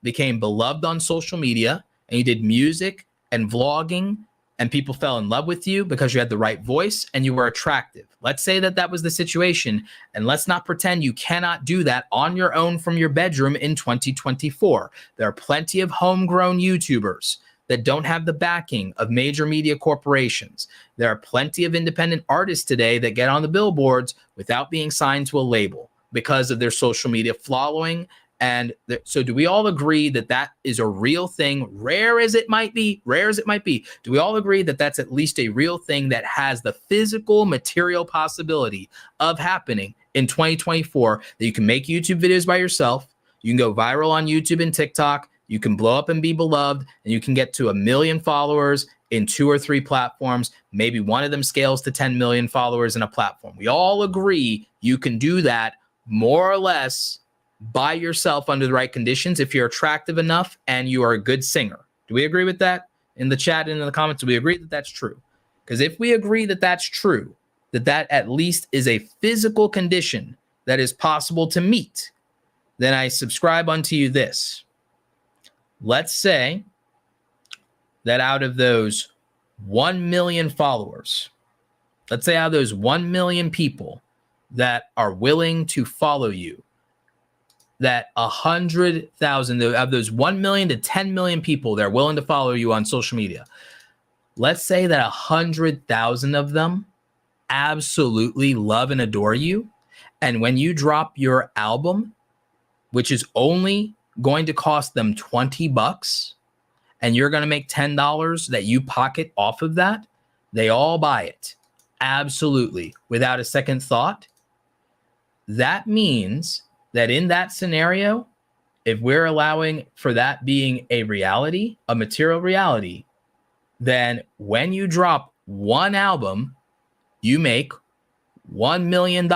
became beloved on social media, and you did music and vlogging, and people fell in love with you because you had the right voice and you were attractive. Let's say that that was the situation, and let's not pretend you cannot do that on your own from your bedroom in 2024. There are plenty of homegrown YouTubers that don't have the backing of major media corporations. There are plenty of independent artists today that get on the billboards without being signed to a label because of their social media following. And so do we all agree that that is a real thing, rare as it might be? Do we all agree that that's at least a real thing that has the physical material possibility of happening in 2024, that you can make YouTube videos by yourself, you can go viral on YouTube and TikTok, you can blow up and be beloved, and you can get to 1 million followers in 2 or 3 platforms. Maybe one of them scales to 10 million followers in a platform. We all agree you can do that more or less by yourself under the right conditions if you're attractive enough and you are a good singer. Do we agree with that? In the chat and in the comments, do we agree that that's true? Because if we agree that that's true, that at least is a physical condition that is possible to meet, then I subscribe unto you this. Let's say that out of those 1 million followers, let's say out of those 1 million people that are willing to follow you, that 100,000 of those 1 million to 10 million people that are willing to follow you on social media, let's say that 100,000 of them absolutely love and adore you. And when you drop your album, which is only going to cost them $20, and you're going to make $10 that you pocket off of that, they all buy it. Absolutely. Without a second thought. That means that in that scenario, if we're allowing for that being a reality, a material reality, then when you drop one album, you make $1 million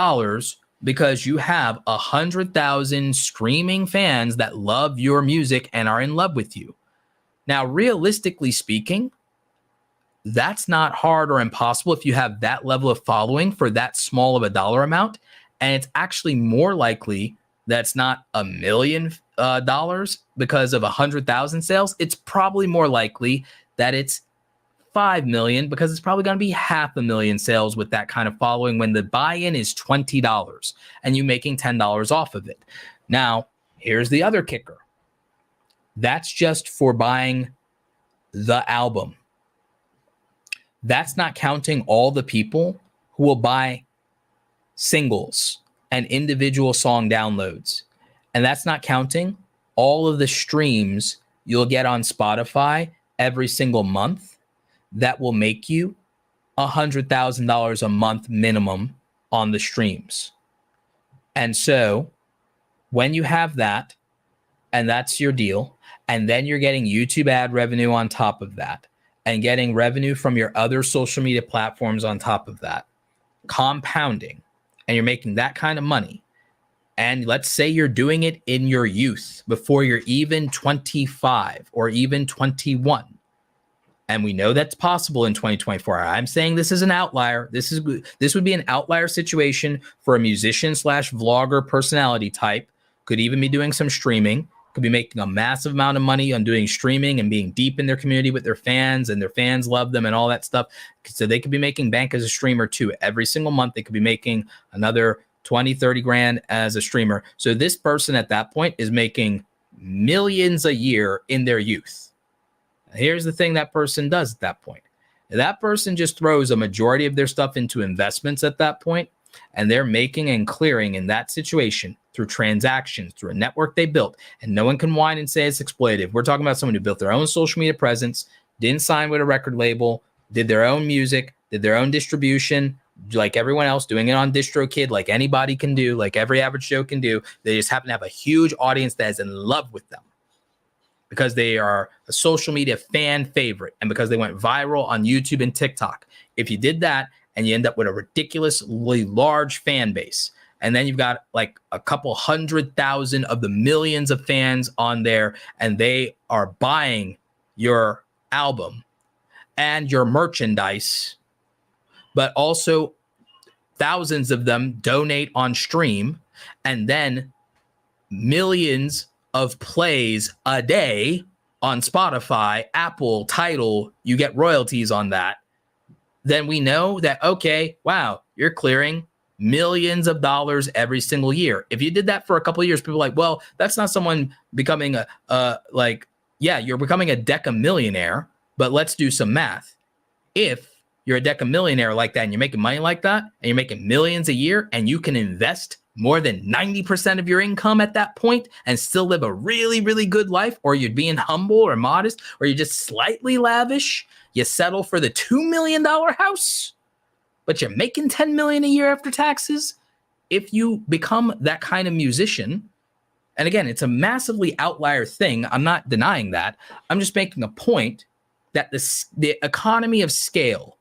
because you have 100,000 screaming fans that love your music and are in love with you. Now, realistically speaking, that's not hard or impossible if you have that level of following for that small of a dollar amount. And it's actually more likely that's not $1 million because of 100,000 sales. It's probably more likely that it's 5 million because it's probably going to be 500,000 sales with that kind of following when the buy-in is $20 and you making $10 off of it. Now, here's the other kicker. That's just for buying the album. That's not counting all the people who will buy singles and individual song downloads. And that's not counting all of the streams you'll get on Spotify every single month that will make you $100,000 a month minimum on the streams. And so when you have that, and that's your deal, and then you're getting YouTube ad revenue on top of that, and getting revenue from your other social media platforms on top of that, compounding, and you're making that kind of money. And let's say you're doing it in your youth before you're even 25 or even 21. And we know that's possible in 2024. I'm saying this is an outlier. This would be an outlier situation for a musician / vlogger personality type. Could even be doing some streaming. Could be making a massive amount of money on doing streaming and being deep in their community with their fans, and their fans love them and all that stuff. So they could be making bank as a streamer too. Every single month, they could be making another 20, 30 grand as a streamer. So this person at that point is making millions a year in their youth. Here's the thing that person does at that point. That person just throws a majority of their stuff into investments at that point, and they're making and clearing in that situation through transactions, through a network they built. And no one can whine and say it's exploitative. We're talking about someone who built their own social media presence, didn't sign with a record label, did their own music, did their own distribution, like everyone else, doing it on DistroKid, like anybody can do, like every average Joe can do. They just happen to have a huge audience that is in love with them because they are a social media fan favorite and because they went viral on YouTube and TikTok. If you did that and you end up with a ridiculously large fan base, and then you've got like a couple 100,000 of the millions of fans on there, and they are buying your album and your merchandise, but also thousands of them donate on stream, and then millions of plays a day on Spotify, Apple, Tidal, you get royalties on that, then we know that, okay, wow, you're clearing millions of dollars every single year. If you did that for a couple of years, people are like, well, that's not someone becoming you're becoming a decamillionaire, but let's do some math. If you're a decamillionaire like that and you're making money like that and you're making millions a year and you can invest more than 90% of your income at that point and still live a really, really good life, or you're being humble or modest, or you're just slightly lavish, you settle for the $2 million house, but you're making $10 million a year after taxes. If you become that kind of musician, and again, it's a massively outlier thing. I'm not denying that. I'm just making a point that the economy of scale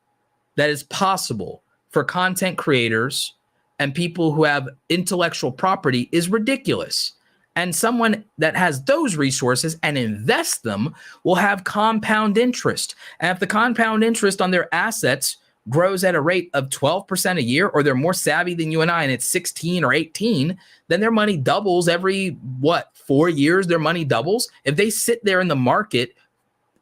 that is possible for content creators and people who have intellectual property is ridiculous. And someone that has those resources and invests them will have compound interest. And if the compound interest on their assets grows at a rate of 12% a year, or they're more savvy than you and I, and it's 16 or 18, then their money doubles every, 4 years, their money doubles. If they sit there in the market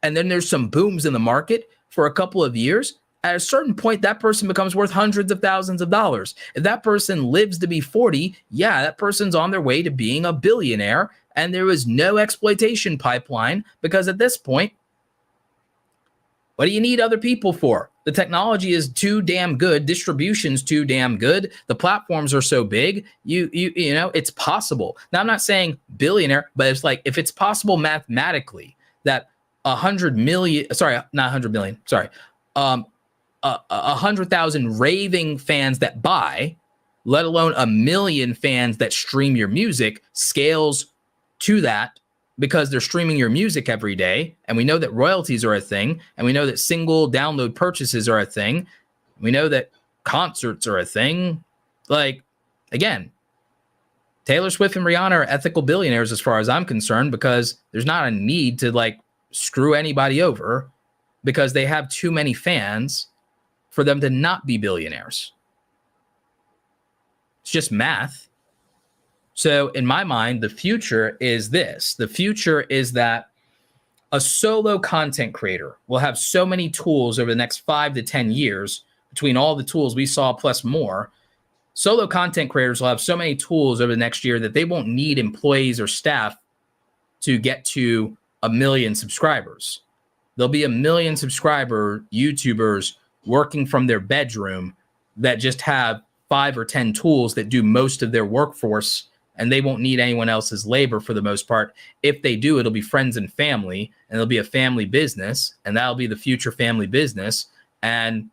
and then there's some booms in the market for a couple of years, at a certain point, that person becomes worth hundreds of thousands of dollars. If that person lives to be 40, yeah, that person's on their way to being a billionaire, and there was no exploitation pipeline, because at this point, what do you need other people for? The technology is too damn good. Distribution's too damn good. The platforms are so big. You know, it's possible. Now, I'm not saying billionaire, but it's like, if it's possible mathematically that 100 million, sorry, not 100 million, sorry, 100,000 raving fans that buy, let alone 1 million fans that stream your music, scales to that, because they're streaming your music every day. And we know that royalties are a thing. And we know that single download purchases are a thing. We know that concerts are a thing. Like, again, Taylor Swift and Rihanna are ethical billionaires as far as I'm concerned, because there's not a need to like screw anybody over, because they have too many fans for them to not be billionaires. It's just math. So in my mind, the future is this. The future is that a solo content creator will have so many tools over the next 5 to 10 years, between all the tools we saw plus more. Solo content creators will have so many tools over the next year that they won't need employees or staff to get to 1 million subscribers. There'll be 1 million subscriber YouTubers working from their bedroom that just have 5 or 10 tools that do most of their workforce, and they won't need anyone else's labor for the most part. If they do, it'll be friends and family, and it'll be a family business, and that'll be the future family business, and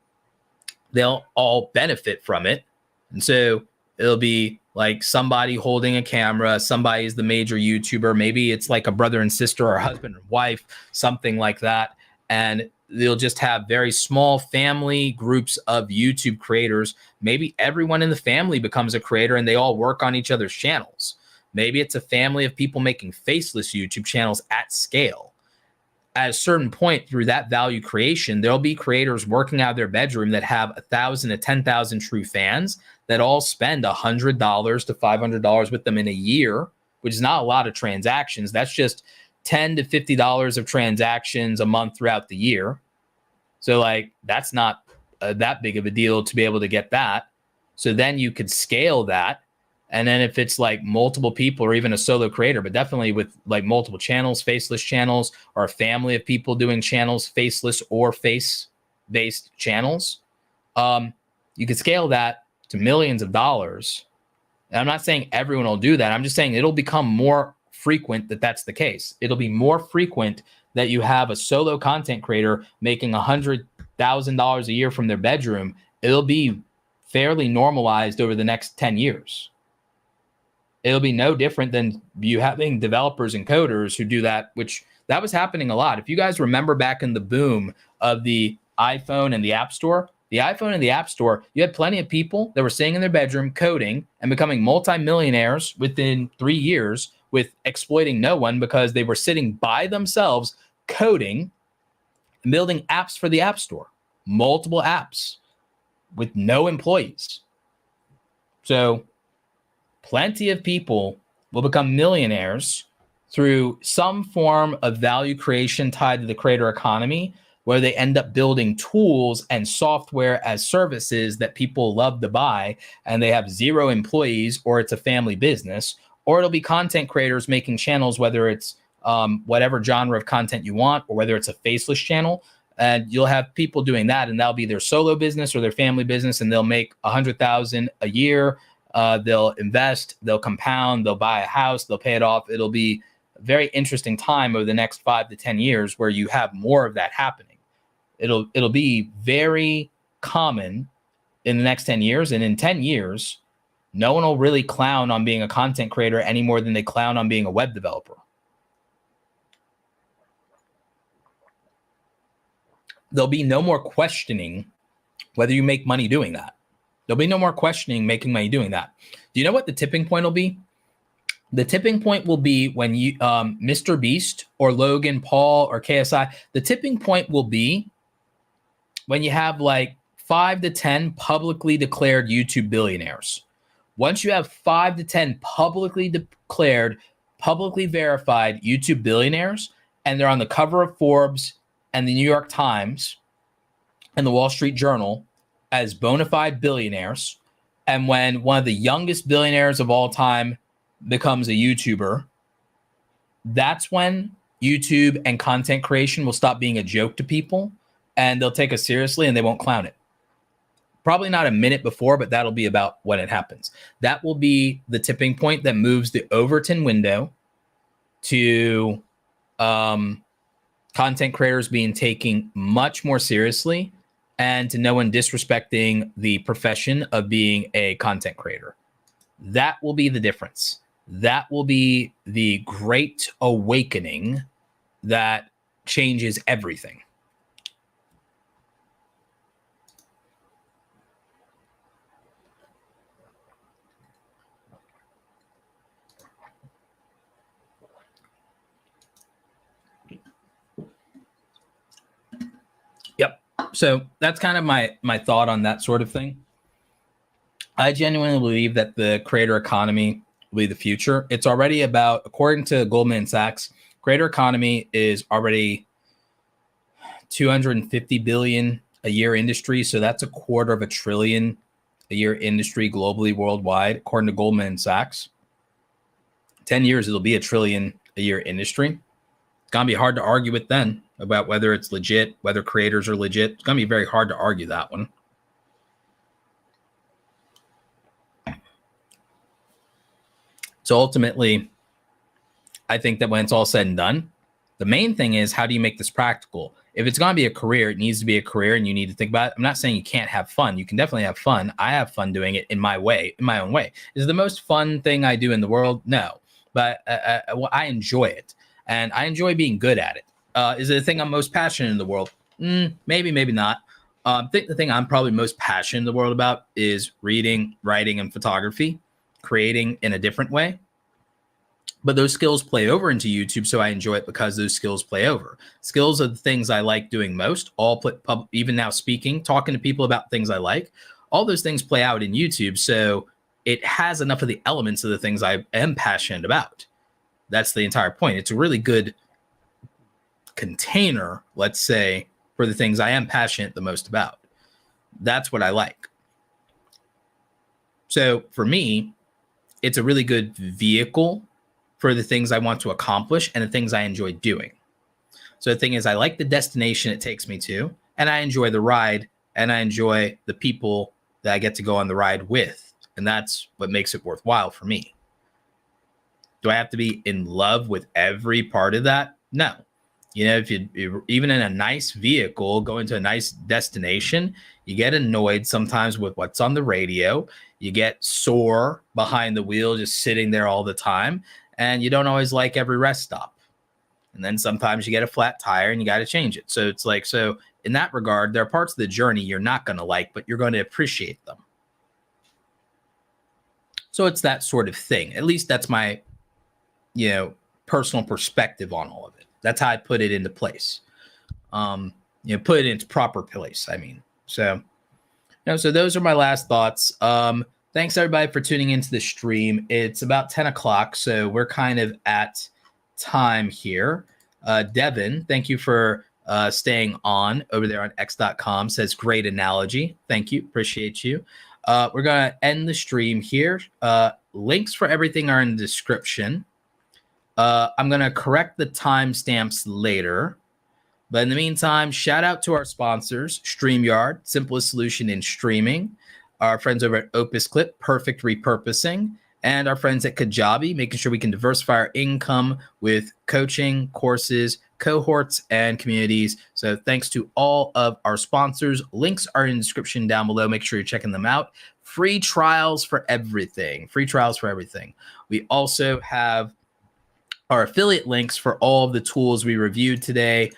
they'll all benefit from it. And so it'll be like somebody holding a camera, somebody's the major YouTuber, maybe it's like a brother and sister or husband and wife, something like that. And they'll just have very small family groups of YouTube creators. Maybe everyone in the family becomes a creator and they all work on each other's channels. Maybe it's a family of people making faceless YouTube channels at scale. At a certain point through that value creation, there'll be creators working out of their bedroom that have 1,000 to 10,000 true fans that all spend $100 to $500 with them in a year, which is not a lot of transactions. That's just $10 to $50 of transactions a month throughout the year. So like, that's not that big of a deal to be able to get that. So then you could scale that. And then if it's like multiple people or even a solo creator, but definitely with like multiple channels, faceless channels, or a family of people doing channels, faceless or face-based channels, you could scale that to millions of dollars. And I'm not saying everyone will do that. I'm just saying it'll become more frequent that that's the case. It'll be more frequent that you have a solo content creator making $100,000 a year from their bedroom. It'll be fairly normalized over the next 10 years. It'll be no different than you having developers and coders who do that, which that was happening a lot. If you guys remember back in the boom of the iPhone and the App Store, you had plenty of people that were sitting in their bedroom coding and becoming multimillionaires within 3 years with exploiting no one, because they were sitting by themselves coding and building apps for the App Store, multiple apps with no employees. So plenty of people will become millionaires through some form of value creation tied to the creator economy, where they end up building tools and software as services that people love to buy, and they have 0 employees, or it's a family business, or it'll be content creators making channels, whether it's whatever genre of content you want, or whether it's a faceless channel. And you'll have people doing that, and that'll be their solo business or their family business, and they'll make $100,000 a year. They'll invest, they'll compound, they'll buy a house, they'll pay it off. It'll be a very interesting time over the next 5 to 10 years where you have more of that happening. It'll be very common in the next 10 years. And in 10 years, no one will really clown on being a content creator any more than they clown on being a web developer. There'll be no more questioning whether you make money doing that. There'll be no more questioning making money doing that. Do you know what the tipping point will be? The tipping point will be when you, Mr. Beast or Logan Paul or KSI, the tipping point will be when you have like 5 to 10 publicly declared YouTube billionaires. Once you have 5 to 10 publicly declared, publicly verified YouTube billionaires, and they're on the cover of Forbes and the New York Times and the Wall Street Journal as bona fide billionaires, and when one of the youngest billionaires of all time becomes a YouTuber, that's when YouTube and content creation will stop being a joke to people, and they'll take us seriously and they won't clown it. Probably not a minute before, but that'll be about when it happens. That will be the tipping point that moves the Overton window to content creators being taken much more seriously, and to no one disrespecting the profession of being a content creator. That will be the difference. That will be the great awakening that changes everything. Yep. So that's kind of my thought on that sort of thing. I genuinely believe that the creator economy will be the future. It's already about, according to Goldman Sachs, creator economy is already 250 billion a year industry. So that's $250 billion a year industry globally, worldwide, according to Goldman Sachs. 10 years, it'll be $1 trillion a year industry. It's gonna be hard to argue with then about whether it's legit, whether creators are legit. It's gonna be very hard to argue that one. So ultimately, I think that when it's all said and done, the main thing is, how do you make this practical? If it's going to be a career, it needs to be a career, and you need to think about it. I'm not saying you can't have fun. You can definitely have fun. I have fun doing it in my way, in my own way. Is it the most fun thing I do in the world? No, but I enjoy it, and I enjoy being good at it. Is it the thing I'm most passionate in the world? Maybe, maybe not. I think the thing I'm probably most passionate in the world about is reading, writing, and photography, creating in a different way. But those skills play over into YouTube, so I enjoy it because those skills play over. Skills are the things I like doing most. Even now, speaking, talking to people about things I like, all those things play out in YouTube. So it has enough of the elements of the things I am passionate about. That's the entire point. It's a really good container, let's say, for the things I am passionate the most about. That's what I like. So for me, it's a really good vehicle for the things I want to accomplish and the things I enjoy doing. So the thing is, I like the destination it takes me to, and I enjoy the ride, and I enjoy the people that I get to go on the ride with. And that's what makes it worthwhile for me. Do I have to be in love with every part of that? No. You know, if you're even in a nice vehicle, going to a nice destination, you get annoyed sometimes with what's on the radio. You get sore behind the wheel, just sitting there all the time. And you don't always like every rest stop. And then sometimes you get a flat tire and you got to change it. So it's like, so in that regard, there are parts of the journey you're not going to like, but you're going to appreciate them. So it's that sort of thing. At least that's my, personal perspective on all of it. That's how I put it into place. Put it into proper place, I mean. So, so those are my last thoughts. Thanks, everybody, for tuning into the stream. It's about 10 o'clock, so we're kind of at time here. Devin, thank you for staying on over there on x.com. Says, great analogy. Thank you. Appreciate you. We're going to end the stream here. Links for everything are in the description. I'm going to correct the timestamps later. But in the meantime, shout out to our sponsors, Streamyard, simplest solution in streaming. Our friends over at OpusClip, perfect repurposing, and our friends at Kajabi, making sure we can diversify our income with coaching, courses, cohorts, and communities. So thanks to all of our sponsors. Links are in the description down below. Make sure you're checking them out. Free trials for everything. Free trials for everything. We also have our affiliate links for all of the tools we reviewed today,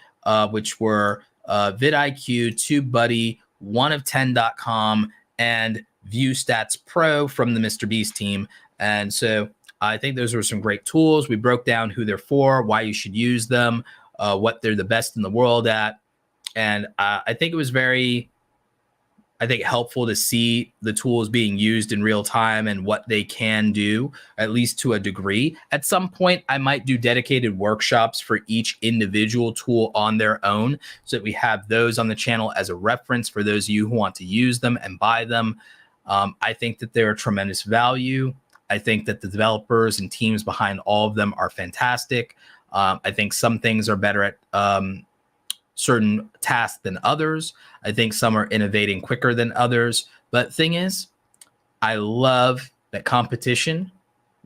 which were VidIQ, Tubebuddy, 1of10.com, and Viewstats Pro from the Mr. Beast team. And so I think those were some great tools. We broke down who they're for, why you should use them, what they're the best in the world at. And I think it was very, helpful to see the tools being used in real time and what they can do, at least to a degree. At some point, I might do dedicated workshops for each individual tool on their own so that we have those on the channel as a reference for those of you who want to use them and buy them. I think that they're a tremendous value. I think that the developers and teams behind all of them are fantastic. I think some things are better at certain tasks than others. I think some are innovating quicker than others. But thing is, I love that competition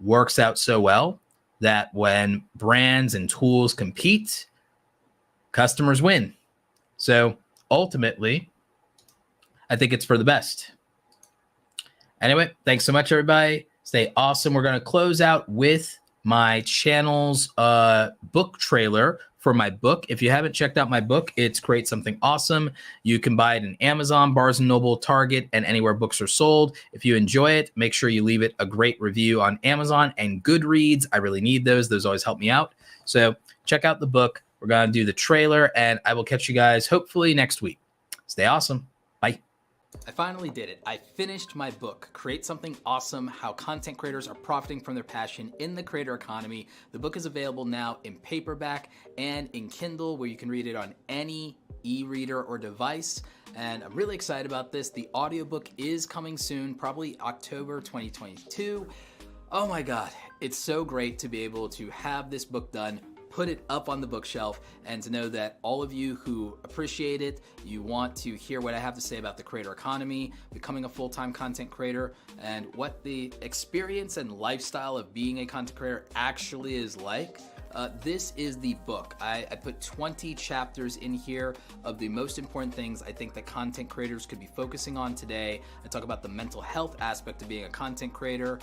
works out so well that when brands and tools compete, customers win. So ultimately, I think it's for the best. Anyway, thanks so much, everybody. Stay awesome. We're going to close out with my channel's book trailer for my book. If you haven't checked out my book, it's Create Something Awesome. You can buy it in Amazon, Barnes & Noble, Target, and anywhere books are sold. If you enjoy it, make sure you leave it a great review on Amazon and Goodreads. I really need those. Those always help me out. So check out the book. We're going to do the trailer, and I will catch you guys hopefully next week. Stay awesome. Bye. I finally did it. I finished my book, Create Something Awesome, How Content Creators Are Profiting from Their Passion in the Creator Economy. The book is available now in paperback and in Kindle, where you can read it on any e-reader or device. And I'm really excited about this. The audiobook is coming soon, probably October 2022. Oh my God, it's so great to be able to have this book done, put it up on the bookshelf, and to know that all of you who appreciate it, you want to hear what I have to say about the creator economy, becoming a full-time content creator, and what the experience and lifestyle of being a content creator actually is like. This is the book. I put 20 chapters in here of the most important things I think that content creators could be focusing on today. I talk about the mental health aspect of being a content creator,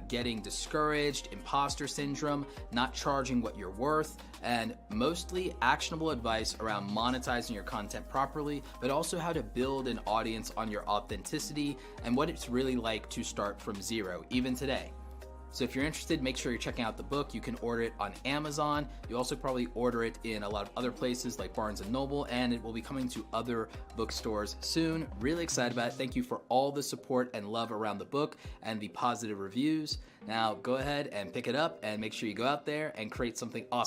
getting discouraged, imposter syndrome, not charging what you're worth, and mostly actionable advice around monetizing your content properly, but also how to build an audience on your authenticity and what it's really like to start from zero, even today. So if you're interested, make sure you're checking out the book. You can order it on Amazon. You also probably order it in a lot of other places like Barnes & Noble, and it will be coming to other bookstores soon. Really excited about it. Thank you for all the support and love around the book and the positive reviews. Now go ahead and pick it up and make sure you go out there and create something awesome.